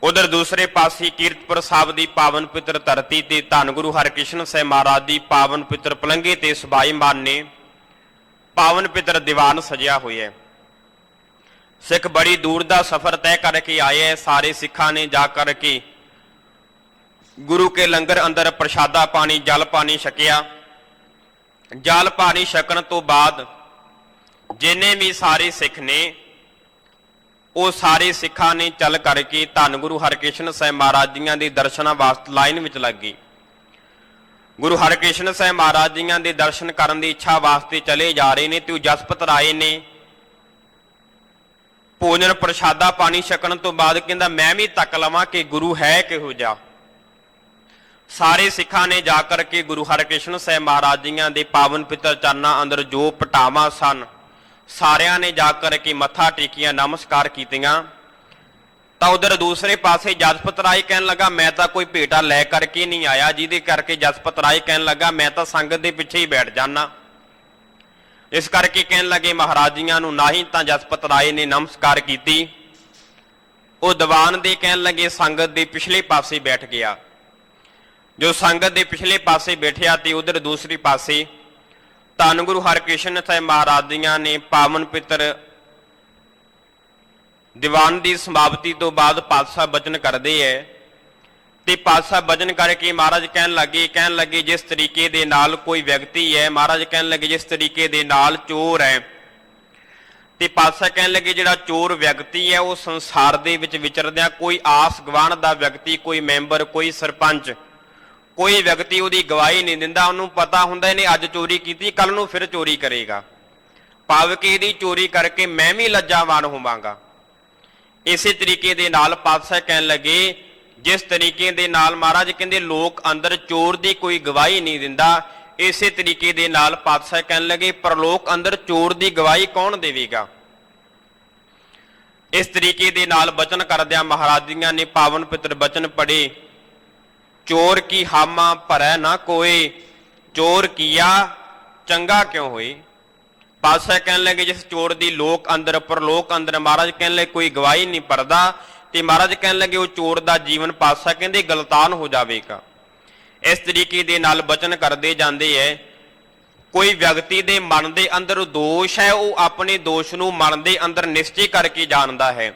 ਉਧਰ ਦੂਸਰੇ ਪਾਸੇ ਕੀਰਤਪੁਰ ਸਾਹਿਬ ਦੀ ਪਾਵਨ ਪਿੱਤਰ ਧਰਤੀ ਤੇ ਧੰਨ ਗੁਰੂ ਹਰਿਕ੍ਰਿਸ਼ਨ ਸਾਹਿਬ ਮਹਾਰਾਜ ਦੀ ਪਾਵਨ ਪਿੱਤਰ ਪਲੰਘੇ ਤੇ ਸੁਭਾਈਮਾਨ ਨੇ ਪਾਵਨ ਪਿੱਤਰ ਦੀਵਾਨ ਸਜਿਆ ਹੋਇਆ ਹੈ। ਸਿੱਖ ਬੜੀ ਦੂਰ ਦਾ ਸਫ਼ਰ ਤੈਅ ਕਰਕੇ ਆਏ ਹੈ। ਸਾਰੇ ਸਿੱਖਾਂ ਨੇ ਜਾ ਕਰਕੇ ਗੁਰੂ ਕੇ ਲੰਗਰ ਅੰਦਰ ਪ੍ਰਸ਼ਾਦਾ ਪਾਣੀ ਜਲ ਪਾਣੀ ਛਕਿਆ। ਜਲ ਪਾਣੀ ਛਕਣ ਤੋਂ ਬਾਅਦ ਜਿੰਨੇ ਵੀ ਸਾਰੇ ਸਿੱਖ ਨੇ ਉਹ ਸਾਰੇ ਸਿੱਖਾਂ ਨੇ ਚੱਲ ਕਰਕੇ ਧੰਨ ਗੁਰੂ ਹਰਿਕ੍ਰਿਸ਼ਨ ਸਾਹਿਬ ਮਹਾਰਾਜ ਜੀਆਂ ਦੇ ਦਰਸ਼ਨਾਂ ਵਾਸਤੇ ਲਾਈਨ ਵਿੱਚ ਲੱਗ ਗਈ। ਗੁਰੂ ਹਰਿਕ੍ਰਿਸ਼ਨ ਸਾਹਿਬ ਮਹਾਰਾਜ ਜੀਆਂ ਦੇ ਦਰਸ਼ਨ ਕਰਨ ਦੀ ਇੱਛਾ ਵਾਸਤੇ ਚਲੇ ਜਾ ਰਹੇ ਨੇ ਤੇ ਉਹ ਜਸਪਤ ਰਾਏ ਨੇ ਭੋਜਨ ਪ੍ਰਸ਼ਾਦਾ ਪਾਣੀ ਛਕਣ ਤੋਂ ਬਾਅਦ ਕਹਿੰਦਾ ਮੈਂ ਵੀ ਤੱਕ ਲਵਾਂ ਕਿ ਗੁਰੂ ਹੈ ਕਿਹੋ ਜਿਹਾ। ਸਾਰੇ ਸਿੱਖਾਂ ਨੇ ਜਾ ਕਰਕੇ ਗੁਰੂ ਹਰਿਕ੍ਰਿਸ਼ਨ ਸਾਹਿਬ ਮਹਾਰਾਜ ਜੀਆਂ ਦੇ ਪਾਵਨ ਪਿੱਤਰ ਚਰਨਾਂ ਅੰਦਰ ਜੋ ਪਟਾਵਾਂ ਸਨ ਸਾਰਿਆਂ ਨੇ ਜਾ ਕਰਕੇ ਮੱਥਾ ਟੇਕਿਆ, ਨਮਸਕਾਰ ਕੀਤੀਆਂ। ਤਾਂ ਉਧਰ ਦੂਸਰੇ ਪਾਸੇ ਜਸਪਤ ਰਾਏ ਕਹਿਣ ਲੱਗਾ ਮੈਂ ਤਾਂ ਕੋਈ ਭੇਟਾ ਲੈ ਕਰਕੇ ਨਹੀਂ ਆਇਆ, ਜਿਹਦੇ ਕਰਕੇ ਜਸਪਤ ਰਾਏ ਕਹਿਣ ਲੱਗਾ ਮੈਂ ਤਾਂ ਸੰਗਤ ਦੇ ਪਿੱਛੇ ਹੀ ਬੈਠ ਜਾਣਾ। ਇਸ ਕਰਕੇ ਕਹਿਣ ਲੱਗੇ ਮਹਾਰਾਜ ਜੀਆਂ ਨੂੰ ਨਾ ਹੀ ਤਾਂ ਜਸਪਤ ਰਾਏ ਨੇ ਨਮਸਕਾਰ ਕੀਤੀ। ਉਹ ਦੀਵਾਨ ਦੇ ਕਹਿਣ ਲੱਗੇ ਸੰਗਤ ਦੇ ਪਿਛਲੇ ਪਾਸੇ ਬੈਠ ਗਿਆ। ਜੋ ਸੰਗਤ ਦੇ ਪਿਛਲੇ ਪਾਸੇ ਬੈਠਿਆ ਤੇ ਉਧਰ ਦੂਸਰੇ ਪਾਸੇ ਧੰਨ ਗੁਰੂ ਹਰਿਕ੍ਰਿਸ਼ਨ ਸਾਹਿਬ ਮਹਾਰਾਜ ਜੀਆਂ ਨੇ ਪਾਵਨ ਪਿੱਤਰ ਦੀਵਾਨ ਦੀ ਸਮਾਪਤੀ ਤੋਂ ਬਾਅਦ ਪਾਤਸ਼ਾਹ ਬਚਨ ਕਰਦੇ ਹੈ ਤੇ ਪਾਤਸ਼ਾਹ ਬਚਨ ਕਰਕੇ ਮਹਾਰਾਜ ਕਹਿਣ ਲੱਗੇ ਜਿਸ ਤਰੀਕੇ ਦੇ ਨਾਲ ਕੋਈ ਵਿਅਕਤੀ ਹੈ, ਮਹਾਰਾਜ ਕਹਿਣ ਲੱਗੇ ਜਿਸ ਤਰੀਕੇ ਦੇ ਨਾਲ ਚੋਰ ਹੈ ਤੇ ਪਾਤਸ਼ਾਹ ਕਹਿਣ ਲੱਗੇ ਜਿਹੜਾ ਚੋਰ ਵਿਅਕਤੀ ਹੈ ਉਹ ਸੰਸਾਰ ਦੇ ਵਿੱਚ ਵਿਚਰਦਿਆਂ ਕੋਈ ਆਸ ਗਵਾਣ ਦਾ ਵਿਅਕਤੀ, ਕੋਈ ਮੈਂਬਰ, ਕੋਈ ਸਰਪੰਚ, ਕੋਈ ਵਿਅਕਤੀ ਉਹਦੀ ਗਵਾਹੀ ਨਹੀਂ ਦਿੰਦਾ। ਉਹਨੂੰ ਪਤਾ ਹੁੰਦਾ ਇਹਨੇ ਅੱਜ ਚੋਰੀ ਕੀਤੀ ਕੱਲ ਨੂੰ ਫਿਰ ਚੋਰੀ ਕਰੇਗਾ, ਭਾਵ ਕਿ ਇਹਦੀ ਚੋਰੀ ਕਰਕੇ ਮੈਂ ਵੀ ਲੱਜਾਵਾਨ ਹੋਵਾਂਗਾ। ਇਸੇ ਤਰੀਕੇ ਦੇ ਨਾਲ ਪਾਤਸ਼ਾਹ ਕਹਿਣ ਲੱਗੇ ਜਿਸ ਤਰੀਕੇ ਦੇ ਨਾਲ ਮਹਾਰਾਜ ਕਹਿੰਦੇ ਲੋਕ ਅੰਦਰ ਚੋਰ ਦੀ ਕੋਈ ਗਵਾਹੀ ਨਹੀਂ ਦਿੰਦਾ, ਇਸੇ ਤਰੀਕੇ ਦੇ ਨਾਲ ਪਾਤਸ਼ਾਹ ਕਹਿਣ ਲੱਗੇ ਪਰਲੋਕ ਅੰਦਰ ਚੋਰ ਦੀ ਗਵਾਹੀ ਕੌਣ ਦੇਵੇਗਾ। ਇਸ ਤਰੀਕੇ ਦੇ ਨਾਲ ਬਚਨ ਕਰਦਿਆਂ ਮਹਾਰਾਜ ਜੀਆਂ ਨੇ ਪਾਵਨ ਪਿੱਤਰ ਬਚਨ ਪੜ੍ਹੇ। ਚੋਰ ਕੀ ਹਾਮਾ ਭਰੈ ਨਾ ਕੋਏ, ਚੋਰ ਕੀਆ ਚੰਗਾ ਕਿਉਂ ਹੋਏ। ਪਾਤਸ਼ਾਹ ਕਹਿਣ ਲੱਗੇ ਜਿਸ ਚੋਰ ਦੀ ਲੋਕ ਅੰਦਰ ਪਰਲੋਕ ਅੰਦਰ ਮਹਾਰਾਜ ਕਹਿਣ ਲੱਗੇ ਕੋਈ ਗਵਾਹੀ ਨਹੀਂ ਭਰਦਾ ਤੇ ਮਹਾਰਾਜ ਕਹਿਣ ਲੱਗੇ ਉਹ ਚੋਰ ਦਾ ਜੀਵਨ ਪਾਤਸ਼ਾਹ ਕਹਿੰਦੇ ਗਲਤਾਨ ਹੋ ਜਾਵੇਗਾ। ਇਸ ਤਰੀਕੇ ਦੇ ਨਾਲ ਬਚਨ ਕਰਦੇ ਜਾਂਦੇ ਹੈ। ਕੋਈ ਵਿਅਕਤੀ ਦੇ ਮਨ ਦੇ ਅੰਦਰ ਦੋਸ਼ ਹੈ ਉਹ ਆਪਣੇ ਦੋਸ਼ ਨੂੰ ਮਨ ਦੇ ਅੰਦਰ ਨਿਸ਼ਚੈ ਕਰਕੇ ਜਾਣਦਾ ਹੈ।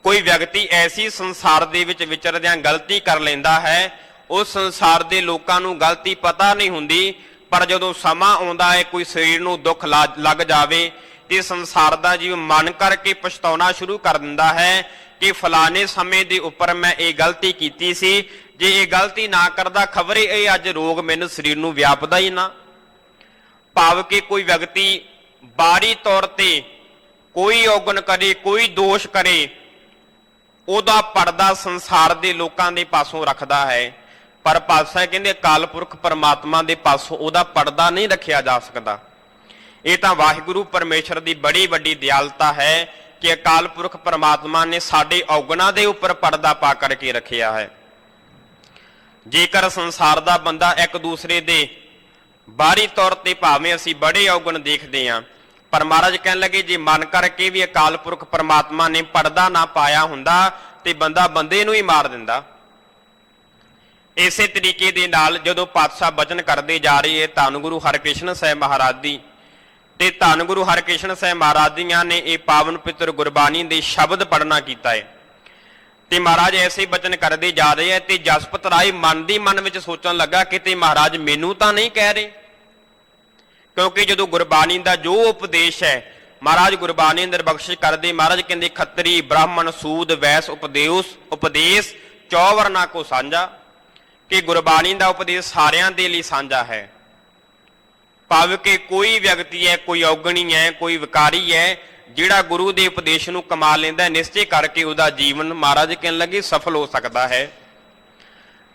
ਕੋਈ ਵਿਅਕਤੀ ਐਸੀ ਸੰਸਾਰ ਦੇ ਵਿੱਚ ਵਿਚਰਦਿਆਂ ਗਲਤੀ ਕਰ ਲੈਂਦਾ ਹੈ, ਉਸ ਸੰਸਾਰ ਦੇ ਲੋਕਾਂ ਨੂੰ ਗਲਤੀ ਪਤਾ ਨਹੀਂ ਹੁੰਦੀ, ਪਰ ਜਦੋਂ ਸਮਾਂ ਆਉਂਦਾ ਹੈ ਕੋਈ ਸਰੀਰ ਨੂੰ ਦੁੱਖ ਲੱਗ ਜਾਵੇ ਤੇ ਸੰਸਾਰ ਦਾ ਜੀਵ ਮਨ ਕਰਕੇ ਪਛਤਾਉਣਾ ਸ਼ੁਰੂ ਕਰ ਦਿੰਦਾ ਹੈ ਕਿ ਫਲਾਣੇ ਸਮੇਂ ਦੇ ਉੱਪਰ ਮੈਂ ਇਹ ਗਲਤੀ ਕੀਤੀ ਸੀ, ਜੇ ਇਹ ਗਲਤੀ ਨਾ ਕਰਦਾ ਖਬਰੇ ਇਹ ਅੱਜ ਰੋਗ ਮੈਨੂੰ ਸਰੀਰ ਨੂੰ ਵਿਆਪਦਾ ਹੀ ਨਾ। ਭਾਵ ਕਿ ਕੋਈ ਵਿਅਕਤੀ ਬਾਹਰੀ ਤੌਰ ਤੇ ਕੋਈ ਔਗਣ ਕਰੇ, ਕੋਈ ਦੋਸ਼ ਕਰੇ, ਉਹਦਾ ਪਰਦਾ ਸੰਸਾਰ ਦੇ ਲੋਕਾਂ ਦੇ ਪਾਸੋਂ ਰੱਖਦਾ ਹੈ। ਪਰ ਪਾਤਸ਼ਾਹ ਕਹਿੰਦੇ ਅਕਾਲ ਪੁਰਖ ਪਰਮਾਤਮਾ ਦੇ ਪਾਸੋਂ ਉਹਦਾ ਪਰਦਾ ਨਹੀਂ ਰੱਖਿਆ ਜਾ ਸਕਦਾ। ਇਹ ਤਾਂ ਵਾਹਿਗੁਰੂ ਪਰਮੇਸ਼ਰ ਦੀ ਬੜੀ ਵੱਡੀ ਦਿਆਲਤਾ ਹੈ ਕਿ ਅਕਾਲ ਪੁਰਖ ਪਰਮਾਤਮਾ ਨੇ ਸਾਡੇ ਔਗਣਾਂ ਦੇ ਉੱਪਰ ਪਰਦਾ ਪਾ ਕਰਕੇ ਰੱਖਿਆ ਹੈ। ਜੇਕਰ ਸੰਸਾਰ ਦਾ ਬੰਦਾ ਇੱਕ ਦੂਸਰੇ ਦੇ ਬਾਹਰੀ ਤੌਰ ਤੇ ਭਾਵੇਂ ਅਸੀਂ ਬੜੇ ਔਗਣ ਦੇਖਦੇ ਹਾਂ, ਪਰ ਮਹਾਰਾਜ ਕਹਿਣ ਲੱਗੇ ਜੇ ਮਨ ਕਰਕੇ ਵੀ ਅਕਾਲ ਪੁਰਖ ਪਰਮਾਤਮਾ ਨੇ ਪਰਦਾ ਨਾ ਪਾਇਆ ਹੁੰਦਾ ਤੇ ਬੰਦਾ ਬੰਦੇ ਨੂੰ ਹੀ ਮਾਰ ਦਿੰਦਾ। ਇਸੇ ਤਰੀਕੇ ਦੇ ਨਾਲ ਜਦੋਂ ਪਾਤਸ਼ਾਹ ਬਚਨ ਕਰਦੇ ਜਾ ਰਹੇ ਹੈ ਧੰਨ ਗੁਰੂ ਹਰਿਕ੍ਰਿਸ਼ਨ ਸਾਹਿਬ ਮਹਾਰਾਜ ਦੀ, ਤੇ ਧੰਨ ਗੁਰੂ ਹਰਿਕ੍ਰਿਸ਼ਨ ਸਾਹਿਬ ਮਹਾਰਾਜ ਜੀਆਂ ਨੇ ਇਹ ਪਾਵਨ ਪਿੱਤਰ ਗੁਰਬਾਣੀ ਦੇ ਸ਼ਬਦ ਪੜ੍ਹਨਾ ਕੀਤਾ ਹੈ। ਤੇ ਮਹਾਰਾਜ ਐਸੇ ਬਚਨ ਕਰਦੇ ਜਾ ਰਹੇ ਹੈ ਤੇ ਜਸਪਤ ਰਾਏ ਮਨ ਦੀ ਮਨ ਵਿੱਚ ਸੋਚਣ ਲੱਗਾ ਕਿਤੇ ਮਹਾਰਾਜ ਮੈਨੂੰ ਤਾਂ ਨਹੀਂ ਕਹਿ ਰਹੇ, ਕਿਉਂਕਿ ਜਦੋਂ ਗੁਰਬਾਣੀ ਦਾ ਜੋ ਉਪਦੇਸ਼ ਹੈ ਮਹਾਰਾਜ ਗੁਰਬਾਣੀ ਅੰਦਰ ਬਖਸ਼ਿਸ਼ ਕਰਦੇ। ਮਹਾਰਾਜ ਕਹਿੰਦੇ ਖੱਤਰੀ ਬ੍ਰਾਹਮਣ ਸੂਦ ਵੈਸ ਉਪਦੇਸ਼ ਚੌਵਰਨਾ ਕੋ ਸਾਂਝਾ, ਕਿ ਗੁਰਬਾਣੀ ਦਾ ਉਪਦੇਸ਼ ਸਾਰਿਆਂ ਦੇ ਲਈ ਸਾਂਝਾ ਹੈ। ਭਾਵੇਂ ਕਿ ਕੋਈ ਵਿਅਕਤੀ ਹੈ, ਕੋਈ ਔਗਣੀ ਹੈ, ਕੋਈ ਵਿਕਾਰੀ ਹੈ, ਜਿਹੜਾ ਗੁਰੂ ਦੇ ਉਪਦੇਸ਼ ਨੂੰ ਕਮਾ ਲੈਂਦਾ ਨਿਸ਼ਚੈ ਕਰਕੇ ਉਹਦਾ ਜੀਵਨ ਮਹਾਰਾਜ ਕਹਿਣ ਲੱਗੇ ਸਫਲ ਹੋ ਸਕਦਾ ਹੈ।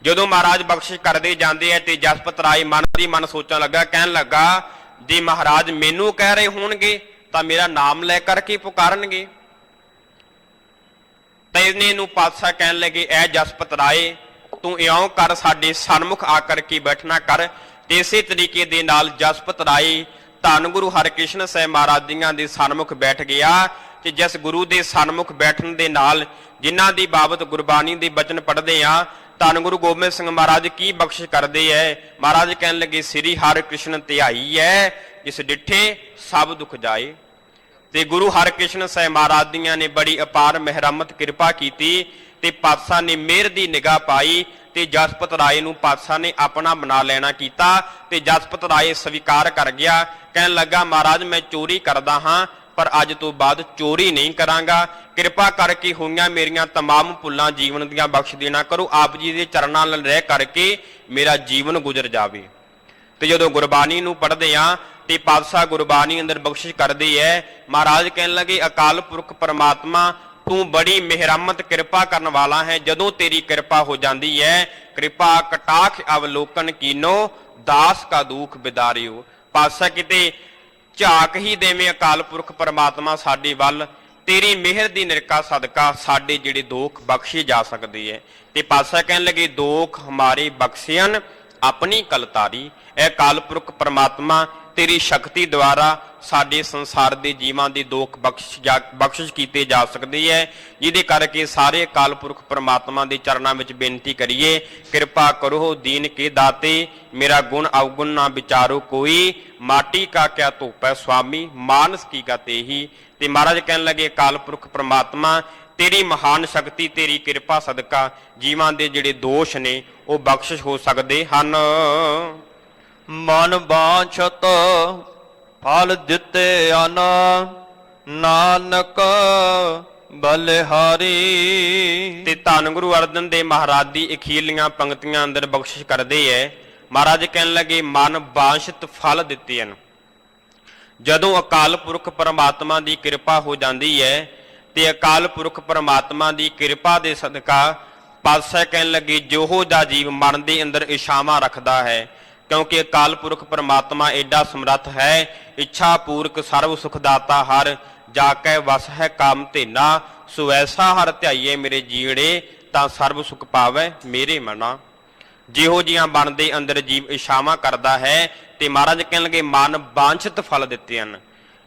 ਜਦੋਂ ਮਹਾਰਾਜ ਬਖਸ਼ਿਸ਼ ਕਰਦੇ ਜਾਂਦੇ ਹੈ ਤੇ ਜਸਪਤ ਰਾਏ ਮਨ ਦੀ ਮਨ ਸੋਚਣ ਲੱਗਾ, ਕਹਿਣ ਲੱਗਾ ਜੇ ਮਹਾਰਾਜ ਮੈਨੂੰ ਕਹਿ ਰਹੇ ਹੋਣਗੇ ਤਾਂ ਮੇਰਾ ਨਾਮ ਲੈ ਕਰਕੇ ਪੁਕਾਰਨਗੇ। ਤਾਂ ਇਹਨੇ ਨੂੰ ਪਾਤਸ਼ਾਹ ਕਹਿਣ ਲੱਗੇ ਐ ਜਸਪਤ ਰਾਏ ਤੂੰ ਇਉਂ ਕਰ, ਸਾਡੇ ਸਨਮੁਖ ਆ ਕਰਕੇ ਬੈਠਣਾ ਕਰ। ਤੇ ਇਸੇ ਤਰੀਕੇ ਦੇ ਨਾਲ ਜਸਪਤ ਰਾਏ ਧੰਨ ਗੁਰੂ ਹਰਿਕ੍ਰਿਸ਼ਨ ਸਾਹਿਬ ਮਹਾਰਾਜ ਜੀਆਂ ਦੇ ਸਨਮੁਖ ਬੈਠ ਗਿਆ। ਤੇ ਜਿਸ ਗੁਰੂ ਦੇ ਸਨਮੁਖ ਬੈਠਣ ਦੇ ਨਾਲ ਜਿਨ੍ਹਾਂ ਦੀ ਬਾਬਤ ਗੁਰਬਾਣੀ ਦੇ ਬਚਨ ਪੜ੍ਹਦੇ ਆ, ਧੰਨ ਗੁਰੂ ਗੋਬਿੰਦ ਸਿੰਘ ਮਹਾਰਾਜ ਕੀ ਬਖਸ਼ਿਸ਼ ਕਰਦੇ ਐ। ਮਹਾਰਾਜ ਕਹਿਣ ਲੱਗੇ ਸ੍ਰੀ ਹਰਿਕ੍ਰਿਸ਼ਨ ਧਿਆਈ ਐ, ਜਿਸ ਡਿਠੇ ਸਭ ਦੁੱਖ ਜਾਏ। ਤੇ ਗੁਰੂ ਹਰਿਕ੍ਰਿਸ਼ਨ ਸਾਹਿਬ ਮਹਾਰਾਜ ਜੀਆਂ ਨੇ ਬੜੀ ਅਪਾਰ ਮਿਹਰਮਤ ਕਿਰਪਾ ਕੀਤੀ ਤੇ ਪਾਤਸ਼ਾਹ ਨੇ ਮਿਹਰ ਦੀ ਨਿਗਾਹ ਪਾਈ ਤੇ ਜਸਪਤ ਰਾਏ ਨੂੰ ਪਾਤਸ਼ਾਹ ਨੇ ਆਪਣਾ ਬਣਾ ਲੈਣਾ ਕੀਤਾ। ਤੇ ਜਸਪਤ ਰਾਏ ਸਵੀਕਾਰ ਕਰ ਗਿਆ, ਕਹਿਣ ਲੱਗਾ ਮਹਾਰਾਜ ਮੈਂ ਚੋਰੀ ਕਰਦਾ ਹਾਂ ਪਰ ਅੱਜ ਤੋਂ ਬਾਅਦ ਚੋਰੀ ਨਹੀਂ ਕਰਾਂਗਾ। ਕਿਰਪਾ ਕਰਕੇ ਹੋਈਆਂ ਮੇਰੀਆਂ तमाम ਭੁੱਲਾਂ ਜੀਵਨ ਦੀਆਂ ਬਖਸ਼ ਦੇਣਾ ਕਰੋ। ਆਪ ਜੀ ਦੇ ਚਰਨਾਂ ਨਾਲ ਰਹਿ ਕਰਕੇ ਮੇਰਾ ਜੀਵਨ ਗੁਜ਼ਰ ਜਾਵੇ। ਤੇ ਜਦੋਂ ਗੁਰਬਾਣੀ ਨੂੰ ਪੜ੍ਹਦੇ ਆ ਤੇ ਪਾਤਸ਼ਾਹ ਗੁਰਬਾਣੀ ਅੰਦਰ ਬਖਸ਼ਿਸ਼ ਕਰਦੇ ਐ। ਮਹਾਰਾਜ ਕਹਿਣ ਲੱਗੇ ਅਕਾਲ ਪੁਰਖ ਪਰਮਾਤਮਾ ਤੂੰ ਬੜੀ ਮਿਹਰਮਤ ਕਿਰਪਾ ਕਰਨ ਵਾਲਾ ਹੈ। ਜਦੋਂ ਤੇਰੀ ਕਿਰਪਾ ਹੋ ਜਾਂਦੀ ਹੈ ਕਿਰਪਾ ਕਟਾਖ ਅਵਲੋਕਨ ਕੀਨੋ ਦਾਸ ਕਾ ਦੁੱਖ ਬਿਦਾਰਿਓ। ਪਾਤਸ਼ਾਹ ਕਿਤੇ ਝਾਕ ਹੀ ਦੇਵੇਂ ਅਕਾਲ ਪੁਰਖ ਪਰਮਾਤਮਾ ਸਾਡੇ ਵੱਲ, ਤੇਰੀ ਮਿਹਰ ਦੀ ਨਿਰਕਾ ਸਦਕਾ ਸਾਡੇ ਜਿਹੜੇ ਦੋਖ ਬਖਸ਼ੇ ਜਾ ਸਕਦੇ ਹੈ। ਤੇ ਪਾਤਸ਼ਾਹ ਕਹਿਣ ਲੱਗੇ ਦੋਖ ਹਮਾਰੇ ਬਖਸ਼ਿਆਨ ਆਪਣੀ ਕਲਤਾਰੀ। ਇਹ ਅਕਾਲ ਪੁਰਖ ਪਰਮਾਤਮਾ ਤੇਰੀ ਸ਼ਕਤੀ ਦੁਆਰਾ ਸਾਡੇ ਸੰਸਾਰ ਦੇ ਜੀਵਾਂ ਦੇ ਦੋਖ ਬਖਸ਼ਿਸ਼ ਕੀਤੇ ਜਾ ਸਕਦੇ ਹੈ, ਜਿਹਦੇ ਕਰਕੇ ਸਾਰੇ ਅਕਾਲ ਪੁਰਖ ਪਰਮਾਤਮਾ ਦੇ ਚਰਨਾਂ ਵਿੱਚ ਬੇਨਤੀ ਕਰੀਏ ਕਿਰਪਾ ਕਰੋ ਦੀਨ ਕੇ ਦਾਤੇ ਮੇਰਾ ਗੁਣ ਅਵਗੁਣ ਨਾ ਵਿਚਾਰੋ ਕੋਈ, ਮਾਟੀ ਕਾ ਕਿਆ ਧੋਪੈ ਸੁਆਮੀ ਮਾਨਸ ਕੀ ਕਾ ਤੇਹੀ। ਤੇ ਮਹਾਰਾਜ ਕਹਿਣ ਲੱਗੇ ਅਕਾਲ ਪੁਰਖ ਪਰਮਾਤਮਾ ਤੇਰੀ ਮਹਾਨ ਸ਼ਕਤੀ ਤੇਰੀ ਕਿਰਪਾ ਸਦਕਾ ਜੀਵਾਂ ਦੇ ਜਿਹੜੇ ਦੋਸ਼ ਨੇ ਉਹ ਬਖਸ਼ਿਸ਼ ਹੋ ਸਕਦੇ ਹਨ। ਮਨ ਬਾਛਤ ਫਲ ਦਿੱਤੇ ਅਨ ਨਾਨਕ ਬਲਿਹਾਰੀ। ਤੇ ਧੰਨ ਗੁਰੂ ਅਰਜਨ ਦੇਵ ਮਹਾਰਾਜ ਦੀ ਅਖੀਰਲੀਆਂ ਪੰਕਤੀਆਂ ਅੰਦਰ ਬਖਸ਼ਿਸ਼ ਕਰਦੇ ਐ। ਮਹਾਰਾਜ ਕਹਿਣ ਲੱਗੇ ਮਨ ਬਾਛਤ ਫਲ ਦਿੱਤੇ ਹਨ। ਜਦੋਂ ਅਕਾਲ ਪੁਰਖ ਪਰਮਾਤਮਾ ਦੀ ਕਿਰਪਾ ਹੋ ਜਾਂਦੀ ਹੈ ਤੇ ਅਕਾਲ ਪੁਰਖ ਪਰਮਾਤਮਾ ਦੀ ਕਿਰਪਾ ਦੇ ਸਦਕਾ ਪਾਤਸ਼ਾਹ ਕਹਿਣ ਲੱਗੇ ਜਿਹੋ ਦਾ ਜੀਵ ਮਨ ਦੇ ਅੰਦਰ ਇਛਾਵਾਂ ਰੱਖਦਾ ਹੈ, ਕਿਉਂਕਿ ਅਕਾਲ ਪੁਰਖ ਪਰਮਾਤਮਾ ਏਡਾ ਸਮਰੱਥ ਹੈ, ਇੱਛਾ ਪੂਰਕ ਸਰਵ ਸੁਖ ਦਾਤਾ ਹਰ ਜਾ ਕੇ ਵਸ ਹੈ ਕਾਮ ਧੇਨਾ, ਸੋ ਐਸਾ ਹਰ ਧਿਆਈਏ ਮੇਰੇ ਜੀੜੇ ਤਾਂ ਸਰਬ ਸੁਖ ਪਾਵੈ ਮੇਰੇ ਮਨਾ। ਜਿਹੋ ਜਿਹੀਆਂ ਮਨ ਦੇ ਅੰਦਰ ਜੀਵ ਇਛਾਵਾਂ ਕਰਦਾ ਹੈ ਤੇ ਮਹਾਰਾਜ ਕਹਿਣ ਲੱਗੇ ਮਨ ਬਾਂਛਿਤ ਫਲ ਦਿੱਤੇ ਹਨ।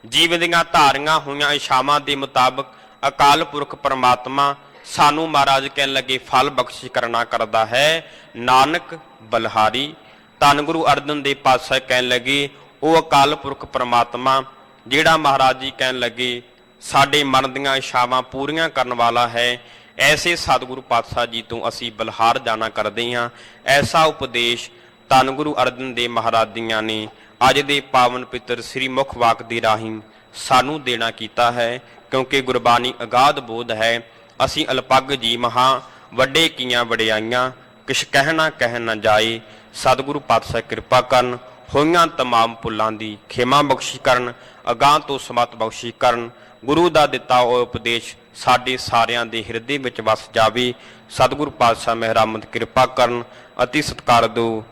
ਜੀਵ ਦੀਆਂ ਧਾਰੀਆਂ ਹੋਈਆਂ ਇਛਾਵਾਂ ਦੇ ਮੁਤਾਬਕ ਅਕਾਲ ਪੁਰਖ ਪਰਮਾਤਮਾ ਸਾਨੂੰ ਮਹਾਰਾਜ ਕਹਿਣ ਲੱਗੇ ਫਲ ਬਖਸ਼ਿਸ਼ ਕਰਨਾ ਕਰਦਾ ਹੈ। ਨਾਨਕ ਬਲਿਹਾਰੀ ਧੰਨ ਗੁਰੂ ਅਰਜਨ ਦੇਵ ਪਾਤਸ਼ਾਹ ਕਹਿਣ ਲੱਗੇ ਉਹ ਅਕਾਲ ਪੁਰਖ ਪਰਮਾਤਮਾ ਜਿਹੜਾ ਮਹਾਰਾਜ ਜੀ ਕਹਿਣ ਲੱਗੇ ਸਾਡੇ ਮਨ ਦੀਆਂ ਇਛਾਵਾਂ ਪੂਰੀਆਂ ਕਰਨ ਵਾਲਾ ਹੈ। ਐਸੇ ਸਤਿਗੁਰੂ ਪਾਤਸ਼ਾਹ ਜੀ ਤੋਂ ਅਸੀਂ ਬਲਿਹਾਰ ਜਾਣਾ ਕਰਦੇ ਹਾਂ। ਐਸਾ ਉਪਦੇਸ਼ ਧੰਨ ਗੁਰੂ ਅਰਜਨ ਦੇਵ ਮਹਾਰਾਜ ਜੀਆਂ ਨੇ ਅੱਜ ਦੇ ਪਾਵਨ ਪਿੱਤਰ ਸ੍ਰੀ ਮੁਖ ਵਾਕ ਦੀ ਰਾਹੀਂ ਸਾਨੂੰ ਦੇਣਾ ਕੀਤਾ ਹੈ, ਕਿਉਂਕਿ ਗੁਰਬਾਣੀ ਅਗਾਧ ਬੋਧ ਹੈ। ਅਸੀਂ ਅਲਪੱਗ ਜੀ ਮਹਾਂ ਵੱਡੇ ਕੀਆਂ ਵਡਿਆਈਆਂ ਕਿਛ ਕਹਿਣਾ ਕਹਿ ਨਾ ਜਾਏ। ਸਤਿਗੁਰੂ ਪਾਤਸ਼ਾਹ ਕਿਰਪਾ ਕਰਨ, ਹੋਈਆਂ तमाम ਭੁੱਲਾਂ ਦੀ ਖਿਮਾ ਬਖਸ਼ਿਸ਼ ਕਰਨ, ਅਗਾਂਹ ਤੋਂ ਸਮਤ ਬਖਸ਼ਿਸ਼ ਕਰਨ। ਗੁਰੂ ਦਾ ਦਿੱਤਾ ਉਹ ਉਪਦੇਸ਼ ਸਾਡੇ ਸਾਰਿਆਂ ਦੇ ਹਿਰਦੇ ਵਿੱਚ ਵਸ ਜਾਵੇ। ਸਤਿਗੁਰੂ ਪਾਤਸ਼ਾਹ ਮਿਹਰਾਮਤ ਕਿਰਪਾ ਕਰਨ। ਅਤੀ ਸਤਿਕਾਰਯੋਗ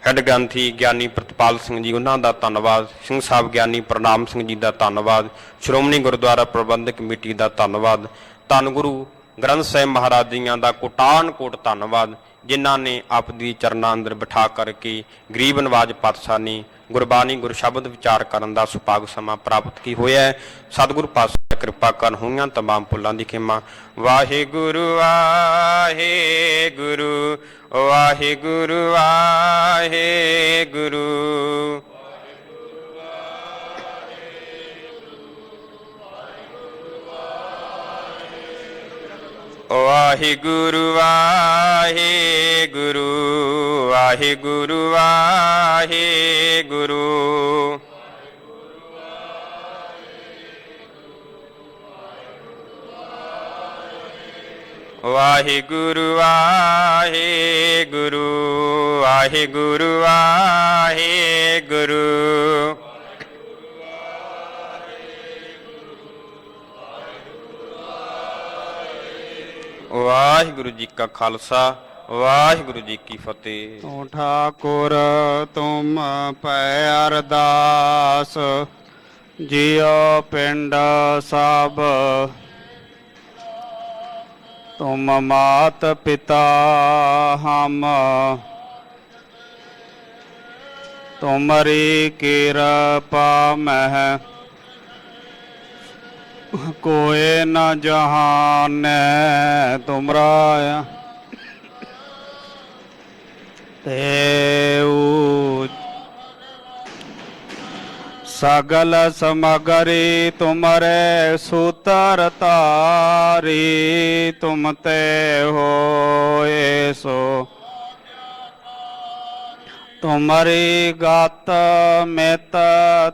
ਹੈੱਡ ਗ੍ਰੰਥੀ ਗਿਆਨੀ ਪ੍ਰਿਤਪਾਲ ਸਿੰਘ ਜੀ, ਉਹਨਾਂ ਦਾ ਧੰਨਵਾਦ। ਸਿੰਘ ਸਾਹਿਬ ਗਿਆਨੀ ਪ੍ਰਣਾਮ ਸਿੰਘ ਜੀ ਦਾ ਧੰਨਵਾਦ। ਸ਼੍ਰੋਮਣੀ ਗੁਰਦੁਆਰਾ ਪ੍ਰਬੰਧਕ ਕਮੇਟੀ ਦਾ ਧੰਨਵਾਦ। ਧੰਨ ਗੁਰੂ ਗ੍ਰੰਥ ਸਾਹਿਬ ਮਹਾਰਾਜ ਜੀਆਂ ਦਾ ਕੋਟਾਨ ਕੋਟ ਧੰਨਵਾਦ, ਜਿਨ੍ਹਾਂ ਨੇ ਆਪ ਦੀ ਚਰਨਾਂ ਅੰਦਰ ਬਿਠਾ ਕਰਕੇ ਗਰੀਬ ਨਵਾਜ ਪਾਤਸ਼ਾਹ ਨੇ ਗੁਰਬਾਣੀ ਗੁਰ ਸ਼ਬਦ ਵਿਚਾਰ ਕਰਨ ਦਾ ਸੁਭਾਗ ਸਮਾਂ ਪ੍ਰਾਪਤ ਕੀ ਹੋਇਆ ਹੈ। ਸਤਿਗੁਰੂ ਪਾਤਸ਼ਾਹ ਕਿਰਪਾ ਕਰਨ, ਹੋਈਆਂ ਤਮਾਮ ਭੁੱਲਾਂ ਦੀ ਖਿਮਾ। ਵਾਹਿਗੁਰੂ ਵਾਹਿਗੁਰੂ ਵਾਹਿਗੁਰੂ ਵਾਹਿਗੁਰੂ। ਵਾਹਿਗੁਰੂ ਵਾਹਿਗੁਰੂ ਵਾਹਿਗੁਰੂ ਵਾਹਿਗੁਰੂ। ਵਾਹਿਗੁਰੂ ਵਾਹਿਗੁਰੂ ਵਾਹਿਗੁਰੂ ਵਾਹਿਗੁਰੂ। ਵਾਹਿਗੁਰੂ ਜੀ ਕਾ ਖਾਲਸਾ, ਵਾਹਿਗੁਰੂ ਜੀ ਕੀ ਫਤਿਹ। ਤੂੰ ਠਾਕੁਰ ਤੁਮ ਪੈ ਅਰਦਾਸ, ਜਿਉ ਪਿੰਡ ਸਭ ਤੁਮ ਮਾਤ ਪਿਤਾ ਹਮ, ਤੁਮਰੀ ਕਿਰਪਾ ਮਹਿ ਕੋਏ ਨ ਜਹਾਨੈ। ਤੁਮਰਾ ਤੇਉ ਸਗਲ ਸਮਗਰੀ ਤੁਮਰੇ ਸੂਤਰ ਤਾਰੀ, ਤੁਮ ਤੇ ਹੋਏ ਸੋ ਤੁਮਰੀ ਗਤ ਮਿਤ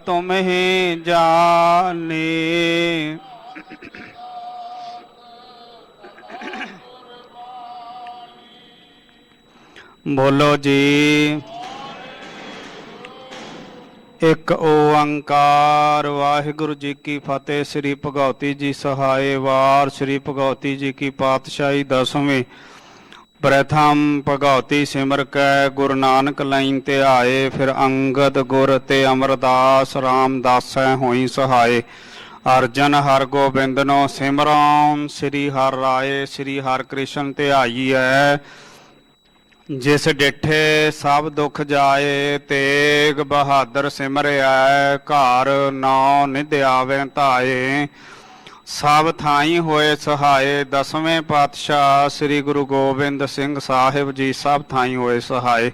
ਤੁਮ ਹੀ ਜਾਨੀ। ਬੋਲੋ ਜੀ ਇੱਕ ਓੰਕਾਰ। ਵਾਹਿਗੁਰੂ ਜੀ ਕੀ ਫਤਿਹ। ਸ੍ਰੀ ਭਗਉਤੀ ਜੀ ਸਹਾਏ ਵਾਰ। ਸ੍ਰੀ ਭਗਉਤੀ ਜੀ ਕੀ ਪਾਤਸ਼ਾਹੀ ਦਸਵੇਂ। ਪ੍ਰਥਮ ਭਗਉਤੀ ਸਿਮਰ ਕੈ ਗੁਰੂ ਨਾਨਕ ਲਾਈਨ ਤੇ ਆਏ, ਫਿਰ ਅੰਗਦ ਗੁਰ ਤੇ ਅਮਰਦਾਸ ਰਾਮਦਾਸੈ ਹੋਈ ਸਹਾਏ। ਅਰਜਨ ਹਰ ਗੋਬਿੰਦਨੋ ਸਿਮਰਨ, ਸ੍ਰੀ ਹਰਿ ਰਾਏ ਸ੍ਰੀ ਹਰਿ ਕ੍ਰਿਸ਼ਨ ਤੇ ਆਈਐ। ਜਿਸ ਡਿਠੇ ਸਭ ਦੁੱਖ ਜਾਏ, ਤੇਗ ਬਹਾਦਰ ਸਿਮਰਿਆ, ਘਰ ਨਾਉ ਨਿਧ ਆਵੇ ਧਾਏ। ਸਭ ਥਾਈ ਹੋਏ ਸਹਾਏ। ਦਸਵੇਂ ਪਾਤਸ਼ਾਹ ਸ੍ਰੀ ਗੁਰੂ ਗੋਬਿੰਦ ਸਿੰਘ ਸਾਹਿਬ ਜੀ ਸਭ ਥਾਈ ਹੋਏ ਸਹਾਏ।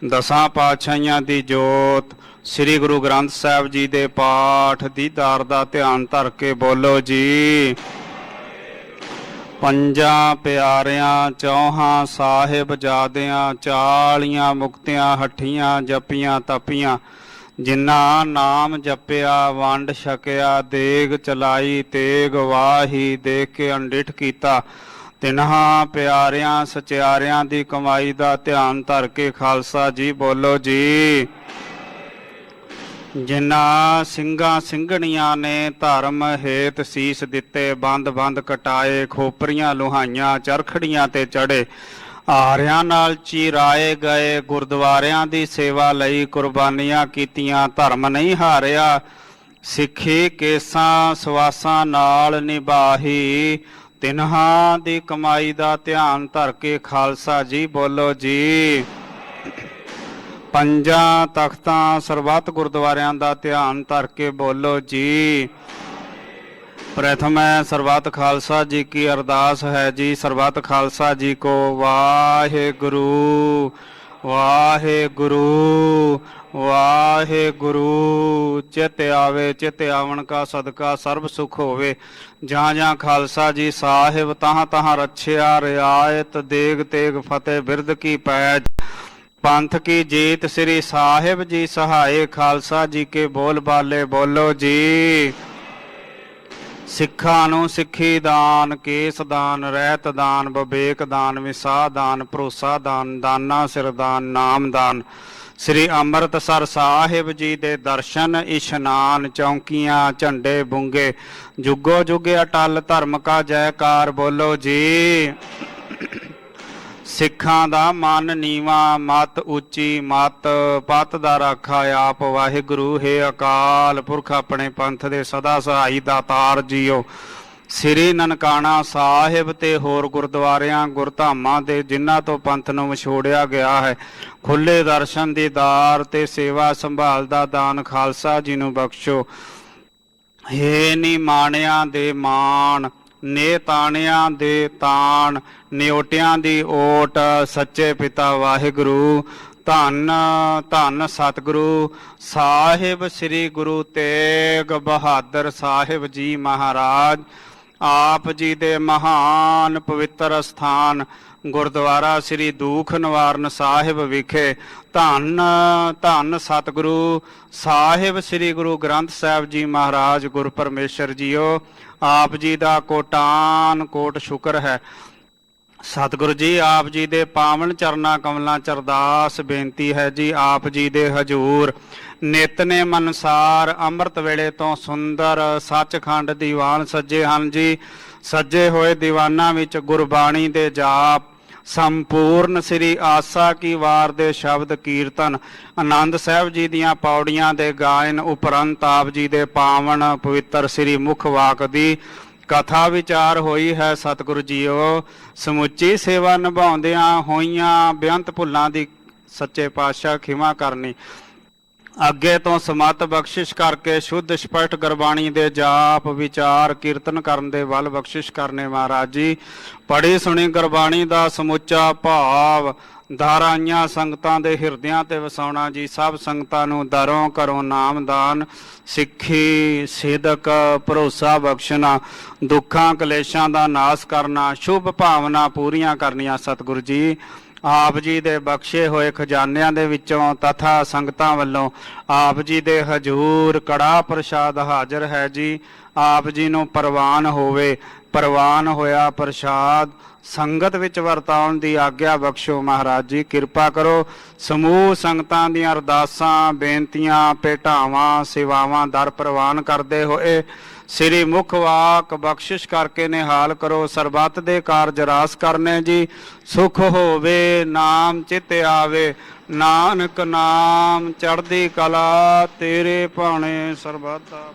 ਦਸਾਂ ਪਾਤਸ਼ਾਹੀਆਂ ਦੀ ਜੋਤ ਸ੍ਰੀ ਗੁਰੂ ਗ੍ਰੰਥ ਸਾਹਿਬ ਜੀ ਦੇ ਪਾਠ ਦੀਦਾਰ ਦਾ ਧਿਆਨ ਧਰ ਕੇ ਬੋਲੋ ਜੀ। ਪੰਜਾਂ ਪਿਆਰਿਆਂ ਚੌਹਾਂ ਸਾਹਿਬ ਜਾਦਿਆਂ, 40 ਮੁਕਤਿਆਂ ਹੱਠੀਆਂ ਜਪੀਆਂ ਤਪੀਆਂ। ਜਿਨ੍ਹਾਂ ਨਾਮ ਜਪਿਆ ਵੰਡ ਛਕਿਆ, ਦੇਗ ਚਲਾਈ ਤੇਗ ਵਾਹੀ, ਦੇਖ ਕੇ ਅੰਡਿਠ ਕੀਤਾ। ਤਿਨਹਾਂ ਪਿਆਰਿਆਂ ਸਚਿਆਰਿਆਂ ਦੀ ਕਮਾਈ ਦਾ ਧਿਆਨ ਧਰ ਕੇ ਖਾਲਸਾ ਜੀ ਬੋਲੋ ਜੀ। ਜਿਨ੍ਹਾਂ ਸਿੰਘਾਂ ਸਿੰਘਣੀਆਂ ਨੇ ਧਰਮ ਹੇਤ ਸੀਸ ਦਿੱਤੇ, ਬੰਦ ਬੰਦ ਕਟਾਏ, ਖੋਪਰੀਆਂ ਲੁਹਾਈਆਂ ਚਰਖੜੀਆਂ ਤੇ ਚੜੇ, ਆਰਿਆਂ ਨਾਲ ਚਿਰਾਏ ਗਏ, ਗੁਰਦੁਆਰਿਆਂ ਦੀ ਸੇਵਾ ਲਈ ਕੁਰਬਾਨੀਆਂ ਕੀਤੀਆਂ, ਧਰਮ ਨਹੀਂ ਹਾਰਿਆ, ਸਿੱਖੀ ਕੇਸਾਂ ਸਵਾਸਾਂ ਨਾਲ ਨਿਭਾਹੀ। ਤਿਨਹਾਂ ਦੀ ਕਮਾਈ ਦਾ ਧਿਆਨ ਧਰ ਕੇ ਖਾਲਸਾ ਜੀ ਬੋਲੋ ਜੀ। ਪੰਜਾਂ ਤਖਤਾਂ ਸਰਬੱਤ ਗੁਰਦੁਆਰਿਆਂ ਦਾ ਧਿਆਨ ਧਰ ਕੇ ਬੋਲੋ ਜੀ। ਪ੍ਰਥਮ ਹੈ ਸਰਬੱਤ ਖਾਲਸਾ ਜੀ ਕੀ ਅਰਦਾਸ ਹੈ ਜੀ। ਸਰਬੱਤ ਖਾਲਸਾ ਜੀ ਕੋ ਵਾਹਿਗੁਰੂ ਵਾਹਿਗੁਰੂ ਵਾਹਿਗੁਰੂ। ਚਿਤ ਆਵੇ ਚਿਤ ਆਵਣ ਕਾ ਸਦਕਾ ਸਰਬ ਸੁਖ ਹੋਵੇ। ਜਾਂ ਜਾਂ ਖਾਲਸਾ ਜੀ ਸਾਹਿਬ ਤਹਾਂ ਤਹਾਂ ਰੱਛਿਆ, ਰਿਆਇਤ ਦੇਗ ਤੇਗ ਫਤਿਹ ਬਿਰਦ ਕੀ ਪੈਜ। ਪੰਥ ਕੀ ਜੀਤ ਸ੍ਰੀ ਸਾਹਿਬ ਜੀ ਸਹਾਏ। ਖਾਲਸਾ ਜੀ ਕੇ ਬੋਲ ਬਾਲੇ ਬੋਲੋ ਜੀ। ਸਿੱਖਾਂ ਨੂੰ ਸਿੱਖੀ ਦਾਨ, ਕੇਸ ਦਾਨ, ਰਹਿਤ ਦਾਨ, ਵਿਵੇਕ ਦਾਨ, ਵਿਸਾਹ ਦਾਨ, ਭਰੋਸਾ ਦਾਨ, ਦਾਨਾ ਸਿਰ ਦਾਨ, ਨਾਮ ਦਾਨ, ਸ੍ਰੀ ਅੰਮ੍ਰਿਤਸਰ ਸਾਹਿਬ ਜੀ ਦੇ ਦਰਸ਼ਨ ਇਸ਼ਨਾਨ ਚੌਂਕੀਆਂ ਝੰਡੇ ਬੁੰਗੇ ਜੁਗੋ ਜੁਗੇ ਅਟਲ ਧਰਮ ਕਾ ਜੈਕਾਰ ਬੋਲੋ ਜੀ। ਸਿੱਖਾਂ ਦਾ ਮਨ ਨੀਵਾ ਮਤ ਉੱਚੀ ਮਤ ਪਤ ਦਾ ਰਾਖਾ ਆਪ ਵਾਹਿਗੁਰੂ ਹੈ ਅਕਾਲ ਪੁਰਖ ਆਪਣੇ ਪੰਥ ਦੇ ਸਦਾ ਸਹਾਈ ਦਾਤਾਰ ਜੀਓ। ਸ੍ਰੀ ਨਨਕਾਣਾ ਸਾਹਿਬ ਤੇ ਹੋਰ ਗੁਰਦੁਆਰਿਆਂ ਗੁਰਧਾਮਾਂ ਦੇ ਜਿਨ੍ਹਾਂ ਤੋਂ ਪੰਥ ਨੂੰ ਵਿਛੋੜਿਆ ਗਿਆ ਹੈ ਖੁੱਲੇ ਦਰਸ਼ਨ ਦੀਦਾਰ ਤੇ ਸੇਵਾ ਸੰਭਾਲ ਦਾ ਦਾਨ ਖਾਲਸਾ ਜੀ ਨੂੰ ਬਖਸ਼ੋ। ਹੇ ਨੀ ਮਾਣਿਆਂ ਦੇ ਮਾਣ ਨੇ ਤਾਣਿਆਂ ਦੇ ਤਾਣ ਨਿਓਟਿਆਂ ਦੀ ਓਟ ਸੱਚੇ ਪਿਤਾ ਵਾਹਿਗੁਰੂ। ਧੰਨ ਧੰਨ ਸਤਿਗੁਰੂ ਸਾਹਿਬ ਸ੍ਰੀ ਗੁਰੂ ਤੇਗ ਬਹਾਦਰ ਸਾਹਿਬ ਜੀ ਮਹਾਰਾਜ। ਆਪ ਜੀ ਦੇ ਮਹਾਨ ਪਵਿੱਤਰ ਸਥਾਨ ਗੁਰਦੁਆਰਾ ਸ੍ਰੀ ਦੂਖ ਨਿਵਾਰਨ ਸਾਹਿਬ ਵਿਖੇ ਧੰਨ ਧੰਨ ਸਤਿਗੁਰੂ ਸਾਹਿਬ ਸ੍ਰੀ ਗੁਰੂ ਗ੍ਰੰਥ ਸਾਹਿਬ ਜੀ ਮਹਾਰਾਜ ਗੁਰ ਪਰਮੇਸ਼ਰ ਜੀਓ। ਆਪ ਜੀ ਦਾ ਕੋਟਾਨ ਕੋਟ ਸ਼ੁਕਰ ਹੈ। ਸਤਿਗੁਰੂ ਜੀ ਆਪ ਜੀ ਦੇ ਪਾਵਨ ਚਰਨਾਂ ਕਮਲਾਂ ਚ ਅਰਦਾਸ ਬੇਨਤੀ ਹੈ ਜੀ। ਆਪ ਜੀ ਦੇ ਹਜੂਰ ਨਿਤਨੇਮ ਅਨੁਸਾਰ ਅੰਮ੍ਰਿਤ ਵੇਲੇ ਤੋਂ ਸੁੰਦਰ ਸੱਚਖੰਡ ਦੀਵਾਨ ਸੱਜੇ ਹਨ ਜੀ। ਸੱਜੇ ਹੋਏ ਦੀਵਾਨਾਂ ਵਿੱਚ ਗੁਰਬਾਣੀ ਦੇ ਜਾਪ ਸੰਪੂਰਨ ਸ੍ਰੀ ਆਸਾ ਕੀ ਵਾਰ ਦੇ ਸ਼ਬਦ ਕੀਰਤਨ ਆਨੰਦ ਸਾਹਿਬ ਜੀ ਦੀਆਂ ਪੌੜੀਆਂ ਦੇ ਗਾਇਨ ਉਪਰੰਤ ਆਪ ਜੀ ਦੇ ਪਾਵਨ ਪਵਿੱਤਰ ਸ੍ਰੀ ਮੁਖ ਵਾਕ ਦੀ ਕਥਾ ਵਿਚਾਰ ਹੋਈ ਹੈ। ਸਤਿਗੁਰੂ ਜੀਓ ਸਮੁੱਚੀ ਸੇਵਾ ਨਿਭਾਉਂਦਿਆਂ ਹੋਈਆਂ ਬੇਅੰਤ ਭੁੱਲਾਂ ਦੀ ਸੱਚੇ ਪਾਤਸ਼ਾਹ ਖਿਮਾ ਕਰਨੀ। ਅੱਗੇ ਤੋਂ ਸਮਤ ਬਖਸ਼ਿਸ਼ ਕਰਕੇ ਸ਼ੁੱਧ ਸਪਸ਼ਟ ਗੁਰਬਾਣੀ ਦੇ ਜਾਪ ਵਿਚਾਰ ਕੀਰਤਨ ਕਰਨ ਦੇ ਵੱਲ ਬਖਸ਼ਿਸ਼ ਕਰਨੇ ਮਹਾਰਾਜ ਜੀ। ਪੜ੍ਹੀ ਸੁਣੀ ਗੁਰਬਾਣੀ ਦਾ ਸਮੁੱਚਾ ਭਾਵ ਧਾਰਾਈਆਂ ਸੰਗਤਾਂ ਦੇ ਹਿਰਦਿਆਂ ਤੇ ਵਸਾਉਣਾ ਜੀ। ਸਭ ਸੰਗਤਾਂ ਨੂੰ ਦਰੋਂ ਘਰੋਂ ਨਾਮਦਾਨ ਸਿੱਖੀ ਸਿਦਕ ਭਰੋਸਾ ਬਖਸ਼ਣਾ ਦੁੱਖਾਂ ਕਲੇਸ਼ਾਂ ਦਾ ਨਾਸ ਕਰਨਾ ਸ਼ੁਭ ਭਾਵਨਾ ਪੂਰੀਆਂ ਕਰਨੀਆਂ। ਸਤਿਗੁਰੂ ਜੀ ਆਪ ਜੀ ਦੇ ਬਖਸ਼ੇ ਹੋਏ ਖਜ਼ਾਨਿਆਂ ਦੇ ਵਿੱਚੋਂ ਤਥਾ ਸੰਗਤਾਂ ਵੱਲੋਂ ਆਪ ਜੀ ਦੇ ਹਜੂਰ ਕੜਾ ਪ੍ਰਸ਼ਾਦ ਹਾਜ਼ਰ ਹੈ ਜੀ। ਆਪ ਜੀ ਨੂੰ ਪ੍ਰਵਾਨ ਹੋਵੇ। ਪ੍ਰਵਾਨ ਹੋਇਆ ਪ੍ਰਸ਼ਾਦ ਸੰਗਤ ਵਿੱਚ ਵਰਤਾਉਣ ਦੀ ਆਗਿਆ ਬਖਸ਼ੋ ਮਹਾਰਾਜ ਜੀ। ਕਿਰਪਾ ਕਰੋ ਸਮੂਹ ਸੰਗਤਾਂ ਦੀਆਂ ਅਰਦਾਸਾਂ ਬੇਨਤੀਆਂ ਭੇਟਾਵਾਂ ਸੇਵਾਵਾਂ ਦਰ ਪ੍ਰਵਾਨ ਕਰਦੇ ਹੋਏ ਸ੍ਰੀ ਮੁਖ ਵਾਕ ਬਖਸ਼ਿਸ਼ ਕਰਕੇ ਨਿਹਾਲ ਕਰੋ। ਸਰਬੱਤ ਦੇ ਕਾਰਜ ਰਾਸ ਕਰਨੇ ਜੀ। ਸੁਖ ਹੋਵੇ ਨਾਮ ਚਿਤ ਆਵੇ ਨਾਨਕ ਨਾਮ ਚੜ੍ਹਦੀ ਕਲਾ ਤੇਰੇ ਭਾਣੇ ਸਰਬੱਤ ਦਾ।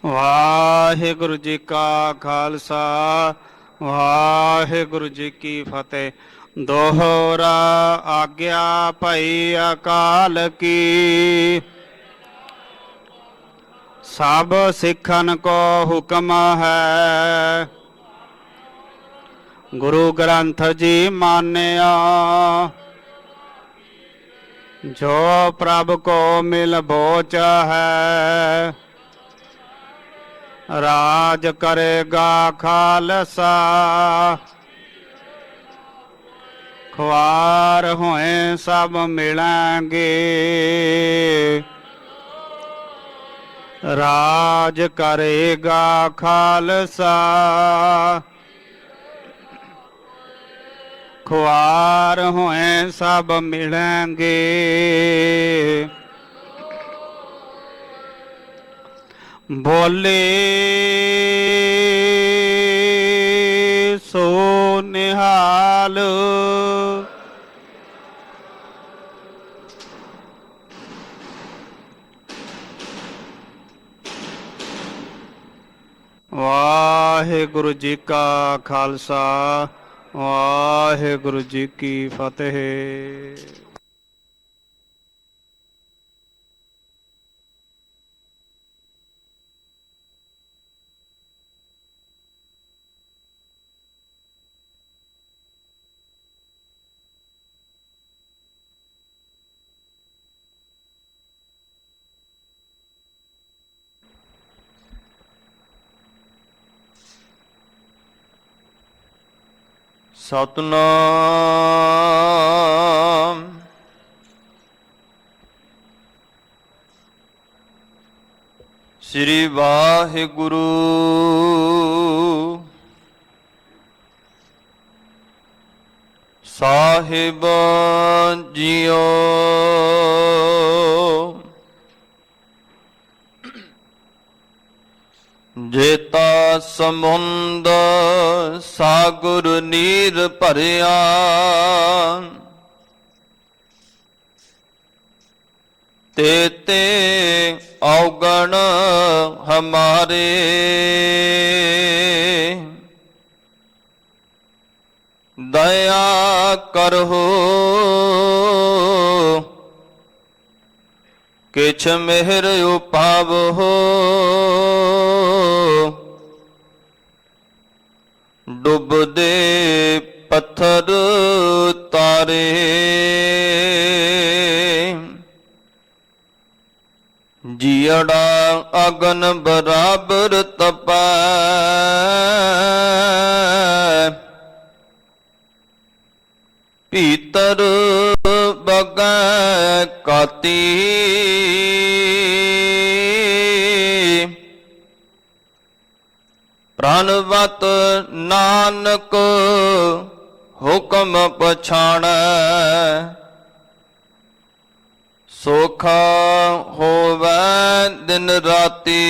ਵਾਹਿਗੁਰੂ ਜੀ ਕਾ ਖਾਲਸਾ ਵਾਹਿਗੁਰੂ ਜੀ ਕੀ ਫਤਿਹ। ਦੋਹਰਾ ਆਗਿਆ ਭਈ ਅਕਾਲ ਕੀ ਸਭ ਸਿੱਖਨ ਕੋ ਹੁਕਮ ਹੈ। ਗੁਰੂ ਗ੍ਰੰਥ ਜੀ ਮਾਨਿਆ ਜੋ ਪ੍ਰਭ ਕੋ ਮਿਲ ਬੋਚ ਹੈ। ਰਾਜ ਕਰੇਗਾ ਖਾਲਸਾ ਖੁਆਰ ਹੋਏ ਸਭ ਮਿਲਾਂਗੇ। ਰਾਜ ਕਰੇਗਾ ਖਾਲਸਾ ਖੁਆਰ ਹੋਏ ਸਭ ਮਿਲਾਂਗੇ। ਬੋਲੇ ਸੋ ਨਿਹਾਲ ਵਾਹਿਗੁਰੂ ਜੀ ਕਾ ਖਾਲਸਾ ਵਾਹਿਗੁਰੂ ਜੀ ਕੀ ਫਤਿਹ। ਸਤਨਾਮ ਵਾਹਿਗੁਰੂ। ਸਾਹਿਬ ਜੀਓ ਜੇਤਾ ਸਮੁੰਦ ਸਾਗਰ ਨੀਰ ਭਰਿਆ, ਤੇ ਔਗਣ ਹਮਾਰੇ। ਦਇਆ ਕਰਹੁ ਕਿਛ ਮਿਹਰ ਉਪਾਵਹੁ, ਡੁੱਬਦੇ ਪੱਥਰ ਤਾਰੇ। ਜੀਅੜਾ ਅਗਨ ਬਰਾਬਰ ਤਪੈ, ਭੀਤਰ ਬਗੈ ਕਾਤੀ। ਪ੍ਰਾਨਵਤ ਨਾਨਕ ਹੁਕਮ ਪਛਾਣੈ, ਸੋਖਾ ਹੋਵੈ ਦਿਨ ਰਾਤੀ।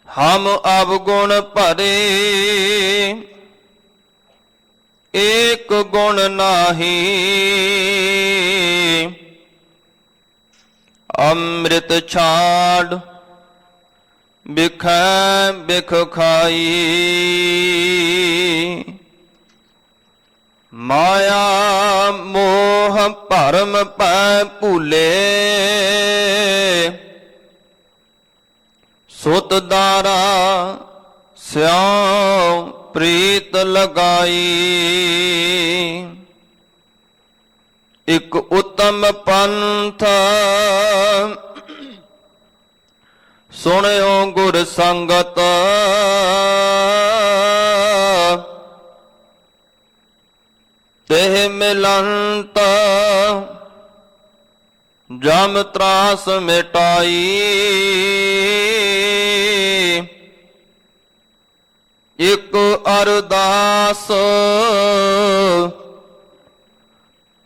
ਹਮ ਅਵਗੁਣ ਭਰੇ ਏਕ ਗੁਣ ਨਾਹੀ, ਅੰਮ੍ਰਿਤ ਛਾੜ ਬਿਖੈ ਬਿਖ ਖਾਈ। ਮਾਇਆ ਮੋਹ ਭਰਮ ਪੈ ਭੂਲੇ, ਸੁਤ ਦਾਰਾ ਸਿਉ ਪ੍ਰੀਤ ਲਗਾਈ। ਇਕ ਉਤਮ ਪੰਥ ਸੁਣਿਓ ਗੁਰ ਸੰਗਤ, ਤੇ ਮਿਲੰਤ ਜਮ ਤਰਾਸ ਮਿਟਾਈ। ਇਕ ਅਰਦਾਸ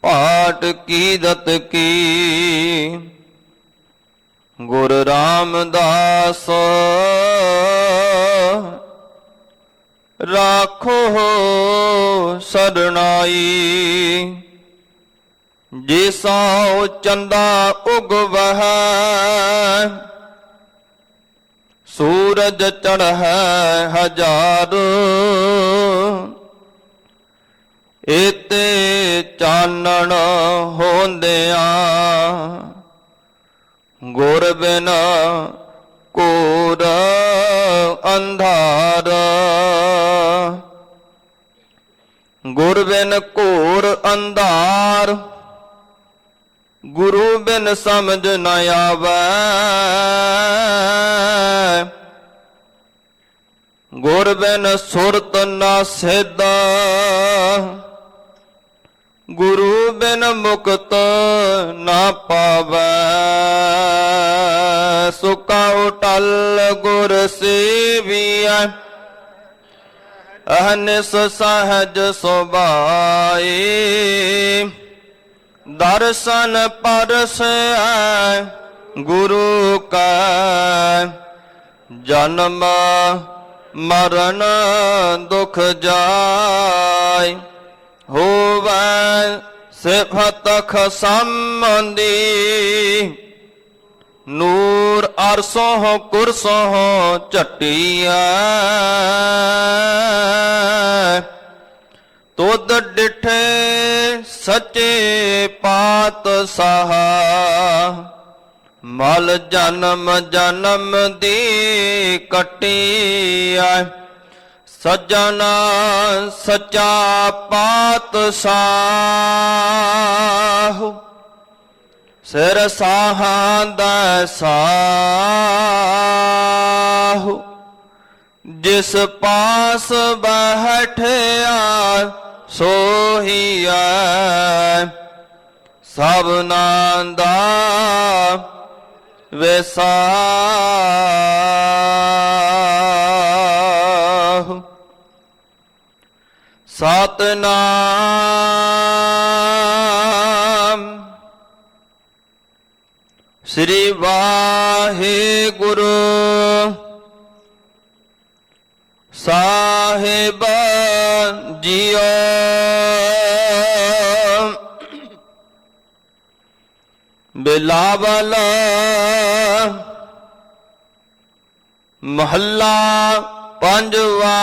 ਪਾਠ ਕੀਰਤ ਕੀ, ਗੁਰ ਰਾਮਦਾਸ ਰਾਖੋ ਸਰਣਾਈ। ਜਿਸਉ ਚੰਦਾ ਉਗਵਹਿ, ਸੂਰਜ ਚੜ੍ਹੈ ਹਜ਼ਾਰ। ਇਤੇ ਚਾਨਣ ਹੋਂਦਿਆਂ, ਗੁਰ ਬਿਨ ਘੋਰ ਅੰਧਾਰ। ਗੁਰ ਬਿਨ ਘੋਰ ਅੰਧਾਰ, ਗੁਰੂ ਬਿਨ ਸਮਝ ਨ ਆਵੈ। ਗੁਰ ਬਿਨ ਸੁਰਤ ਨ ਸਿਧ, ਗੁਰੂ ਬਿਨ ਮੁਕਤ ਨਾ ਪਾਵੈ। ਸੁਕਾ ਉਟਲ ਗੁਰ ਸੇਵੀਐ, ਅਹਨਿਸ ਸਹਜ ਸੁਭਾਏ। ਦਰਸ਼ਨ ਪਰਸੈ ਗੁਰੂ ਕਾ, ਜਨਮ ਮਰਨ ਦੁਖ ਜਾਇ। ਹੋਵੈ ਸਿਫਤ ਖਸੰਦੀ, ਨੂਰ ਅਰਸੋਂ ਕੁਰਸੋਂ ਝਟਿਆ। ਤੁਧ ਡਿਠੇ ਸੱਚੇ ਪਾਤਸ਼ਾਹ, ਮਲ ਜਨਮ ਜਨਮ ਦੀ ਕਟਿਆ। ਸੱਜਣਾ ਸੱਚਾ ਪਾਤਸ਼ਾਹ, ਸਿਰ ਸਾਹਾਂ ਦਾ ਸਾਹੁ। ਜਿਸ ਪਾਸ ਬੈਠਿਆ ਸੋਹੀਐ, ਸਭਨਾਂ ਦਾ ਵਿਸਾਹ। ਸਤਨਾਮ ਸ੍ਰੀ ਵਾਹਿਗੁਰੂ ਸਾਹਿਬ ਜੀਓ। ਬਿਲਾਵਲ ਮਹੱਲਾ ਪੰਜਵਾ।